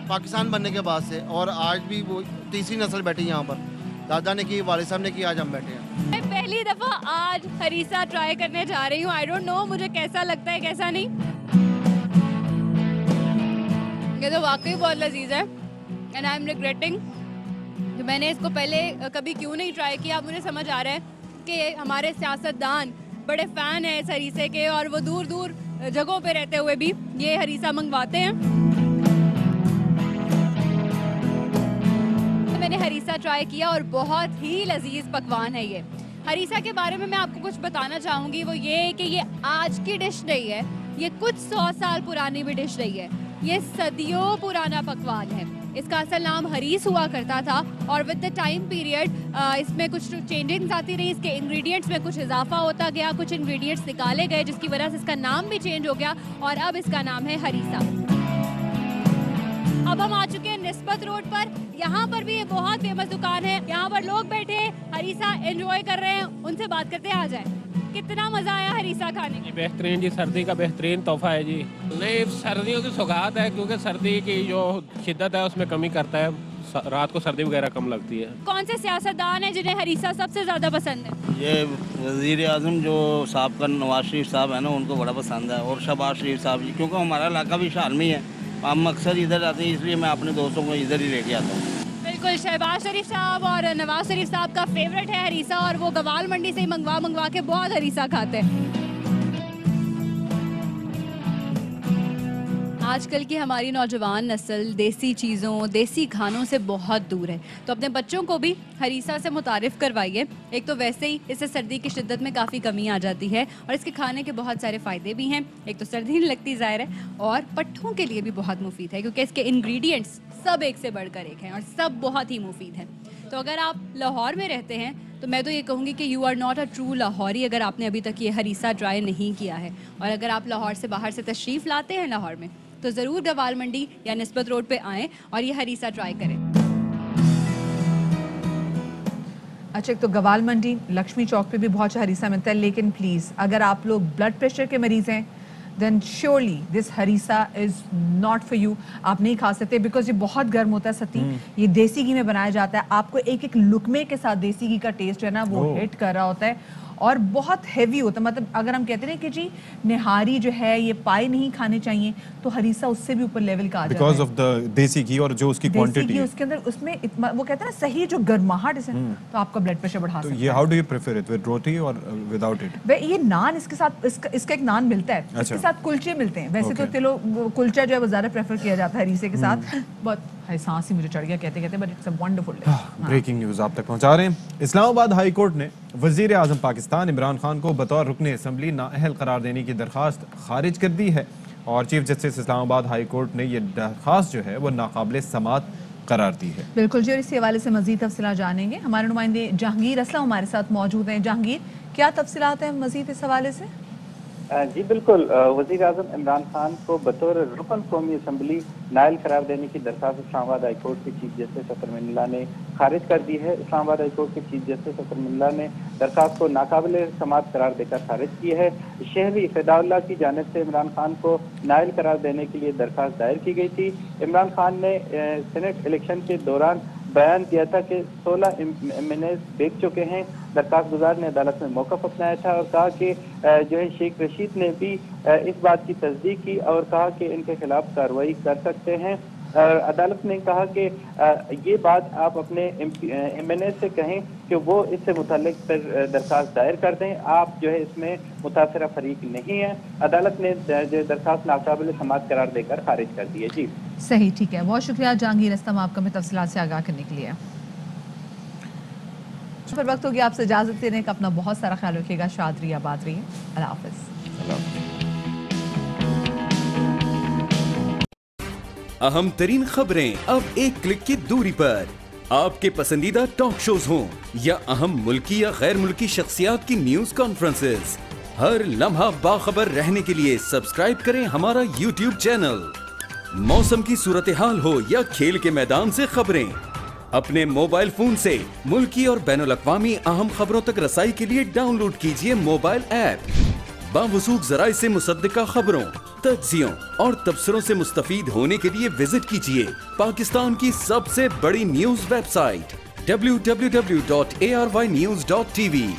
پاکستان بننے کے بعد سے, اور آج بھی وہ تیسری نسل بیٹھی یہاں پر. दादा ने की, वालिद साहब ने की, आज हम बैठे हैं।
मैं पहली दफा आज हरीसा ट्राई करने जा रही हूँ। आई डोंट नो मुझे कैसा लगता है कैसा नहीं। ये तो वाकई बहुत लजीज है एंड आई एम रिग्रेटिंग कि मैंने इसको पहले कभी क्यों नहीं ट्राई किया। अब मुझे समझ आ रहा है कि हमारे सियासतदान बड़े फ़ैन हैं इस हरीसे के और वो दूर दूर जगहों पे रहते हुए भी ये हरीसा मंगवाते हैं। मैंने हरीसा ट्राई किया और बहुत ही लजीज पकवान है ये। हरीसा के बारे में मैं आपको कुछ बताना चाहूँगी, वो ये कि ये आज की डिश नहीं है, ये कुछ 100 साल पुरानी भी डिश नहीं है, ये सदियों पुराना पकवान है। इसका असल नाम हरीस हुआ करता था और विद द टाइम पीरियड इसमें कुछ चेंजेस आती रही, इसके इंग्रेडिएंट्स में कुछ इजाफा होता गया, कुछ इंग्रेडिएंट्स निकाले गए जिसकी वजह से इसका नाम भी चेंज हो गया और अब इसका नाम है हरीसा। अब हम आ चुके हैं निस्बत रोड पर। यहाँ पर भी ये बहुत फेमस दुकान है, यहाँ पर लोग बैठे हैं हरीसा एंजॉय कर रहे हैं, उनसे बात करते हैं। आ जाए, कितना मजा आया हरीसा खाने में?
बेहतरीन जी, सर्दी का बेहतरीन तोहफा है जी। नहीं, सर्दियों की सौगात है क्योंकि सर्दी की जो शिद्दत है उसमें कमी करता है, रात को सर्दी वगैरह कम लगती है।
कौन से सियासतदान है जिन्हें हरीसा सबसे ज्यादा पसंद है?
ये वजीर आजम जो साहब का नवाज शरीफ साहब है ना, उनको बड़ा पसंद है, और शहबाज शरीफ साहब जी, क्योंकि हमारा इलाका भी शालमी है, हम अक्सर इधर आते हैं, इसलिए मैं अपने दोस्तों को इधर ही लेके आता हूँ।
बिल्कुल, शहबाज शरीफ साहब और नवाज शरीफ साहब का फेवरेट है हरीसा और वो गवाल मंडी से ही मंगवा के बहुत हरीसा खाते हैं। आजकल की हमारी नौजवान नस्ल देसी चीज़ों, देसी खानों से बहुत दूर है, तो अपने बच्चों को भी हरीसा से मुतारिफ़ करवाइए। एक तो वैसे ही इससे सर्दी की शिद्दत में काफ़ी कमी आ जाती है और इसके खाने के बहुत सारे फ़ायदे भी हैं। एक तो सर्दी नहीं लगती ज़ाहिर है, और पट्ठों के लिए भी बहुत मुफीद है क्योंकि इसके इंग्रेडिएंट्स सब एक से बढ़कर एक हैं और सब बहुत ही मुफीद हैं। तो अगर आप लाहौर में रहते हैं तो मैं तो ये कहूँगी कि you are not a true Lahori अगर आपने अभी तक ये हरीसा ट्राई नहीं किया है। और अगर आप लाहौर से बाहर से तशरीफ़ लाते हैं लाहौर में तो ज़रूर गवाल मंडी या निस्बत रोड पे आएँ और ये हरीसा ट्राई करें।
अच्छा, एक तो गवाल मंडी, लक्ष्मी चौक पे भी बहुत अच्छा हरीसा मिलता है, लेकिन प्लीज़ अगर आप लोग ब्लड प्रेशर के मरीज़ हैं then surely this harissa is not for you. आप नहीं खा सकते बिकॉज ये बहुत गर्म होता है सती, ये देसी घी में बनाया जाता है। आपको एक एक लुकमे के साथ देसी घी का टेस्ट है ना वो हिट कर रहा होता है और बहुत हैवी होता है। मतलब अगर हम कहते हैं कि जी निहारी जो है ये पाए नहीं खाने चाहिए तो हरीसा उससे भी ऊपर लेवल का आ जाता है
बिकॉज ऑफ द देसी घी और जो उसकी क्वांटिटी है
उसके अंदर, उसमें वो कहते हैं ना सही जो गर्माहट है तो आपका ब्लड प्रेशर बढ़ा सकता है।
ये how do you prefer it, with roti और विदाउट इट?
ये नान इसके साथ इसका एक नान मिलता है, इसके साथ कुलचे मिलते हैं। वैसे तो तिलो कुलचा जो है वो ज़्यादा प्रेफर किया जाता है हरीसे के साथ। बहुत सांस ही मुझे चढ़ गया कहते कहते, but it's a wonderful day.
Breaking news आप तक पहुंचा रहे हैं। इस्लामाबाद हाई कोर्ट ने वज़ीर आज़म पाकिस्तान इमरान खान को बतौर रुकने असम्बली नाअहल करार देने की दरख्वास्त खारिज कर दी है और chief justice Islamabad high court ने ये दरख्वास्त जो है वो नाकाबिल समात करार दी है।
बिल्कुल जी, और इसी हवाले से मज़ीद तफसीलात जानेंगे। हमारे नुमाइंदे जहांगीर असलम हमारे साथ मौजूद हैं। जहांगीर, क्या तफसीलात हैं मज़ीद इस हवाले से?
जी बिल्कुल, वज़ीर आज़म इमरान खान को बतौर रुकन कौमी असम्बली नायल करार देने की दरख्वास्त इस्लामाबाद हाई कोर्ट के चीफ जस्टिस अतर मिल्ला ने खारिज कर दी है। इस्लामाबाद हाई कोर्ट के चीफ जस्टिस अतर मिल्ला ने दरख्वास्त को नाकाबिल समात करार देकर खारिज की है। शहरी फ़िदाउल्लाह की जानिब से इमरान खान को नायल करार देने के लिए दरख्वास्त दायर की गई थी। इमरान खान ने सेनेट इलेक्शन के दौरान बयान दिया था कि 16 एमएनएस बेच चुके हैं। दरख्वास्त गुजार ने अदालत में मौक़िफ़ अपनाया था और कहा कि जो है शेख रशीद ने भी इस बात की तस्दीक की और कहा कि इनके खिलाफ कार्रवाई कर सकते हैं। अदालत ने कहा कि ये बात आप अपने एमएनएस से कहें कि वो इससे मुताल्लिक दरख्वास्त दायर कर दें, आप जो है इसमें मुतासरा फरीक नहीं है। अदालत ने जो दरख्वास्त नाकाबिल समात करार देकर खारिज कर दी है। जी
सही, ठीक है, बहुत शुक्रिया जहांगीर असलम आपका हमें तफसीलात से आगाह करने के लिए। फिर वक्त हो गया आपसे इजाज़त देने का, अपना बहुत सारा ख्याल रखिएगा, शाद रहिए, आबाद रहिए, अल्लाह हाफ़िज़।
अहम तरीन खबरें अब एक क्लिक की दूरी पर, आपके पसंदीदा टॉक शोज हों या अहम मुल्की या गैर मुल्की शख्सियात की न्यूज कॉन्फ्रेंसेस, हर लम्हा बाखबर रहने के लिए सब्सक्राइब करें हमारा YouTube चैनल। मौसम की सूरत हाल हो या खेल के मैदान से खबरें, अपने मोबाइल फोन से मुल्की और बैनुल-अक़वामी अहम खबरों तक रसाई के लिए डाउनलोड कीजिए मोबाइल ऐप। बावसूख ज़राए से मुसद्दिका खबरों, तज्ज़ियों और तबसरों से मुस्तफ़ीद होने के लिए विजिट कीजिए पाकिस्तान की सबसे बड़ी न्यूज़ वेबसाइट www.arYnews.tv।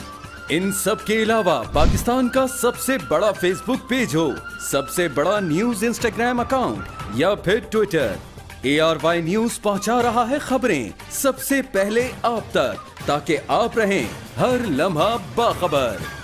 इन सब के अलावा पाकिस्तान का सबसे बड़ा फेसबुक पेज हो, सबसे बड़ा न्यूज इंस्टाग्राम अकाउंट या फिर ट्विटर, ARY न्यूज पहुंचा रहा है खबरें सबसे पहले आप तक, ताकि आप रहें हर लम्हा बाखबर।